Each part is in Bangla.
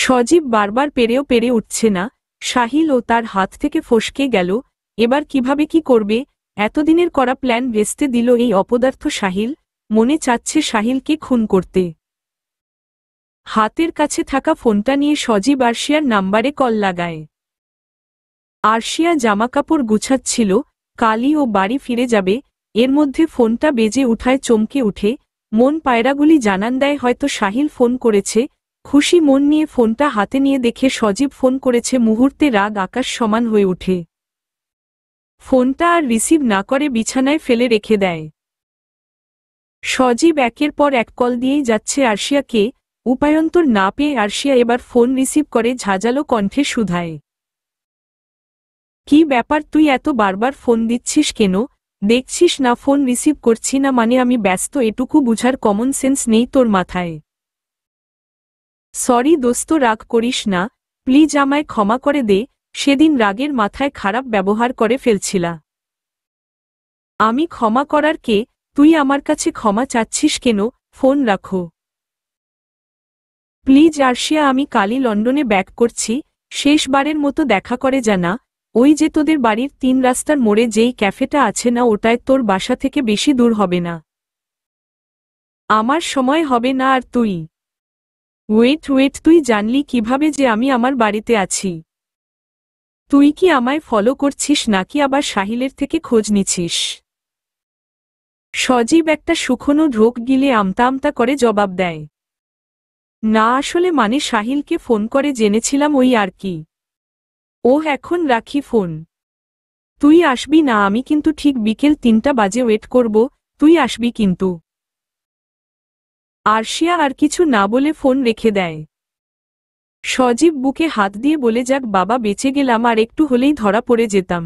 সজীব বারবার পেরে উঠছে না। সাহিল ও তার হাত থেকে ফসকে গেল। এবার কিভাবে কি করবে? এতদিনের করা প্ল্যান ভেস্তে দিল এই অপদার্থ সাহিল। মনে চাচ্ছে সাহিলকে খুন করতে। হাতের কাছে থাকা ফোনটা নিয়ে সজীব আরশিয়ার নাম্বারে কল লাগায়। আরশিয়া জামাকাপড় গুছাচ্ছিল, কালই ও বাড়ি ফিরে যাবে। এর মধ্যে ফোনটা বেজে উঠায় চমকে উঠে। মন পায়রাগুলি জানান দেয় হয়তো সাহিল ফোন করেছে। খুশি মন নিয়ে ফোনটা হাতে নিয়ে দেখে সজীব ফোন করেছে। মুহূর্তে রাগ আকাশ সমান হয়ে ওঠে। ফোনটা আর রিসিভ না করে বিছানায় ফেলে রেখে দেয়। সজীব একের পর এক কল দিয়েই যাচ্ছে আরশিয়াকে। উপায়ন্তর না পেয়ে আরশিয়া এবার ফোন রিসিভ করে ঝাঁঝালো কণ্ঠে শুধায়, কি ব্যাপার, তুই এত বারবার ফোন দিচ্ছিস কেন? দেখছিস না ফোন রিসিভ করছি না মানে আমি ব্যস্ত, এটুকু বুঝার কমন সেন্স নেই তোর মাথায়? সরি দোস্ত, রাগ করিস না, প্লিজ আমায় ক্ষমা করে দে। সেদিন রাগের মাথায় খারাপ ব্যবহার করে ফেলছিলা। আমি ক্ষমা করার কে? তুই আমার কাছে ক্ষমা চাচ্ছিস কেন? ফোন রাখো প্লিজ আরশিয়া, আমি কালই লন্ডনে ব্যাক করছি। শেষবারের মতো দেখা করে জানা। ওই যে তোদের বাড়ির 3 রাস্তার মোড়ে যেই ক্যাফেটা আছে না, ওটায় তোর বাসা থেকে বেশি দূর হবে না। আমার সময় হবে না। আর তুই ওয়েট, তুই জানলি কিভাবে যে আমি আমার বাড়িতে আছি? তুই কি আমায় ফলো করছিস নাকি আবার সাহিলের থেকে খোঁজ নিছিস? সজীব একটা শুকনো ঢোক গিলে আমতা আমতা করে জবাব দেয়, না আসলে মানে সাহিলকে ফোন করে জেনেছিলাম, ওই আর কি। ওহ, এখন রাখি ফোন। তুই আসবি না? আমি কিন্তু ঠিক বিকেল 3টা বাজে ওয়েট করব, তুই আসবি কিন্তু। আরশিয়া আর কিছু না বলে ফোন রেখে দেয়। সজীব বুকে হাত দিয়ে বলে, যাক বাবা, বেঁচে গেলাম, আর একটু হলেই ধরা পড়ে যেতাম।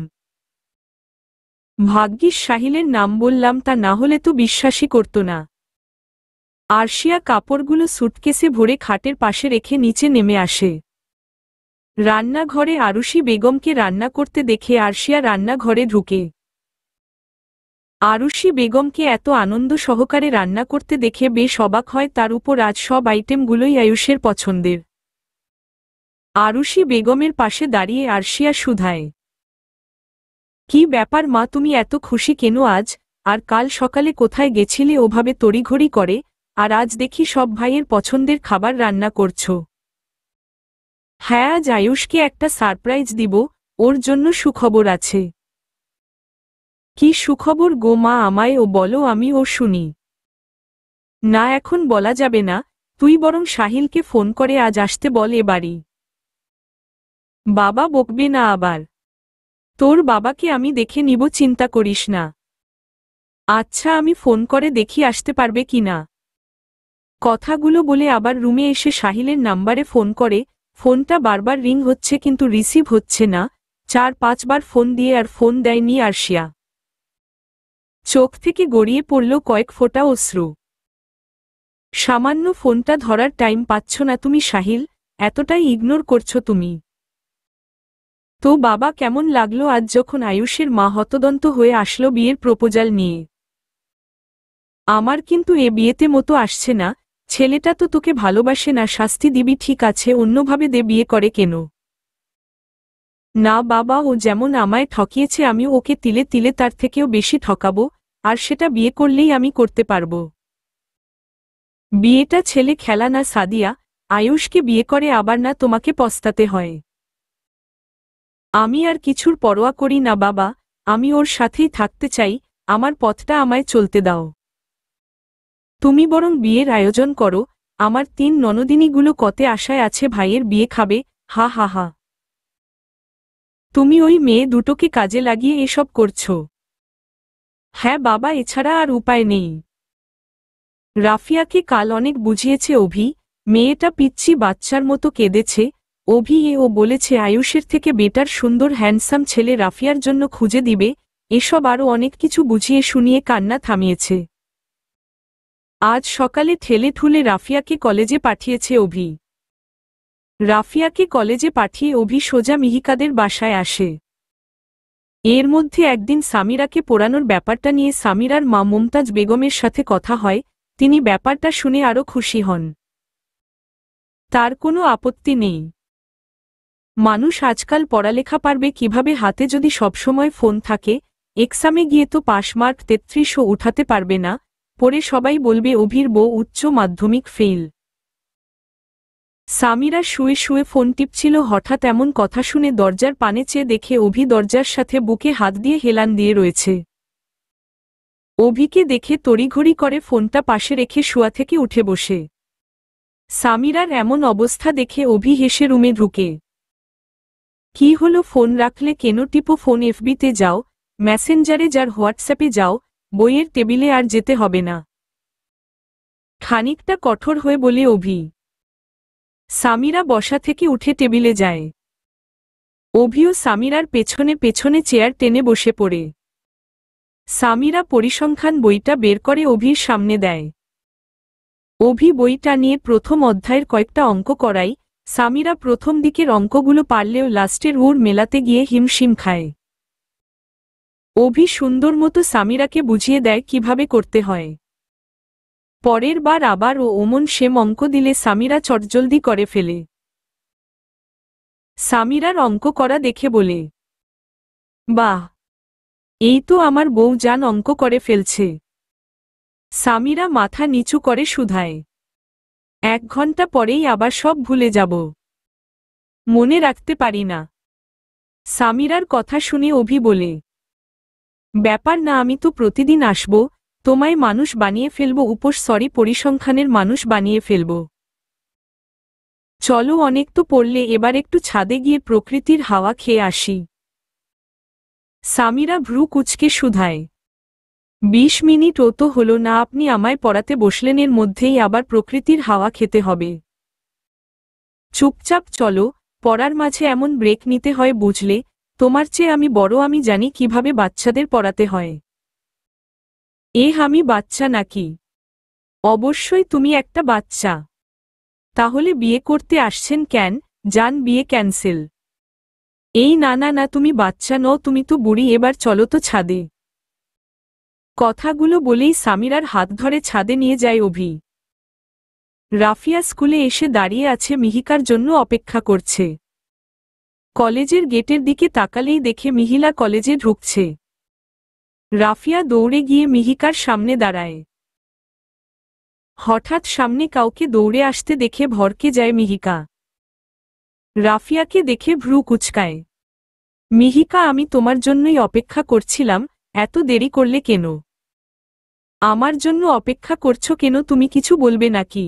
ভাগ্যিস সাহিলের নাম বললাম, তা না হলে তো বিশ্বাসই করত না। আরশিয়া কাপড়গুলো সুটকেসে ভরে খাটের পাশে রেখে নিচে নেমে আসে। রান্নাঘরে আরুষি বেগমকে রান্না করতে দেখে আরশিয়া রান্নাঘরে ঢুকে। আরুষি বেগমকে এত আনন্দ সহকারে রান্না করতে দেখে বেশ অবাক হয়। তার উপর আজ সব আইটেমগুলোই আয়ুষের পছন্দের। আরুষি বেগমের পাশে দাঁড়িয়ে আরশিয়া শুধায়, কি ব্যাপার মা, তুমি এত খুশি কেন আজ? আর কাল সকালে কোথায় গেছিলে ওভাবে তড়িঘড়ি করে? আর আজ দেখি সব ভাইয়ের পছন্দের খাবার রান্না করছো। হ্যাঁ, আজ আয়ুষকে একটা সারপ্রাইজ দিব, ওর জন্য সুখবর আছে। কি সুখবর গো মা, আমায় ও বলো, আমি ও শুনি। না, এখন বলা যাবে না, তুই বরং সাহিলকে ফোন করে আজ আসতে বল এ বাড়ি। বাবা বকবে না আবার? তোর বাবাকে আমি দেখে নিব, চিন্তা করিস না। আচ্ছা, আমি ফোন করে দেখি আসতে পারবে কিনা। কথাগুলো বলে আবার রুমে এসে সাহিলের নাম্বারে ফোন করে। ফোনটা বারবার রিং হচ্ছে কিন্তু রিসিভ হচ্ছে না। 4-5 বার ফোন দিয়ে আর ফোন দেয়নি আরশিয়া। চোখ থেকে গড়িয়ে পড়ল কয়েক ফোঁটা অশ্রু। সামান্য ফোনটা ধরার টাইম পাচ্ছ না তুমি সাহিল? এতটাই ইগনোর করছো তুমি? তো বাবা, কেমন লাগলো আজ যখন আয়ুষের মা হতদন্ত হয়ে আসলো বিয়ের প্রপোজাল নিয়ে? আমার কিন্তু এ বিয়েতে মতো আসছে না। ছেলেটা তো তোকে ভালোবাসে না, শাস্তি দিবি ঠিক আছে, অন্যভাবে দে, বিয়ে করে কেন? না বাবা, ও যেমন আমায় ঠকিয়েছে আমিও ওকে তিলে তিলে তার থেকেও বেশি ঠকাবো। আর সেটা বিয়ে করলেই আমি করতে পারব। বিয়েটা ছেলে খেলা না সাদিয়া। আয়ুষকে বিয়ে করে আবার না তোমাকে পস্তাতে হয়। আমি আর কিছুর পরোয়া করি না বাবা, আমি ওর সাথেই থাকতে চাই। আমার পথটা আমায় চলতে দাও। তুমি বরং বিয়ের আয়োজন করো। আমার 3 ননদিনীগুলো কতে আশায় আছে ভাইয়ের বিয়ে খাবে। হা হা হা। তুমি ওই মেয়ে দুটোকে কাজে লাগিয়ে এসব করছো? হ্যাঁ বাবা, এছাড়া আর উপায় নেই। রাফিয়াকে কাল অনেক বুঝিয়েছে অভি। মেয়েটা পিচ্চি বাচ্চার মতো কেঁদেছে। অভি ও বলেছে আয়ুষের থেকে বেটার সুন্দর হ্যান্ডসাম ছেলে রাফিয়ার জন্য খুঁজে দিবে। এসব আরও অনেক কিছু বুঝিয়ে শুনিয়ে কান্না থামিয়েছে। আজ সকালে ঠেলে ঠুলে রাফিয়াকে কলেজে পাঠিয়েছে অভি। রাফিয়াকে কলেজে পাঠিয়ে অভি সোজা মিহিকাদের বাসায় আসে। এর মধ্যে একদিন সামিরাকে পোড়ানোর ব্যাপারটা নিয়ে সামিরার মা মুমতাজ বেগমের সাথে কথা হয়। তিনি ব্যাপারটা শুনে আরও খুশি হন। তার কোনো আপত্তি নেই। মানুষ আজকাল পড়ালেখা পারবে কিভাবে হাতে যদি সবসময় ফোন থাকে? এক্সামে গিয়ে তো পাশ মার্ক ৩৩ও উঠাতে পারবে না, পরে সবাই বলবে অভির বউ উচ্চ মাধ্যমিক ফেল। সামিরা শুয়ে শুয়ে ফোন টিপছিল, হঠাৎ এমন কথা শুনে দরজার পানে চেয়ে দেখে অভি দরজার সাথে বুকে হাত দিয়ে হেলান দিয়ে রয়েছে। অভিকে দেখে তড়িঘড়ি করে ফোনটা পাশে রেখে শোয়া থেকে উঠে বসে। সামিরার এমন অবস্থা দেখে অভি হেসে রুমে ঢুকে। কি হলো, ফোন রাখলে কেন? টিপো ফোন, এফবিতে যাও, মেসেঞ্জারে যার, হোয়াটসঅ্যাপে যাও, বইয়ের টেবিলে আর যেতে হবে না। খানিকটা কঠোর হয়ে বলে অভি। সামিরা বসা থেকে উঠে টেবিলে যায়। অভিও সামিরার পেছনে পেছনে চেয়ার টেনে বসে পড়ে। সামিরা পরিসংখ্যান বইটা বের করে অভির সামনে দেয়। অভি বইটা নিয়ে প্রথম অধ্যায়ের কয়েকটা অঙ্ক করায়। সামিরা প্রথম দিকের অঙ্কগুলো পারলেও লাস্টের ওর মেলাতে গিয়ে হিমশিম খায়। অভি সুন্দর মতো সামিরাকে বুঝিয়ে দেয় কিভাবে করতে হয়। পরের বার আবার ও ওমন সেম অঙ্ক দিলে সামিরা চটজলদি করে ফেলে। সামিরার অঙ্ক করা দেখে বলে, বাহ, এই তো আমার বউ জান অঙ্ক করে ফেলছে। সামিরা মাথা নিচু করে শুধায়, 1 ঘন্টা পরেই আবার সব ভুলে যাব, মনে রাখতে পারি না। সামিরার কথা শুনে অভি বলে, ব্যাপার না, আমি তো প্রতিদিন আসব, তোমায় মানুষ বানিয়ে ফেলব, উপোস সরি পরিসংখ্যানের মানুষ বানিয়ে ফেলব। চলো, অনেক তো পড়লে, এবার একটু ছাদে গিয়ে প্রকৃতির হাওয়া খেয়ে আসি। সামিরা ভ্রু কুঁচকে শুধায়, 20 মিনিট ও তো হলো না, আপনি আমায় পড়াতে বসলেন, এর মধ্যেই আবার প্রকৃতির হাওয়া খেতে হবে? চুপচাপ চলো, পড়ার মাঝে এমন ব্রেক নিতে হয় বুঝলে, তোমার চেয়ে আমি বড়, আমি জানি কিভাবে বাচ্চাদের পড়াতে হয়। আমি বাচ্চা নাকি? অবশ্যই তুমি একটা বাচ্চা। তাহলে বিয়ে করতে আসছেন কেন? যান, বিয়ে ক্যান্সেল। না না না, তুমি বাচ্চা নও, তুমি তো বুড়ি, এবার চলো তো ছাদে। কথাগুলো বলেই সামিরার হাত ধরে ছাদে নিয়ে যায় অভি। রাফিয়া স্কুলে এসে দাঁড়িয়ে আছে, মিহিকার জন্য অপেক্ষা করছে। কলেজের গেটের দিকে তাকালেই দেখে মিহিলা কলেজে ঢুকছে। রাফিয়া দৌড়ে গিয়ে মিহিকার সামনে দাঁড়ায়। হঠাৎ সামনে কাউকে দৌড়ে আসতে দেখে ভরকে যায় মিহিকা। রাফিয়াকে দেখে ভ্রু কুঁচকায়। মিহিকা, আমি তোমার জন্যই অপেক্ষা করছিলাম, এত দেরি করলে কেন? আমার জন্য অপেক্ষা করছো কেন, তুমি কিছু বলবে নাকি?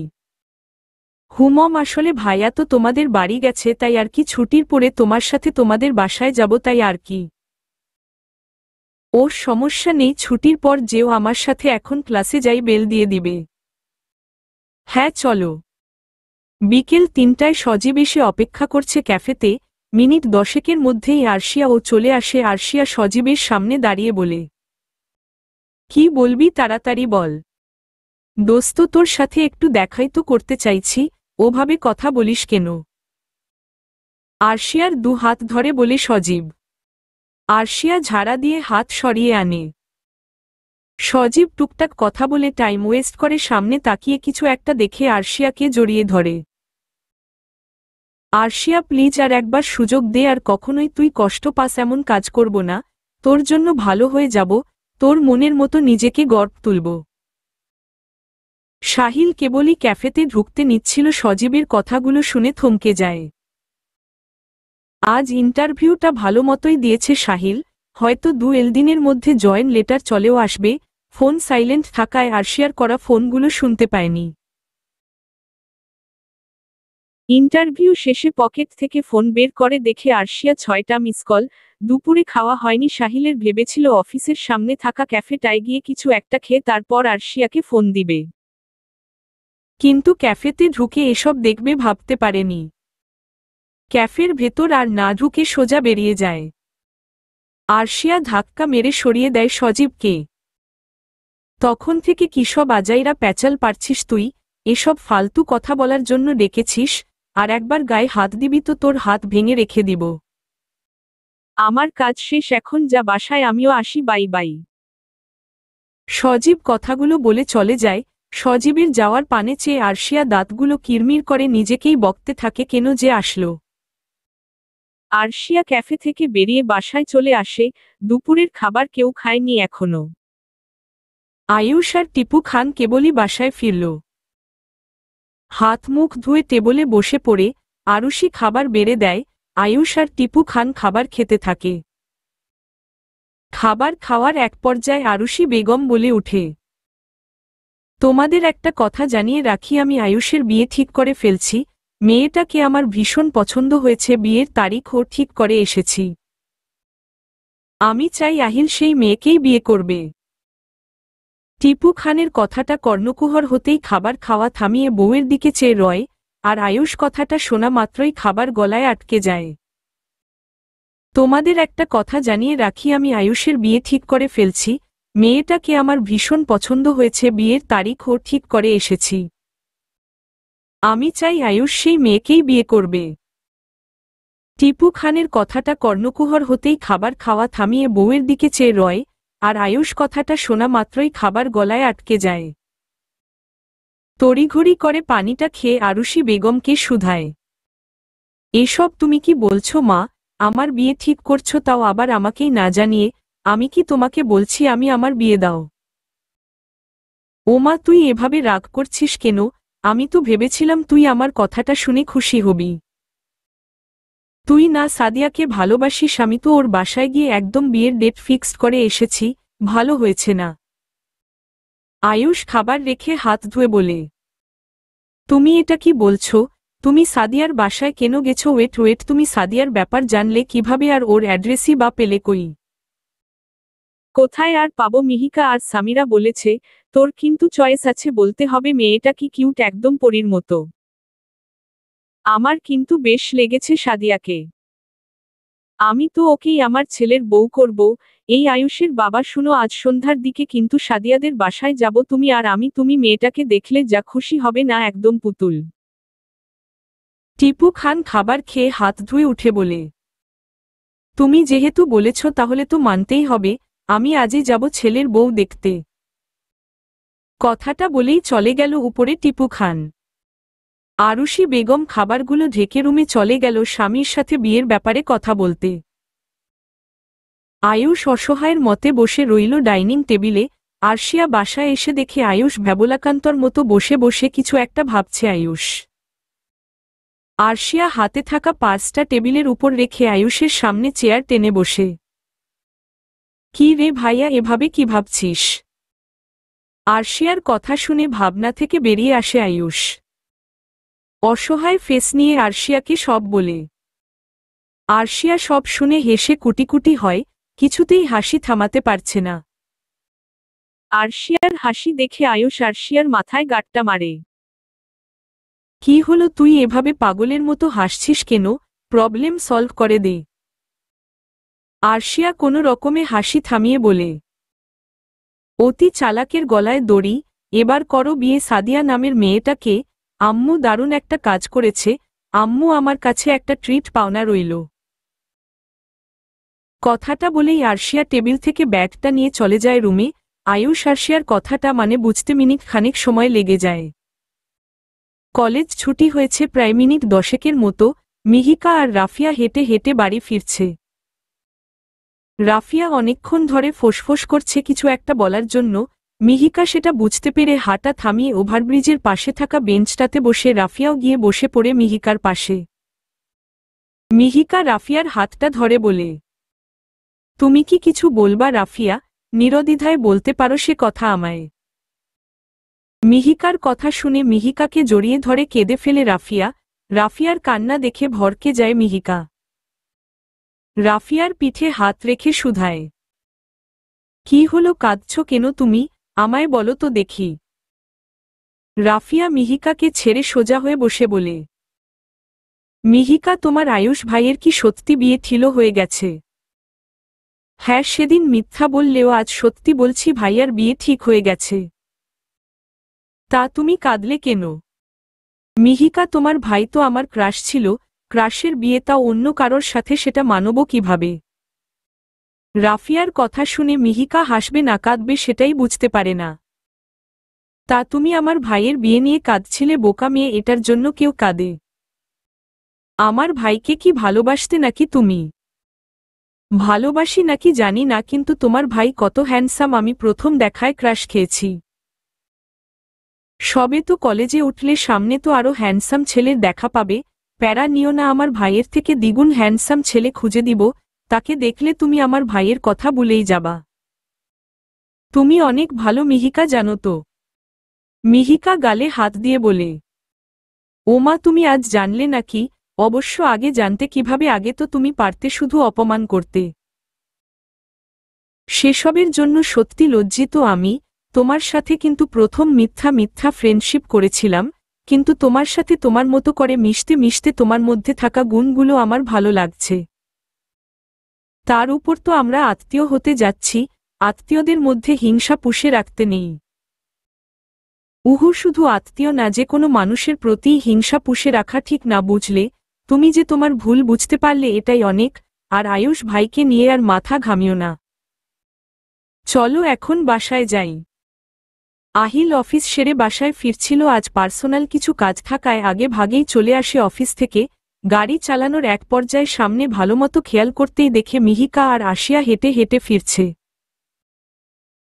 হুমম, আসলে ভাইয়া তো তোমাদের বাড়ি গেছে, তাই আর কি, ছুটির পরে তোমার সাথে তোমাদের বাসায় যাব, তাই আর কি। ওর সমস্যা নেই, ছুটির পর যেও আমার সাথে, এখন ক্লাসে যাই, বেল দিয়ে দিবে। হ্যাঁ চলো। বিকেল 3টায় সজীব এসে অপেক্ষা করছে ক্যাফেতে। মিনিট 10-এর মধ্যেই আরশিয়া ও চলে আসে। আরশিয়া সজীবের সামনে দাঁড়িয়ে বলে, কি বলবি, তাড়াতাড়ি বল। দোস্ত, তোর সাথে একটু দেখাই তো করতে চাইছি, ওভাবে কথা বলিস কেন? আরশিয়ার 2 হাত ধরে বলে সজীব। আরশিয়া ঝাড়া দিয়ে হাত সরিয়ে আনে। সজীব টুকটাক কথা বলে টাইম ওয়েস্ট করে, সামনে তাকিয়ে কিছু একটা দেখে আরশিয়াকে জড়িয়ে ধরে। আরশিয়া, প্লিজ আর একবার সুযোগ দে, আর কখনোই তুই কষ্ট পাস এমন কাজ করব না, তোর জন্য ভালো হয়ে যাব, তোর মনের মতো নিজেকে গর্ব তুলব। সাহিল কেবলই ক্যাফেতে ঢুকতে নিচ্ছিল, সজীবের কথাগুলো শুনে থমকে যায়। আজ ইন্টারভিউটা ভালো মতোই দিয়েছে সাহিল, হয়তো 2 দিনের মধ্যে জয়েন লেটার চলেও আসবে। ফোন সাইলেন্ট থাকায় আরশিয়ার করা ফোনগুলো শুনতে পায়নি। ইন্টারভিউ শেষে পকেট থেকে ফোন বের করে দেখে আরশিয়া 6টা মিস কল। দুপুরে খাওয়া হয়নি সাহিলের, ভেবেছিল অফিসের সামনে থাকা ক্যাফেটায় গিয়ে কিছু একটা খেয়ে তারপর আরশিয়াকে ফোন দিবে। কিন্তু ক্যাফেতে ঢুকে এসব দেখবে ভাবতে পারেনি। ক্যাফের ভেতর আর না ঢুকে সোজা বেরিয়ে যায়। আরশিয়া ধাক্কা মেরে সরিয়ে দেয় সজীবকে। তখন থেকে কিসব আজাইরা প্যাচাল পারছিস তুই? এসব ফালতু কথা বলার জন্য ডেকেছিস? আর একবার গায়ে হাত দিবি তো তোর হাত ভেঙে রেখে দিব। আমার কাজ শেষ, এখন যা বাসায়, আমিও আসি, বাই বাই। সজীব কথাগুলো বলে চলে যায়। সজীবের যাওয়ার পানে চেয়ে আরশিয়া দাঁতগুলো কিরমির করে নিজেকেই বকতে থাকে কেন যে আসলো। আরশিয়া ক্যাফে থেকে বেরিয়ে বাসায় চলে আসে, দুপুরের খাবার কেউ খায়নি এখনো। আয়ুষ আর টিপু খান কেবলই বাসায় ফিরল। হাত মুখ ধুয়ে টেবলে বসে পড়ে আরুষি খাবার বেড়ে দেয়, আয়ুষ আর টিপু খান খাবার খেতে থাকে। খাবার খাওয়ার এক পর্যায়ে আরুষি বেগম বলে উঠে, তোমাদের একটা কথা জানিয়ে রাখি, আমি আয়ুষের বিয়ে ঠিক করে ফেলছি। মেয়েটাকে আমার ভীষণ পছন্দ হয়েছে, বিয়ের তারিখও ঠিক করে এসেছি। আমি চাই আহিল সেই মেয়েকেই বিয়ে করবে। টিপু খানের কথাটা কর্ণকুহর হতেই খাবার খাওয়া থামিয়ে বউয়ের দিকে চেয়ে রয়, আর আয়ুষ কথাটা শোনা মাত্রই খাবার গলায় আটকে যায়। তোমাদের একটা কথা জানিয়ে রাখি, আমি আয়ুষের বিয়ে ঠিক করে ফেলছি। মেয়েটাকে আমার ভীষণ পছন্দ হয়েছে, বিয়ের তারিখও ঠিক করে এসেছি। আমি চাই আয়ুষ সেই মেয়েকেই বিয়ে করবে। টিপু খানের কথাটা কর্ণকুহর হতেই খাবার খাওয়া থামিয়ে বউয়ের দিকে চেয়ে রয়, আর আয়ুষ কথাটা শোনা মাত্রই খাবার গলায় আটকে যায়। তড়িঘড়ি করে পানিটা খেয়ে আরুষি বেগমকে শুধায়, এসব তুমি কি বলছো মা? আমার বিয়ে ঠিক করছো, তাও আবার আমাকেই না জানিয়ে। আমি কি তোমাকে বলছি আমি আমার বিয়ে দাও? ও মা, তুই এভাবে রাগ করছিস কেন? আমি তো ভেবেছিলাম তুই আমার কথাটা শুনে খুশি হবি। তুই না সাদিয়াকে ভালোবাসিস? আমি তো ওর বাসায় গিয়ে একদম বিয়ের ডেট ফিক্সড করে এসেছি। ভালো হয়েছে না? আয়ুষ খাবার রেখে হাত ধুয়ে বলে, তুমি এটা কি বলছো? তুমি সাদিয়ার বাসায় কেন গেছো? ওয়েট ওয়েট, তুমি সাদিয়ার ব্যাপার জানলে কিভাবে, আর ওর অ্যাড্রেসই বা পেলে কই? কোথায় আর পাবো? মিহিকা আর সামিরা বলেছে। তোর কিন্তু চয়েস আছে, বলতে হবে। মেয়েটা কি কিউট, একদম পরীর মতো। আমার কিন্তু বেশ লেগেছে সাদিয়াকে। আমি তো ওকেই আমার ছেলের বউ করব। এই আয়ুষের বাবা, শুনো, আজ সন্ধ্যার দিকে কিন্তু সাদিয়াদের বাসায় যাব, তুমি আর আমি। তুমি মেয়েটাকে দেখলে যা খুশি হবে না, একদম পুতুল। টিপু খান খাবার খেয়ে হাত ধুয়ে উঠে বলে, তুমি যেহেতু বলেছ তাহলে তো মানতেই হবে। আমি আজই যাব ছেলের বউ দেখতে। কথাটা বলেই চলে গেল উপরে টিপু খান। আরুষি বেগম খাবারগুলো ঢেকে রুমে চলে গেল স্বামীর সাথে বিয়ের ব্যাপারে কথা বলতে। আয়ুষ অসহায়ের মতে বসে রইল ডাইনিং টেবিলে। আরশিয়া বাসায় এসে দেখে আয়ুষ ভ্যাবলাকান্তর মতো বসে বসে কিছু একটা ভাবছে। আয়ুষ আরশিয়া হাতে থাকা পার্সটা টেবিলের উপর রেখে আয়ুষের সামনে চেয়ার টেনে বসে, কি রে ভাইয়া, এভাবে কি ভাবছিস? আরশিয়ার কথা শুনে ভাবনা থেকে বেরিয়ে আসে আয়ুষ। অসহায় ফেস নিয়ে আরশিয়াকে সব বলে। আরশিয়া সব শুনে হেসে কুটিকুটি হয়, কিছুতেই হাসি থামাতে পারছে না। আরশিয়ার হাসি দেখে আয়ুষ আরশিয়ার মাথায় গাঁটটা মারে। কি হলো, তুই এভাবে পাগলের মতো হাসছিস কেন? প্রবলেম সলভ করে দে। আরশিয়া কোনো রকমে হাসি থামিয়ে বলে, অতি চালাকের গলায় দড়ি। এবার করো বিয়ে। সাদিয়া নামের মেয়েটাকে। আম্মু দারুণ একটা কাজ করেছে। আম্মু, আমার কাছে একটা ট্রিট পাওনা রইল। কথাটা বলেই আরশিয়া টেবিল থেকে ব্যাগটা নিয়ে চলে যায় রুমে। আয়ুষ আরশিয়ার কথাটা মানে বুঝতে মিনিট খানিক সময় লেগে যায়। কলেজ ছুটি হয়েছে প্রায় মিনিট 10 মতো। মিহিকা আর রাফিয়া হেঁটে হেঁটে বাড়ি ফিরছে। রাফিয়া অনেকক্ষণ ধরে ফোঁসফোঁস করছে কিছু একটা বলার জন্য। মিহিকা সেটা বুঝতে পেরে হাঁটা থামিয়ে ওভারব্রিজের পাশে থাকা বেঞ্চটাতে বসে রাফিয়াও গিয়ে বসে পড়ে মিহিকার পাশে। মিহিকা রাফিয়ার হাতটা ধরে বলে, তুমি কি কিছু বলবা রাফিয়া? নিরদ্বিধায় বলতে পারো সে কথা আমায়। মিহিকার কথা শুনে মিহিকাকে জড়িয়ে ধরে কেঁদে ফেলে রাফিয়া। রাফিয়ার কান্না দেখে ভড়কে যায় মিহিকা। রাফিয়ার পিঠে হাত রেখে শুধায়, কি হলো, কাঁদছ কেন তুমি? আমায় বলো তো দেখি। রাফিয়া মিহিকাকে ছেড়ে সোজা হয়ে বসে বলে, মিহিকা, তোমার আয়ুষ ভাইয়ের কি সত্যি বিয়ে ঠিক হয়ে গেছে? হ্যাঁ, সেদিন মিথ্যা বললেও আজ সত্যি বলছি, ভাইয়ার বিয়ে ঠিক হয়ে গেছে। তা তুমি কাঁদলে কেন? মিহিকা, তোমার ভাই তো আমার ক্রাশ ছিল। ক্রাশের বিয়ে, তাও অন্য কারোর সাথে, সেটা মানব কিভাবে? রাফিয়ার কথা শুনে মিহিকা হাসবে না কাঁদবে সেটাই বুঝতে পারে না। তা তুমি আমার ভাইয়ের বিয়ে নিয়ে কাঁদছিলে বোকা মেয়ে, এটার জন্য কেউ কাঁদে? আমার ভাইকে কি ভালোবাসতে নাকি তুমি? ভালোবাসি নাকি জানি না, কিন্তু তোমার ভাই কত হ্যান্ডসাম, আমি প্রথম দেখায় ক্রাশ খেয়েছি। সবে তো কলেজে উঠলে, সামনে তো আরো হ্যান্ডসাম ছেলের দেখা পাবে। প্যারা নিও না, আমার ভাইয়ের থেকে দ্বিগুণ হ্যান্ডসাম ছেলে খুঁজে দিব, তাকে দেখলে তুমি আমার ভাইয়ের কথা ভুলেই যাবা। তুমি অনেক ভালো মিহিকা, জানো তো? মিহিকা গালে হাত দিয়ে বলে। ওমা, তুমি আজ জানলে নাকি? অবশ্য আগে জানতে কিভাবে, আগে তো তুমি পারতে শুধু অপমান করতে। সেসবের জন্য সত্যি লজ্জিত আমি। তোমার সাথে কিন্তু প্রথম মিথ্যা মিথ্যা ফ্রেন্ডশিপ করেছিলাম, কিন্তু তোমার সাথে তোমার মতো করে মিশতে মিশতে তোমার মধ্যে থাকা গুণগুলো আমার ভালো লাগছে। তার উপর তো আমরা আত্মীয় হতে যাচ্ছি, আত্মীয়দের মধ্যে হিংসা পুষে রাখতে নেই। শুধু আত্মীয় না, যে কোনো মানুষের প্রতি হিংসা পুষে রাখা ঠিক না, বুঝলে? তুমি যে তোমার ভুল বুঝতে পারলে এটাই অনেক। আর আয়ুষ ভাইকে নিয়ে আর মাথা ঘামিও না। চলো এখন বাসায় যাই। আহিল অফিস সেরে বাসায় ফিরছিল, আজ পার্সোনাল কিছু কাজ থাকায় আগে ভাগেই চলে আসে অফিস থেকে। গাড়ি চালানোর এক পর্যায়ে সামনে ভালোমতো খেয়াল করতেই দেখে মিহিকা আর আশিয়া হেঁটে হেঁটে ফিরছে।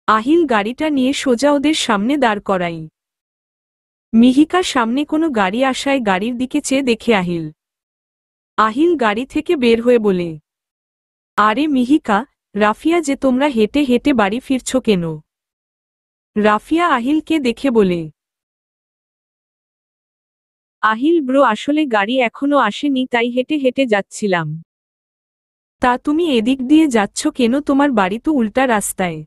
আহিল গাড়িটা নিয়ে সোজা ওদের সামনে দাঁড় করাই। মিহিকা সামনে কোনো গাড়ি আসায় গাড়ির দিকে চেয়ে দেখে আহিল। আহিল গাড়ি থেকে বের হয়ে বলে, আরে মিহিকা, রাফিয়া যে, তোমরা হেঁটে হেঁটে বাড়ি ফিরছ কেন? রাফিয়া আহিলকে দেখে বলে, আহিল ব্রো, আসলে গাড়ি এখনো আসেনি, তাই হেঁটে হেঁটে যাচ্ছিলাম। তা তুমি এদিক দিয়ে যাচ্ছ কেন? তোমার বাড়ি তো উল্টা রাস্তায়।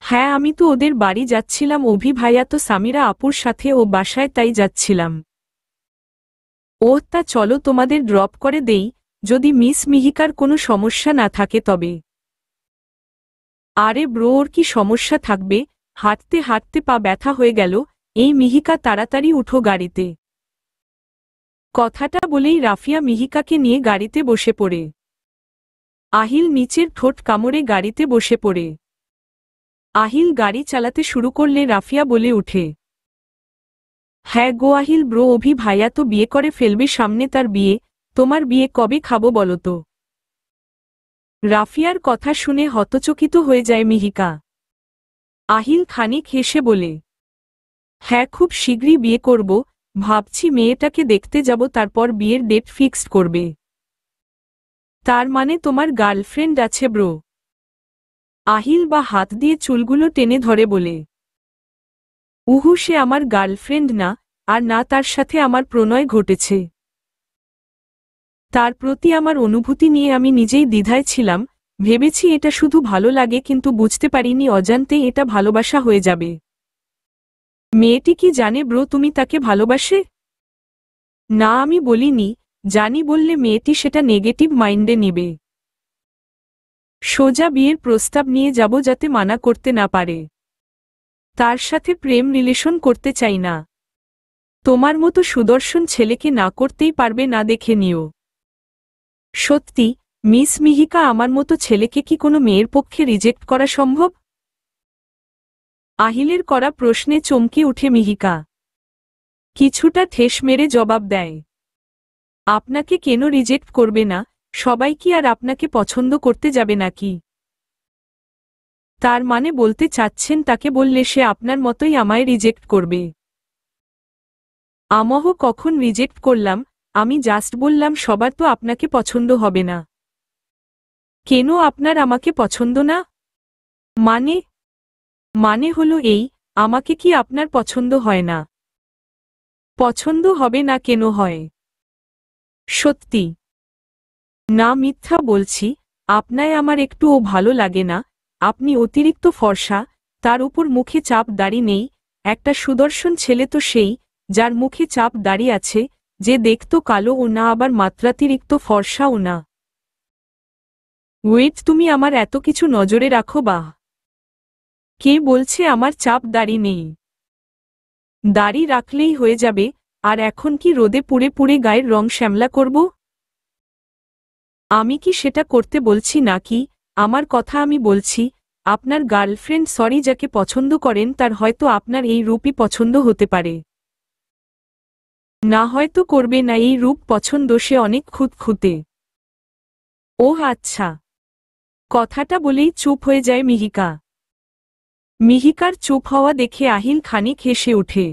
হ্যাঁ, আমি তো ওদের বাড়ি যাচ্ছিলাম, অভি ভাইয়া তো সামিরা আপুর সাথে ও বাসায়, তাই যাচ্ছিলাম। তা চলো তোমাদের ড্রপ করে দেই, যদি মিস মিহিকার কোনো সমস্যা না থাকে তবে। আরে ব্রো, ওর কি সমস্যা থাকবে? হাঁটতে হাঁটতে পা ব্যথা হয়ে গেল। এই মিহিকা, তাড়াতাড়ি উঠো গাড়িতে। কথাটা বলেই রাফিয়া মিহিকাকে নিয়ে গাড়িতে বসে পড়ে। আহিল নিচের ঠোঁট কামড়ে গাড়িতে বসে পড়ে। আহিল গাড়ি চালাতে শুরু করলে রাফিয়া বলে উঠে, হ্যাঁ গো আহিল ব্রো, অভি ভাইয়া তো বিয়ে করে ফেলবে, সামনে তার বিয়ে। তোমার বিয়ে কবে খাবো বলো তো? রাফিয়ার কথা শুনে হতচকিত হয়ে যায় মিহিকা। আহিল খানিক হেসে বলে, হ্যাঁ খুব শীঘ্রই বিয়ে করব, ভাবছি মেয়েটাকে দেখতে যাব, তারপর বিয়ের ডেট ফিক্সড করবে। তার মানে তোমার গার্লফ্রেন্ড আছে ব্রো? আহিল বা হাত দিয়ে চুলগুলো টেনে ধরে বলে, সে আমার গার্লফ্রেন্ড না, আর না তার সাথে আমার প্রণয় ঘটেছে। তার প্রতি আমার অনুভূতি নিয়ে আমি নিজেই দ্বিধায় ছিলাম, ভেবেছি এটা শুধু ভালো লাগে, কিন্তু বুঝতে পারিনি অজান্তেই এটা ভালোবাসা হয়ে যাবে। মেয়েটি কি জানে ব্রো তুমি তাকে ভালোবাসে? না, আমি বলিনি। জানি বললে মেয়েটি সেটা নেগেটিভ মাইন্ডে নিবে। সোজা বিয়ের প্রস্তাব নিয়ে যাব, যাতে মানা করতে না পারে। তার সাথে প্রেম রিলেশন করতে চাই না। তোমার মতো সুদর্শন ছেলেকে না করতেই পারবে না, দেখে নিও। সত্যি মিস মিহিকা, আমার মতো ছেলেকে কি কোনো মেয়ের পক্ষে রিজেক্ট করা সম্ভব? আহিলের করা প্রশ্নে চমকে উঠে মিহিকা। কিছুটা ঠেস মেরে জবাব দেয়, আপনাকে কেন রিজেক্ট করবে না? সবাই কি আর আপনাকে পছন্দ করতে যাবে নাকি? তার মানে বলতে চাচ্ছেন তাকে বললে সে আপনার মতোই আমায় রিজেক্ট করবে? আমহ কখন রিজেক্ট করলাম? আমি জাস্ট বললাম সবার তো আপনাকে পছন্দ হবে না। কেন আপনার আমাকে পছন্দ না? মানে মানে হলো এই, আমাকে কি আপনার পছন্দ হয় না? পছন্দ হবে না কেন হয়? সত্যি না, মিথ্যা বলছি। আপনায় আমার একটুও ভালো লাগে না। আপনি অতিরিক্ত ফর্সা, তার উপর মুখে চাপ দাড়ি নেই। একটা সুদর্শন ছেলে তো সেই, যার মুখে চাপ দাড়ি আছে, যে দেখতো কালো ও না, আবার মাত্রাতিরিক্ত ফর্সাও না। ওয়েট, তুমি আমার এত কিছু নজরে রাখো? বাহ! কে বলছে আমার চাপ দাড়ি নেই? দাড়ি রাখলেই হয়ে যাবে। আর এখন কি রোদে পুড়ে পুড়ে গায়ের রং শ্যামলা করব? আমি কি সেটা করতে বলছি নাকি? আমার কথা আমি বলছি। আপনার গার্লফ্রেন্ড সরি যাকে পছন্দ করেন তার হয়তো আপনার এই রূপই পছন্দ হতে পারে। না হয়তো করবে না এই রূপ পছন্দ, সে অনেক খুঁতখুঁতে। ওহ আচ্ছা। কথাটা বলেই চুপ হয়ে যায় মিহিকা। মিহিকার চুপ হওয়া দেখে আহিল খানিক হেসে ওঠে।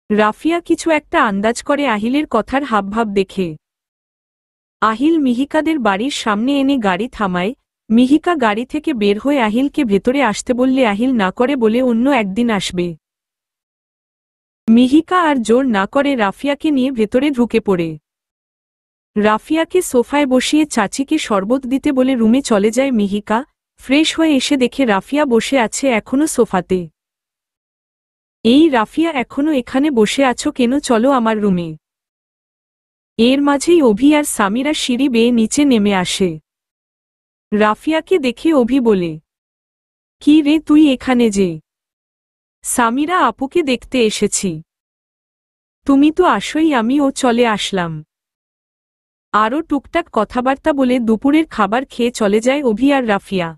রাফিয়া কিছু একটা আন্দাজ করে আহিলের কথার হাবভাব দেখে। আহিল মিহিকাদের বাড়ির সামনে এনে গাড়ি থামায়। মিহিকা গাড়ি থেকে বের হয়ে আহিলকে ভেতরে আসতে বললে আহিল না করে বলে অন্য একদিন আসবে। মিহিকা আর জোর না করে রাফিয়াকে নিয়ে ভেতরে ঢুকে পড়ে। রাফিয়াকে সোফায় বসিয়ে চাচিকে শরবত দিতে বলে রুমে চলে যায় মিহিকা। ফ্রেশ হয়ে এসে দেখে রাফিয়া বসে আছে এখনো সোফাতে। এই রাফিয়া, এখনো এখানে বসে আছো কেন? চলো আমার রুমে। এর মাঝেই অভি আর সামিরা সিঁড়ি বেয়ে নিচে নেমে আসে। রাফিয়াকে দেখে অভি বলে, কি রে তুই এখানে যে? সামিরা, আপুকে দেখতে এসেছি। তুমি তো আসোই, আমিও চলে আসলাম। আরও টুকটাক কথাবার্তা বলে দুপুরের খাবার খেয়ে চলে যায় অভি আর রাফিয়া।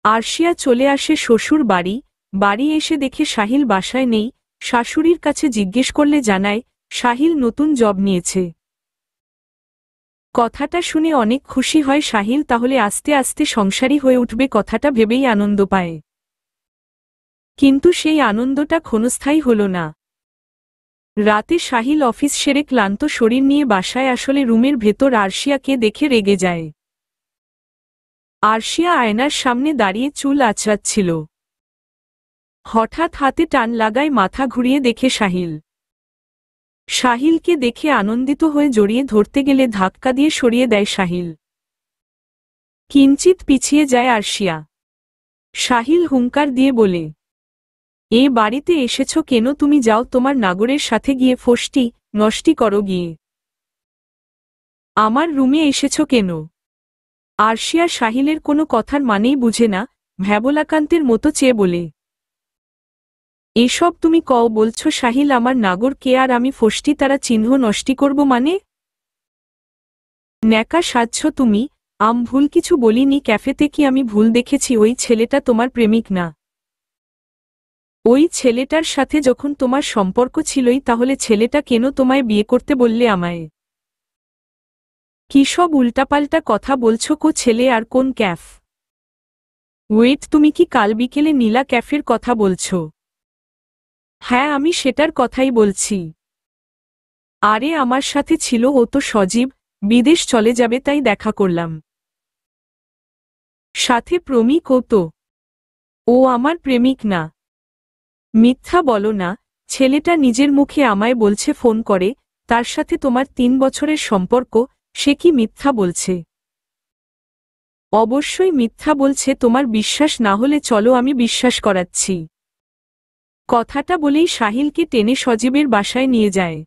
আরশিয়া চলে আসে শ্বশুর বাড়ি। বাড়ি এসে দেখে সাহিল বাসায় নেই। শাশুড়ির কাছে জিজ্ঞেস করলে জানায় সাহিল নতুন জব নিয়েছে। কথাটা শুনে অনেক খুশি হয় সাহিল, তাহলে আস্তে আস্তে সংসারী হয়ে উঠবে কথাটা ভেবেই আনন্দ পায়। কিন্তু সেই আনন্দটা ক্ষণস্থায়ী হল না। রাতে সাহিল অফিস সেরে ক্লান্ত শরীর নিয়ে বাসায় আসলে রুমের ভেতর আরশিয়াকে দেখে রেগে যায়। আরশিয়া আয়নার সামনে দাঁড়িয়ে চুল আঁচড়াচ্ছিল। হঠাৎ হাতে টান লাগায়, মাথা ঘুরিয়ে দেখে সাহিল। সাহিলকে দেখে আনন্দিত হয়ে জড়িয়ে ধরতে গেলে ধাক্কা দিয়ে সরিয়ে দেয় সাহিল। কিঞ্চিত পিছিয়ে যায় আরশিয়া। সাহিল হুঙ্কার দিয়ে বলে, এ বাড়িতে এসেছ কেন? তুমি যাও তোমার নাগরের সাথে গিয়ে ফষ্টি নষ্টি করো গিয়ে। আমার রুমে এসেছ কেন? আরশিয়া সাহিলের কোনো কথার মানেই বুঝে না, ভ্যাবলাকান্তের মতো চেয়ে বলে, এসব তুমি কও বলছো সাহিল? আমার নাগর কে আর আমি ফষ্টি তারা চিহ্ন নষ্টি করব মানে? ন্যাকা সাজছ তুমি। ভুল কিছু বলিনি। ক্যাফেতে কি আমি ভুল দেখেছি? ওই ছেলেটা তোমার প্রেমিক না। ওই ছেলেটার সাথে যখন তোমার সম্পর্ক ছিলই, তাহলে ছেলেটা কেন তোমায় বিয়ে করতে বললে আমায়? কি সব উল্টাপাল্টা কথা বলছো? কো ছেলে আর কোন ক্যাফ? ওয়েট, তুমি কি কাল বিকেলে নীলা ক্যাফের কথা বলছো? হ্যাঁ, আমি সেটার কথাই বলছি। আরে আমার সাথে ছিল ও তো সজীব, বিদেশ চলে যাবে তাই দেখা করলাম। সাথে প্রমিক ও তো। ও আমার প্রেমিক না। মিথ্যা বলো না। ছেলেটা নিজের মুখে আমায় বলছে ফোন করে তার সাথে তোমার 3 বছরের সম্পর্ক। সে কি মিথ্যা বলছে? অবশ্যই মিথ্যা বলছে। তোমার বিশ্বাস না হলে চলো আমি বিশ্বাস করাচ্ছি। কথাটা বলেই সাহিলকে টেনে সজীবের বাসায় নিয়ে যায়।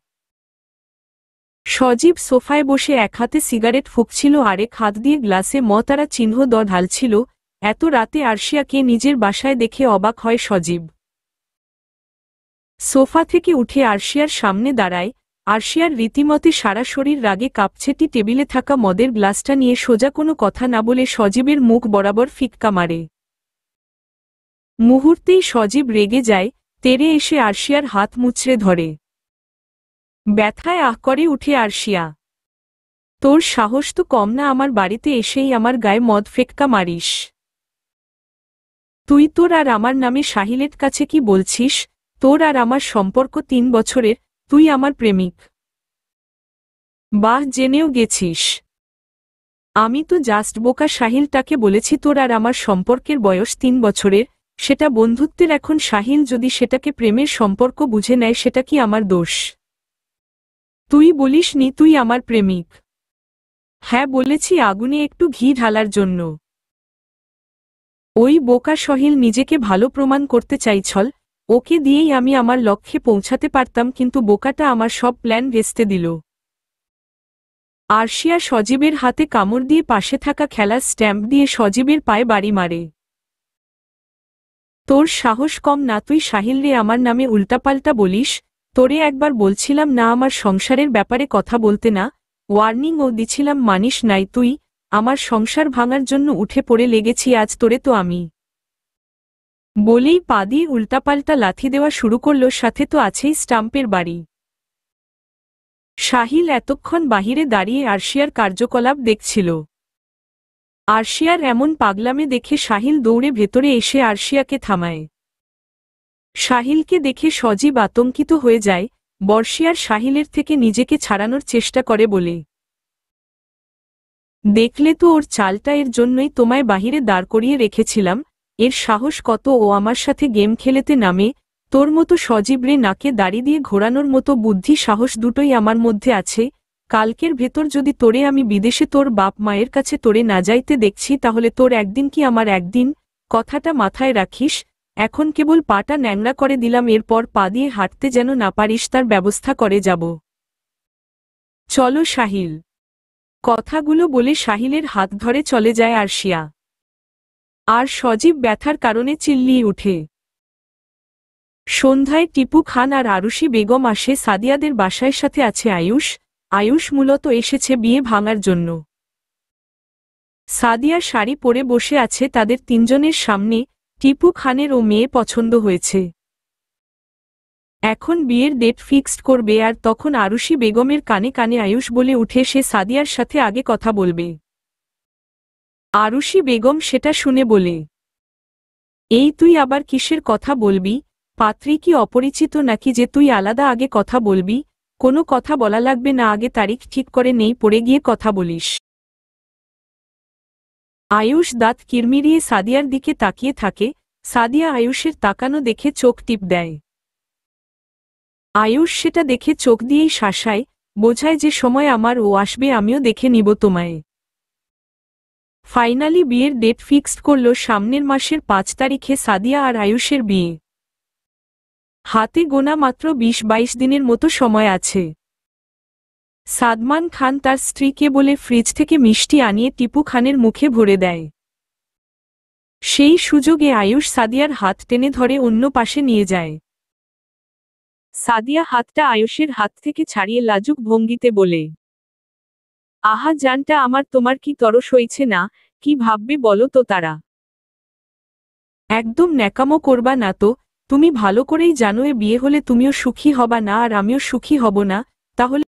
সজীব সোফায় বসে এক হাতে সিগারেট ফুঁকছিল, আরেক হাত দিয়ে গ্লাসে মতারা চিহ্ন ঢালছিল। এত রাতে আরশিয়াকে নিজের বাসায় দেখে অবাক হয় সজীব। সোফা থেকে উঠে আরশিয়ার সামনে দাঁড়ায়। আরশিয়ার রীতিমতে সারা শরীর রাগে কাঁপছে। টেবিলে থাকা মদের গ্লাসটা নিয়ে সোজা কোনো কথা না বলে সজীবের মুখ বরাবর ফিক্কা মারে। মুহূর্তেই সজীব রেগে যায়, তেড়ে এসে আরশিয়ার হাত মুচড়ে ধরে। ব্যথায় আহ করে উঠে আরশিয়া। তোর সাহস তো কম না, আমার বাড়িতে এসেই আমার গায়ে মদ ফেক্কা মারিস? তুই তোর আর আমার নামে সাহিলের কাছে কি বলছিস? তোর আর আমার সম্পর্ক 3 বছরের, তুই আমার প্রেমিক। বাহ, জেনেও গেছিস। আমি তো জাস্ট বোকা। সাহিলটাকে বলেছি তোর আর আমার সম্পর্কের বয়স 3 বছরের, সেটা বন্ধুত্বের। এখন সাহিল যদি সেটাকে প্রেমের সম্পর্ক বুঝে নেয়, সেটা কি আমার দোষ? তুই বলিস নি তুই আমার প্রেমিক? হ্যাঁ বলেছি, আগুনে একটু ঘি ঢালার জন্য। ওই বোকা সহিল নিজেকে ভালো প্রমাণ করতে চাইছল। ওকে দিয়েই আমি আমার লক্ষ্যে পৌঁছাতে পারতাম, কিন্তু বোকাটা আমার সব প্ল্যান ভেস্তে দিল। আরশিয়া সজীবের হাতে কামড় দিয়ে পাশে থাকা খেলার স্ট্যাম্প দিয়ে সজীবের পায়ে বাড়ি মারে। তোর সাহস কম না? তুই সাহিল রে আমার নামে উল্টাপাল্টা বলিস? তোরে একবার বলছিলাম না আমার সংসারের ব্যাপারে কথা বলতে না? ওয়ার্নিং ও দিছিলাম, মানিস নাই তুই। আমার সংসার ভাঙার জন্য উঠে পড়ে লেগেছি আজ তোরে তো আমি। বলেই পা দিয়ে উল্টাপাল্টা লাথি দেওয়া শুরু করল, সাথে তো আছেই স্টাম্পের বাড়ি। সাহিল এতক্ষণ বাহিরে দাঁড়িয়ে আরশিয়ার কার্যকলাপ দেখছিল। আরশিয়ার এমন পাগলামে দেখে সাহিল দৌড়ে ভেতরে এসে আরশিয়াকে থামায়। সাহিলকে দেখে সজীব আতঙ্কিত হয়ে যায়, বর্ষিয়ার সাহিলের থেকে নিজেকে ছাড়ানোর চেষ্টা করে বলে, দেখলে তো ওর চালটা, এর জন্যই তোমায় বাহিরে দাঁড় করিয়ে রেখেছিলাম। এর সাহস কত ও আমার সাথে গেম খেলেতে নামে। তোর মতো সজীবরে নাকে দাড়ি দিয়ে ঘোরানোর মতো বুদ্ধি সাহস দুটোই আমার মধ্যে আছে। কালকের ভেতর যদি তোরে আমি বিদেশে তোর বাপ মায়ের কাছে তোরে না যাইতে দেখছি, তাহলে তোর একদিন কি আমার একদিন। কথাটা মাথায় রাখিস। এখন কেবল পাটা ন্যাংরা করে দিলাম, এরপর পা দিয়ে হাঁটতে যেন না পারিস তার ব্যবস্থা করে যাব। চলো সাহিল। কথাগুলো বলে সাহিলের হাত ধরে চলে যায় আরশিয়া। আর সজীব ব্যথার কারণে চিল্লিয়ে উঠে। সন্ধ্যায় টিপু খান আর আরুষি বেগম আসে সাদিয়াদের বাসায়, সাথে আছে আয়ুষ। আয়ুষ মূলত এসেছে বিয়ে ভাঙার জন্য। সাদিয়া শাড়ি পরে বসে আছে তাদের তিনজনের সামনে। টিপু খানের ও মেয়ে পছন্দ হয়েছে। এখন বিয়ের ডেট ফিক্সড করবে, আর তখন আরুষি বেগমের কানে কানে আয়ুষ বলে উঠে সে সাদিয়ার সাথে আগে কথা বলবে। আরুষি বেগম সেটা শুনে বলে, এই তুই আবার কিসের কথা বলবি? পাত্রী কি অপরিচিত নাকি যে তুই আলাদা আগে কথা বলবি? কোনো কথা বলা লাগবে না, আগে তারিখ ঠিক করে নেই পড়ে গিয়ে কথা বলিস। আয়ুষ দাঁত কিরমিরিয়ে সাদিয়ার দিকে তাকিয়ে থাকে। সাদিয়া আয়ুষের তাকানো দেখে চোখ টিপ দেয়। আয়ুষ সেটা দেখে চোখ দিয়েই শাসায়, বোঝায় যে সময় আমার ও আসবে, আমিও দেখে নিব তোমায়। ফাইনালি বিয়ের ডেট ফিক্সড করল সামনের মাসের 5 তারিখে সাদিয়া আর আয়ুষের বিয়ে। হাতে গোনা মাত্র 20-22 দিনের মতো সময় আছে। সাদমান খান তার স্ত্রীকে বলে ফ্রিজ থেকে মিষ্টি আনিয়ে টিপু খানের মুখে ভরে দেয়। সেই সুযোগে আয়ুষ সাদিয়ার হাত টেনে ধরে অন্য পাশে নিয়ে যায়। সাদিয়া হাতটা আয়ুষের হাত থেকে ছাড়িয়ে লাজুক ভঙ্গিতে বলে, আহা জানটা আমার, তোমার কি তরস হইছে না? কি ভাববে বলো তো তারা? একদম ন্যাকামো করবা না তো। তুমি ভালো করেই জানো এ বিয়ে হলে তুমিও সুখী হবা না আর আমিও সুখী হব না। তাহলে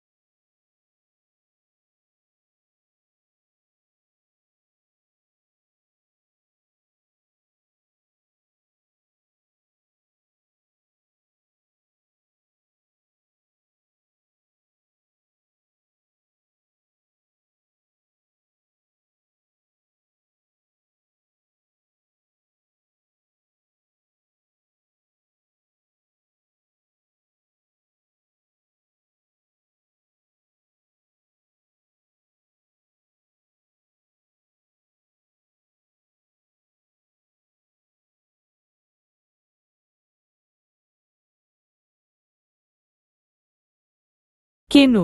কেন?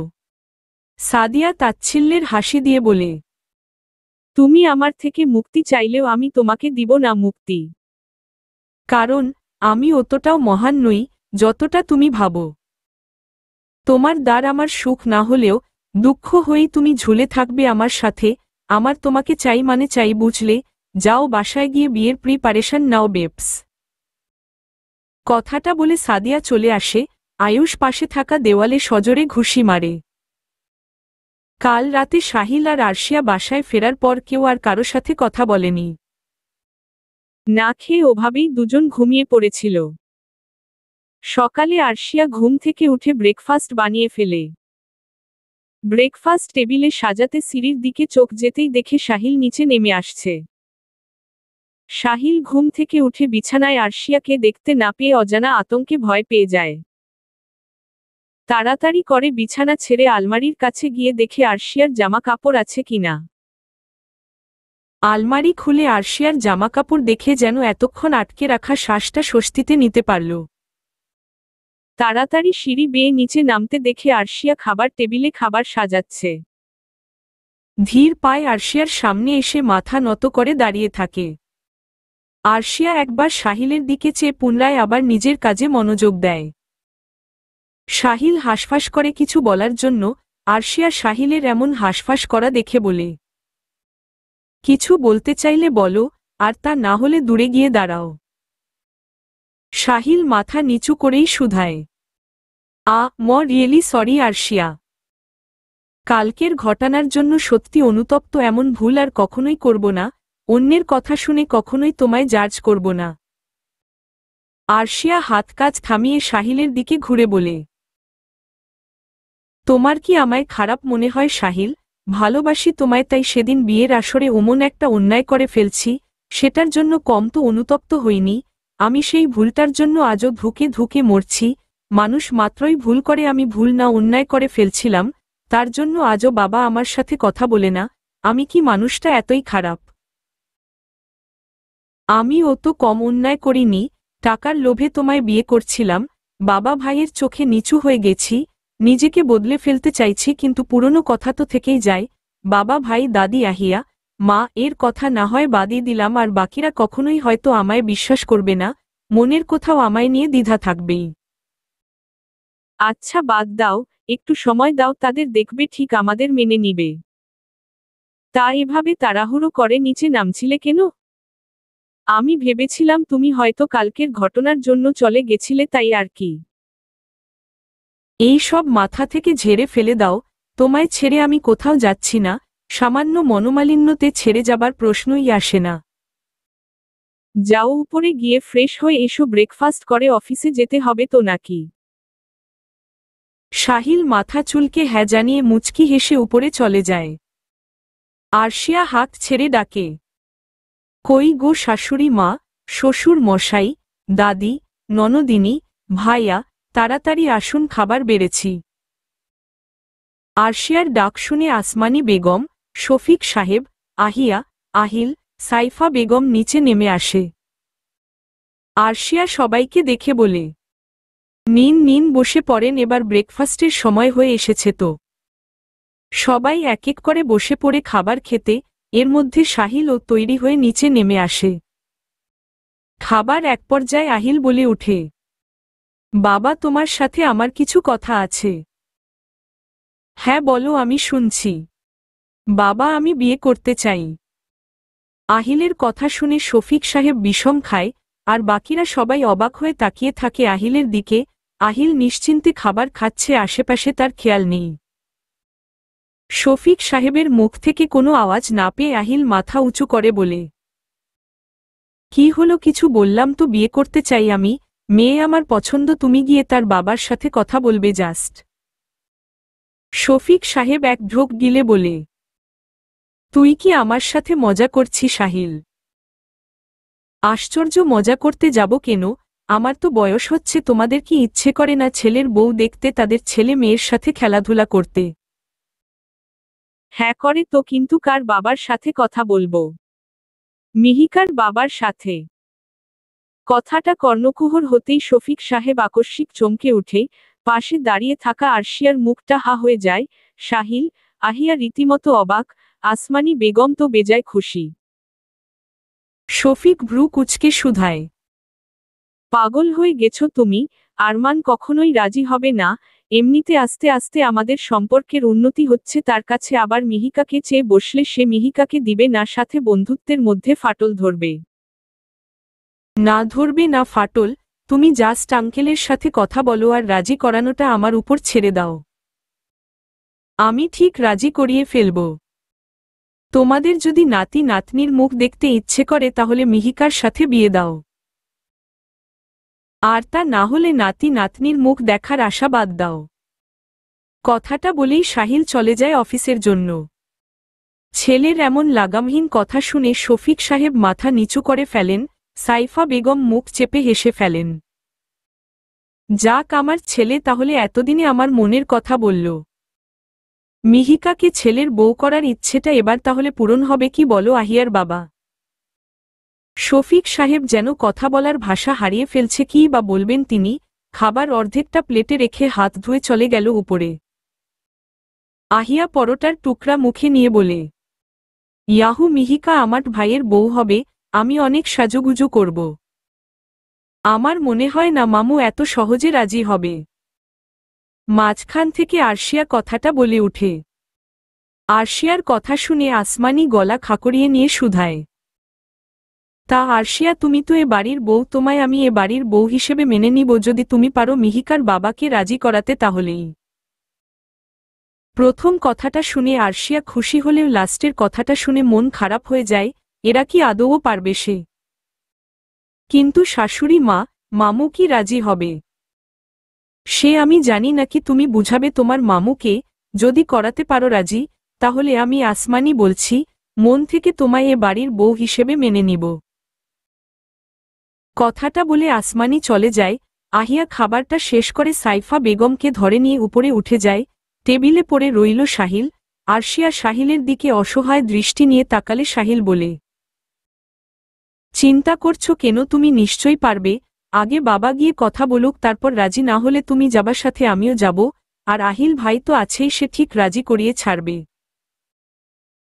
সাদিয়া তাচ্ছিল্যের হাসি দিয়ে বলে, তুমি আমার থেকে মুক্তি চাইলেও আমি তোমাকে দিব না মুক্তি। কারণ আমি অতটাও মহান নই যতটা তুমি ভাবো। তোমার দ্বার আমার সুখ না হলেও দুঃখ হয়েই তুমি ঝুলে থাকবে আমার সাথে। আমার তোমাকে চাই মানে চাই, বুঝলে? যাও বাসায় গিয়ে বিয়ের প্রিপারেশন নাও বেবস। কথাটা বলে সাদিয়া চলে আসে। আয়ুষ পাশে থাকা দেওয়ালে সজোরে ঘুষি মারে। কাল রাতে সাহিল আর আরশিয়া বাসায় ফেরার পর কেউ আর কারো সাথে কথা বলেনি। না খেয়ে ওভাবেই দুজন ঘুমিয়ে পড়েছিল। সকালে আরশিয়া ঘুম থেকে উঠে ব্রেকফাস্ট বানিয়ে ফেলে। ব্রেকফাস্ট টেবিলে সাজাতে সিঁড়ির দিকে চোখ যেতেই দেখে সাহিল নিচে নেমে আসছে। সাহিল ঘুম থেকে উঠে বিছানায় আরশিয়াকে দেখতে না পেয়ে অজানা আতঙ্কে ভয় পেয়ে যায়। তাড়াতাড়ি করে বিছানা ছেড়ে আলমারির কাছে গিয়ে দেখে আরশিয়ার জামা কাপড় আছে কিনা। আলমারি খুলে আরশিয়ার জামাকাপড় দেখে যেন এতক্ষণ আটকে রাখা শ্বাসটা স্বস্তিতে নিতে পারল। তাড়াতাড়ি সিঁড়ি বেয়ে নিচে নামতে দেখে আরশিয়া খাবার টেবিলে খাবার সাজাচ্ছে। ধীর পায়ে আরশিয়ার সামনে এসে মাথা নত করে দাঁড়িয়ে থাকে। আরশিয়া একবার সাহিলের দিকে চেয়ে পুনরায় আবার নিজের কাজে মনোযোগ দেয়। সাহিল হাঁসফাঁস করে কিছু বলার জন্য আরশিয়া সাহিলের এমন হাঁসফাঁস করা দেখে বলে, কিছু বলতে চাইলে বলো, আর তা না হলে দূরে গিয়ে দাঁড়াও। সাহিল মাথা নিচু করেই শুধায়, রিয়েলি সরি আরশিয়া। কালকের ঘটনার জন্য সত্যি অনুতপ্ত, এমন ভুল আর কখনোই করব না। অন্যের কথা শুনে কখনোই তোমায় জাজ করব না। আরশিয়া হাত কাজ থামিয়ে সাহিলের দিকে ঘুরে বলে, তোমার কি আমায় খারাপ মনে হয় সাহিল? ভালোবাসি তোমায়, তাই সেদিন বিয়ের আসরে ওমন একটা অন্যায় করে ফেলছি, সেটার জন্য কম তো অনুতপ্ত হইনি। আমি সেই ভুলটার জন্য আজও ধুকে ধুকে মরছি। মানুষ মাত্রই ভুল করে, আমি ভুল না অন্যায় করে ফেলছিলাম, তার জন্য আজও বাবা আমার সাথে কথা বলে না। আমি কি মানুষটা এতই খারাপ? আমি ও তো কম অন্যায় করিনি। টাকার লোভে তোমায় বিয়ে করছিলাম। বাবা ভাইয়ের চোখে নিচু হয়ে গেছি, নিজেকে বদলে ফেলতে চাইছি, কিন্তু পুরনো কথা তো থেকেই যায়। বাবা ভাই দাদি আহিয়া মা এর কথা না হয় বাদই দিলাম, আর বাকিরা কখনোই হয়তো আমায় বিশ্বাস করবে না। মনের কোথাও আমায় নিয়ে দ্বিধা থাকবেই। আচ্ছা বাদ দাও, একটু সময় দাও, তাদের দেখবে ঠিক আমাদের মেনে নিবে। তা এভাবে তাড়াহুড়ো করে নিচে নামছিলে কেন? আমি ভেবেছিলাম তুমি হয়তো কালকের ঘটনার জন্য চলে গেছিলে, তাই আর কি। এই সব মাথা থেকে ঝেড়ে ফেলে দাও। তোমায় ছেড়ে আমি কোথাও যাচ্ছি না। সামান্য মনোমালিন্যতে ছেড়ে যাবার প্রশ্নই আসে না। যাও, উপরে গিয়ে ফ্রেশ হয়ে এসো, ব্রেকফাস্ট করে অফিসে যেতে হবে তো নাকি? সাহিল মাথা চুলকে হ্যাঁ জানিয়ে মুচকি হেসে উপরে চলে যায়। আরশিয়া হাত ছেড়ে ডাকে, কই গো শাশুড়ি মা, শ্বশুর মশাই, দাদি, ননদিনী, ভাইয়া, তাড়াতাড়ি আসুন, খাবার বেড়েছি। আরশিয়ার ডাক শুনে আসমানি বেগম, শফিক সাহেব, আহিয়া, আহিল, সাইফা বেগম নিচে নেমে আসে। আরশিয়া সবাইকে দেখে বলে, নিন নিন, বসে পড়েন, এবার ব্রেকফাস্টের সময় হয়ে এসেছে তো। সবাই এক এক করে বসে পড়ে খাবার খেতে, এর মধ্যে সাহিলও তৈরি হয়ে নিচে নেমে আসে। খাবার এক পর্যায়ে আহিল বলে ওঠে, বাবা তোমার সাথে আমার কিছু কথা আছে। হ্যাঁ বলো, আমি শুনছি। বাবা আমি বিয়ে করতে চাই। আহিলের কথা শুনে শফিক সাহেব বিষম খায়, আর বাকিরা সবাই অবাক হয়ে তাকিয়ে থাকে আহিলের দিকে। আহিল নিশ্চিন্তে খাবার খাচ্ছে, আশেপাশে তার খেয়াল নেই। শফিক সাহেবের মুখ থেকে কোনো আওয়াজ না পেয়ে আহিল মাথা উঁচু করে বলে, কি হলো? কিছু বললাম তো, বিয়ে করতে চাই আমি। মেয়ে আমার পছন্দ, তুমি গিয়ে তার বাবার সাথে কথা বলবে জাস্ট। শফিক সাহেব এক ঢোক গিলে বলে, তুই কি আমার সাথে মজা করছিস সাহিল? আশ্চর্য, মজা করতে যাব কেন? আমার তো বয়স হচ্ছে, তোমাদের কি ইচ্ছে করে না ছেলের বউ দেখতে, তাদের ছেলে মেয়ের সাথে খেলাধুলা করতে? হ্যাঁ করে তো, কিন্তু কার বাবার সাথে কথা বলবো? মিহিকার বাবার সাথে। কথাটা কর্ণকুহর হতেই শফিক সাহেব আকস্মিক চমকে উঠে, পাশে দাঁড়িয়ে থাকা আরশিয়ার মুখটা হা হয়ে যায়। সাহিল, আহিয়া রীতিমতো অবাক, আসমানি বেগম তো বেজায় খুশি। শফিক ভ্রু কুঁচকে শুধায়, পাগল হয়ে গেছো তুমি? আরমান কখনোই রাজি হবে না। এমনিতে আস্তে আস্তে আমাদের সম্পর্কের উন্নতি হচ্ছে, তার কাছে আবার মিহিকাকে চেয়ে বসলে সে মিহিকাকে দিবে না, সাথে বন্ধুত্বের মধ্যে ফাটল ধরবে। না ধরবে না ফাটল, তুমি জাস্ট আঙ্কেলের সাথে কথা বলো আর রাজি করানোটা আমার উপর ছেড়ে দাও। আমি ঠিক রাজি করিয়ে ফেলব। তোমাদের যদি নাতি নাতনির মুখ দেখতে ইচ্ছে করে তাহলে মিহিকার সাথে বিয়ে দাও, আর তা না হলে নাতি নাতনির মুখ দেখার আশা বাদ দাও। কথাটা বলেই সাহিল চলে যায় অফিসের জন্য। ছেলের এমন লাগামহীন কথা শুনে শফিক সাহেব মাথা নিচু করে ফেলেন, সাইফা বেগম মুখ চেপে হেসে ফেলেন। যাক, আমার ছেলে তাহলে এতদিনে আমার মনের কথা বলল। মিহিকাকে ছেলের বউ করার ইচ্ছেটা এবার তাহলে পূরণ হবে, কি বলো আহিয়ার বাবা? শফিক সাহেব যেন কথা বলার ভাষা হারিয়ে ফেলছে, কি বা বলবেন তিনি। খাবার অর্ধেকটা প্লেটে রেখে হাত ধুয়ে চলে গেল উপরে। আহিয়া পরোটার টুকরা মুখে নিয়ে বলে, ইয়াহু, মিহিকা আমার ভাইয়ের বউ হবে, আমি অনেক সাজুগুজু করব। আমার মনে হয় না মামু এত সহজে রাজি হবে। মাঝখান থেকে আরশিয়া কথাটা বলে উঠে, আরশিয়ার কথা শুনে আসমানি গলা খাকড়িয়ে নিয়ে শুধায়, তা আরশিয়া, তুমি তো এ বাড়ির বউ, তোমায় আমি এ বাড়ির বউ হিসেবে মেনে নিব যদি তুমি পারো মিহিকার বাবাকে রাজি করাতে, তাহলেই। প্রথম কথাটা শুনে আরশিয়া খুশি হলেও লাস্টের কথাটা শুনে মন খারাপ হয়ে যায়, এরা কি আদৌ পারবে সে? কিন্তু শাশুড়ি মা, মামু কি রাজি হবে? সে আমি জানি নাকি, তুমি বুঝাবে তোমার মামুকে। যদি করাতে পারো রাজি, তাহলে আমি আসমানি বলছি, মন থেকে তোমায় এ বাড়ির বউ হিসেবে মেনে নিব। কথাটা বলে আসমানি চলে যায়। আহিয়া খাবারটা শেষ করে সাইফা বেগমকে ধরে নিয়ে উপরে উঠে যায়। টেবিলে পড়ে রইল সাহিল। আরশিয়া সাহিলের দিকে অসহায় দৃষ্টি নিয়ে তাকালে সাহিল বলে, চিন্তা করছো কেন? তুমি নিশ্চয়ই পারবে। আগে বাবা গিয়ে কথা বলুক, তারপর রাজি না হলে তুমি যাবার সাথে আমিও যাব। আর আহিল ভাই তো আছেই, সে ঠিক রাজি করিয়ে ছাড়বে।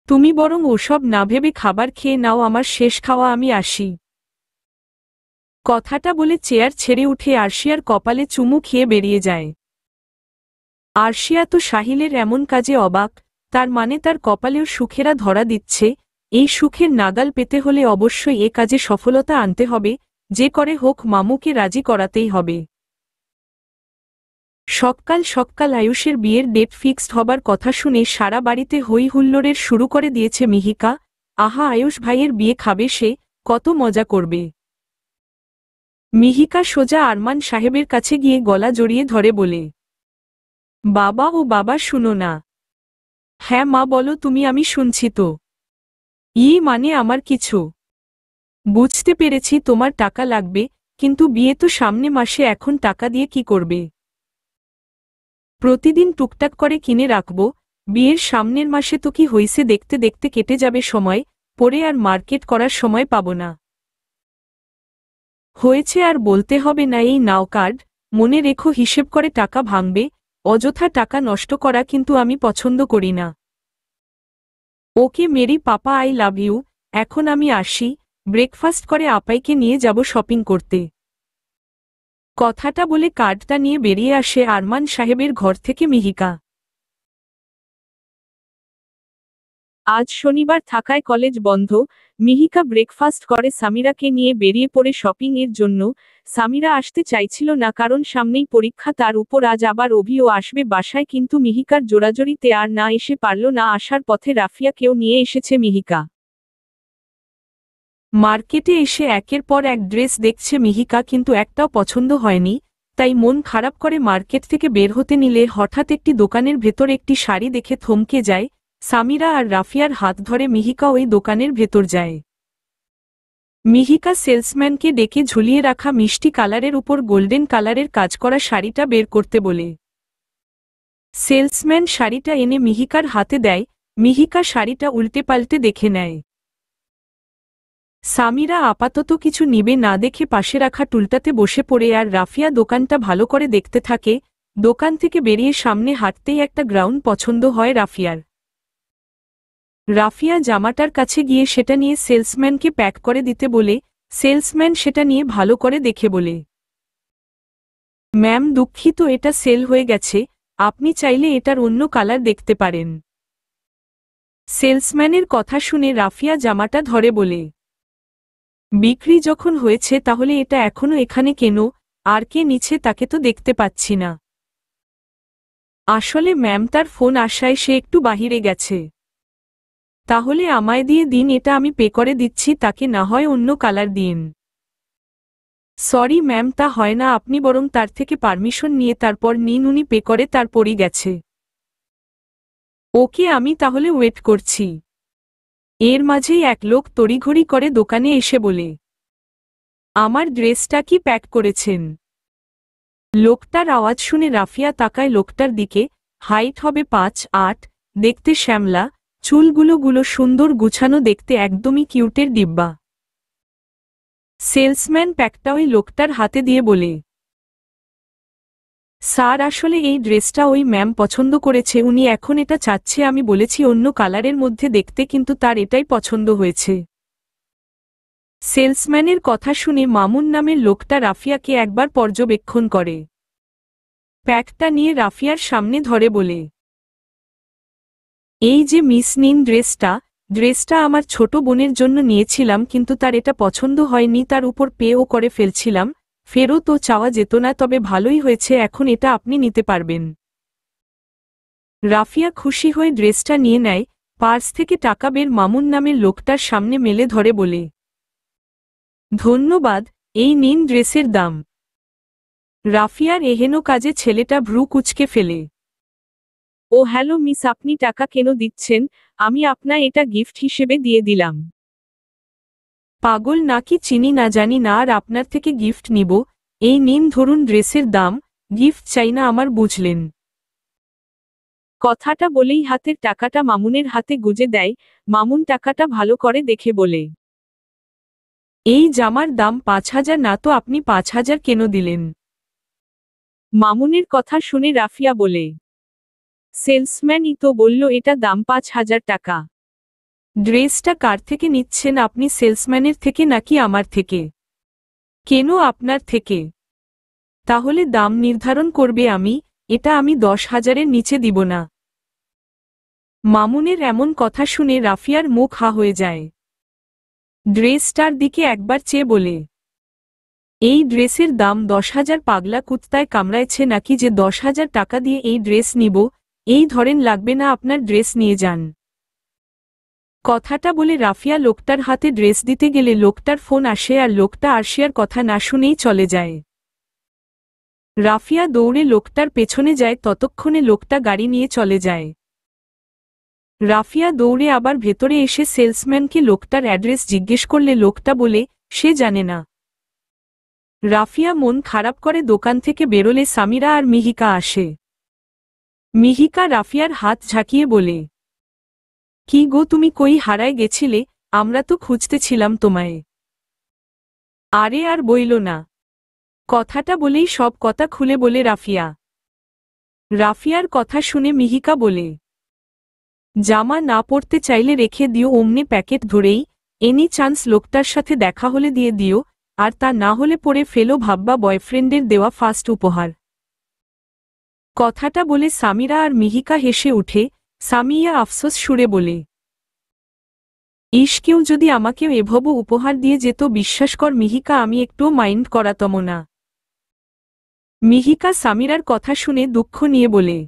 তুমি বরং ওসব না ভেবে খাবার খেয়ে নাও, আমার শেষ খাওয়া, আমি আসি। কথাটা বলে চেয়ার ছেড়ে উঠে আরশিয়ার কপালে চুমু খেয়ে বেরিয়ে যায়। আরশিয়া তো সাহিলের এমন কাজে অবাক, তার মানে তার কপালেও সুখেরা ধরা দিচ্ছে। এই সুখের নাগাল পেতে হলে অবশ্যই এ কাজে সফলতা আনতে হবে, যে করে হোক মামুকে রাজি করাতেই হবে। সকাল সকাল আয়ুষের বিয়ের ডেট ফিক্সড হবার কথা শুনে সারা বাড়িতে হই হুল্লোড়ের শুরু করে দিয়েছে মিহিকা। আহা, আয়ুষ ভাইয়ের বিয়ে খাবে সে, কত মজা করবে। মিহিকা সোজা আরমান সাহেবের কাছে গিয়ে গলা জড়িয়ে ধরে বলে, বাবা ও বাবা, শুনো না। হ্যাঁ মা বলো তুমি, আমি শুনছি তো। মানে আমার কিছু। বুঝতে পেরেছি তোমার টাকা লাগবে, কিন্তু বিয়ে তো সামনে মাসে, এখন টাকা দিয়ে কি করবে? প্রতিদিন টুকটাক করে কিনে রাখব, বিয়ের সামনের মাসে তো কি হইছে দেখতে দেখতে কেটে যাবে সময়, পরে আর মার্কেট করার সময় পাব না। হয়েছে আর বলতে হবে না, এই নাও কার্ড, মনে রেখো হিসেব করে টাকা ভাঙবে, অযথা টাকা নষ্ট করা কিন্তু আমি পছন্দ করি না। ওকে মেরি পাপা, আই লাভ ইউ। এখন আমি আসি, ব্রেকফাস্ট করে আপাইকে নিয়ে যাব শপিং করতে। কথাটা বলে কার্ডটা নিয়ে বেরিয়ে আসে আরমান সাহেবের ঘর থেকে মিহিকা। আজ শনিবার থাকায় কলেজ বন্ধ। মিহিকা ব্রেকফাস্ট করে সামিরাকে নিয়ে বেরিয়ে পড়ে শপিং এর জন্য। সামিরা আসতে চাইছিল না, কারণ সামনেই পরীক্ষা, তার উপর আজ আবার অভিও আসবে বাসায়, কিন্তু মিহিকার জোরাজোরিতে আর না এসে পারল না। আসার পথে রাফিয়াকেও নিয়ে এসেছে মিহিকা। মার্কেটে এসে একের পর এক ড্রেস দেখছে মিহিকা, কিন্তু একটাও পছন্দ হয়নি। তাই মন খারাপ করে মার্কেট থেকে বের হতে নিলে হঠাৎ একটি দোকানের ভেতর একটি শাড়ি দেখে থমকে যায়। সামিরা আর রাফিয়ার হাত ধরে মিহিকা ওই দোকানের ভেতর যায়। মিহিকা সেলসম্যানকে ডেকে ঝুলিয়ে রাখা মিষ্টি কালারের উপর গোল্ডেন কালারের কাজ করা শাড়িটা বের করতে বলে। সেলসম্যান শাড়িটা এনে মিহিকার হাতে দেয়। মিহিকা শাড়িটা উল্টে পাল্টে দেখে নেয়। সামিরা আপাতত কিছু নিবে না দেখে পাশে রাখা টুলটাতে বসে পড়ে, আর রাফিয়া দোকানটা ভালো করে দেখতে থাকে। দোকান থেকে বেরিয়ে সামনে হাঁটতেই একটা গ্রাউন পছন্দ হয় রাফিয়ার। রাফিয়া জামাটার কাছে গিয়ে সেটা নিয়ে সেলসম্যানকে প্যাক করে দিতে বলে। সেলসম্যান সেটা নিয়ে ভালো করে দেখে বলে, ম্যাম দুঃখিত, এটা সেল হয়ে গেছে, আপনি চাইলে এটার অন্য কালার দেখতে পারেন। সেলসম্যানের কথা শুনে রাফিয়া জামাটা ধরে বলে, বিক্রি যখন হয়েছে তাহলে এটা এখনো এখানে কেন? আর কে নিচ্ছে তাকে তো দেখতে পাচ্ছি না। আসলে ম্যাম, তার ফোন আসায় সে একটু বাহিরে গেছে। তাহলে আমায় দিয়ে দিন, এটা আমি পে করে দিচ্ছি তাকে, না হয় অন্য কালার দিন। সরি ম্যাম, তা হয় না, আপনি বরং তার থেকে পারমিশন নিয়ে তারপর নিন, উনি পে করে তারপরই গেছে। ওকে, আমি তাহলে ওয়েট করছি। এর মাঝেই এক লোক তড়িঘড়ি করে দোকানে এসে বলে, আমার ড্রেসটা কি প্যাক করেছেন? লোকটার আওয়াজ শুনে রাফিয়া তাকায় লোকটার দিকে। হাইট হবে 5'8", দেখতে শ্যামলা, চুলগুলো সুন্দর গুছানো, দেখতে একদমই কিউটের ডিব্বা। সেলসম্যান প্যাকটা ওই লোকটার হাতে দিয়ে বলে, স্যার আসলে এই ড্রেসটা ওই ম্যাম পছন্দ করেছে, উনি এখন এটা চাচ্ছে। আমি বলেছি অন্য কালারের মধ্যে দেখতে, কিন্তু তার এটাই পছন্দ হয়েছে। সেলসম্যানের কথা শুনে মামুন নামের লোকটা রাফিয়াকে একবার পর্যবেক্ষণ করে। প্যাকটা নিয়ে রাফিয়ার সামনে ধরে বলে, এই যে মিস, নিন ড্রেসটা আমার ছোট বোনের জন্য নিয়েছিলাম, কিন্তু তার এটা পছন্দ হয়নি, তার উপর পেও করে ফেলছিলাম, ফেরত ও চাওয়া যেত না, তবে ভালোই হয়েছে, এখন এটা আপনি নিতে পারবেন। রাফিয়া খুশি হয়ে ড্রেসটা নিয়ে নেয়, পার্স থেকে টাকা বের মামুন নামের লোকটার সামনে মেলে ধরে বলে, ধন্যবাদ, এই নিন ড্রেসের দাম। রাফিয়ার এহেন কাজে ছেলেটা ভ্রু কুঁচকে ফেলে। ও হ্যালো মিস, আপনি টাকা কেন দিচ্ছেন? আমি আপনা এটা গিফট হিসেবে দিয়ে দিলাম। পাগল নাকি, চিনি না জানি না আর আপনার থেকে গিফট নিব? এই নিন ধরুন ড্রেসের দাম, গিফট চাই না আমার, বুঝলেন? কথাটা বলেই হাতের টাকাটা মামুনের হাতে গুজে দেয়। মামুন টাকাটা ভালো করে দেখে বলে, এই জামার দাম 5,000 না তো আপনি 5,000 কেন দিলেন? মামুনের কথা শুনে রাফিয়া বলে, সেলসম্যানই তো বলল এটা দাম 5,000 টাকা। ড্রেসটা কার থেকে নিচ্ছেন আপনি, সেলসম্যানের থেকে নাকি আমার থেকে? কেন আপনার থেকে? তাহলে দাম নির্ধারণ করবে আমি, এটা আমি 10,000-এর নিচে দিব না। মামুনের এমন কথা শুনে রাফিয়ার মুখ হা হয়ে যায়। ড্রেসটার দিকে একবার চেয়ে বলে, এই ড্রেসের দাম 10,000? পাগলা কুত্তায় কামড়াইছে নাকি যে 10,000 টাকা দিয়ে এই ড্রেস নিব? এই ধরেন, লাগবে না আপনার ড্রেস, নিয়ে যান। কথাটা বলে রাফিয়া লোকটার হাতে ড্রেস দিতে গেলে লোকটার ফোন আসে আর লোকটা আরশিয়ার কথা না শুনেই চলে যায়। রাফিয়া দৌড়ে লোকটার পেছনে যায়, ততক্ষণে লোকটা গাড়ি নিয়ে চলে যায়। রাফিয়া দৌড়ে আবার ভেতরে এসে সেলসম্যানকে লোকটার অ্যাড্রেস জিজ্ঞেস করলে লোকটা বলে, সে জানে না। রাফিয়া মন খারাপ করে দোকান থেকে বেরোলে সামিরা আর মিহিকা আসে। মিহিকা রাফিয়ার হাত ঝাঁকিয়ে বলে, কি গো, তুমি কই হারায় গেছিলে? আমরা তো খুঁজতেছিলাম তোমায়। আরে আর বইল না। কথাটা বলেই সব কথা খুলে বলে রাফিয়া। রাফিয়ার কথা শুনে মিহিকা বলে, জামা না পরতে চাইলে রেখে দিও, অমনি প্যাকেট ধরেই, এনি চান্স লোকটার সাথে দেখা হলে দিয়ে দিও, আর তা না হলে পরে ফেলো, ভাববা বয়ফ্রেন্ডের দেওয়া ফার্স্ট উপহার। কথাটা বলে সামিরা আর মিহিকা হেসে উঠে। সামিয়া আফসোস সুরে বলে, কেউ যদি আমাকেও এভব উপহার দিয়ে যেত, বিশ্বাস কর মিহিকা, আমি একটুও মাইন্ড করাতম না। মিহিকা সামিরার কথা শুনে দুঃখ নিয়ে বলে,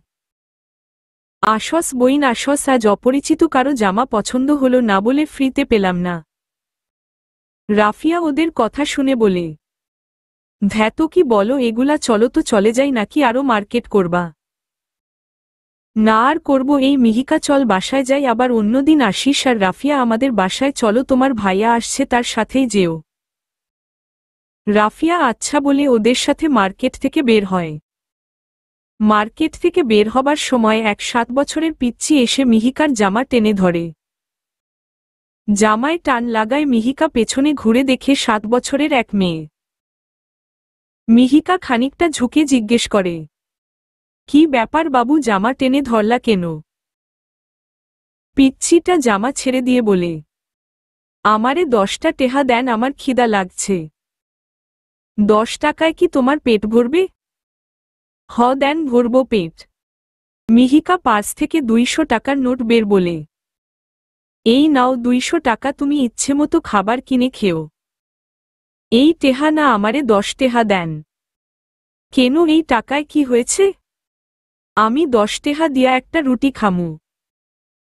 আসস বইন আসস, আজ অপরিচিত কারো জামা পছন্দ হলো না বলে ফ্রিতে পেলাম না। রাফিয়া ওদের কথা শুনে বলে, ধ্যাতো কি বলো এগুলা, চলো তো চলে যাই, নাকি আরো মার্কেট করবা? না আর করব, এই মিহিকা চল বাসায় যাই, আবার অন্যদিন আসিস। আর রাফিয়া, আমাদের বাসায় চলো, তোমার ভাইয়া আসছে, তার সাথেই যেও। রাফিয়া আচ্ছা বলে ওদের সাথে মার্কেট থেকে বের হয়। মার্কেট থেকে বের হবার সময় এক 7 বছরের পিচ্চি এসে মিহিকার জামা টেনে ধরে। জামায় টান লাগায় মিহিকা পেছনে ঘুরে দেখে 7 বছরের এক মেয়ে। মিহিকা খানিকটা ঝুঁকে জিজ্ঞেস করে, কি ব্যাপার বাবু, জামা টেনে ধরলা কেন? পিচ্চিটা জামা ছেড়ে দিয়ে বলে, আমারে 10টা টেহা দেন, আমার খিদা লাগছে। 10 টাকায় কি তোমার পেট ভরবে? হ দেন, ভরব পেট। মিহিকা পার্স থেকে 200 টাকার নোট বের বলে, এই নাও 200 টাকা, তুমি ইচ্ছেমতো খাবার কিনে খেও। এই টেহা না, আমারে 10 টেহা দেন। কেন, এই টাকায় কি হয়েছে? আমি 10 টেহা দিয়া একটা রুটি খামু।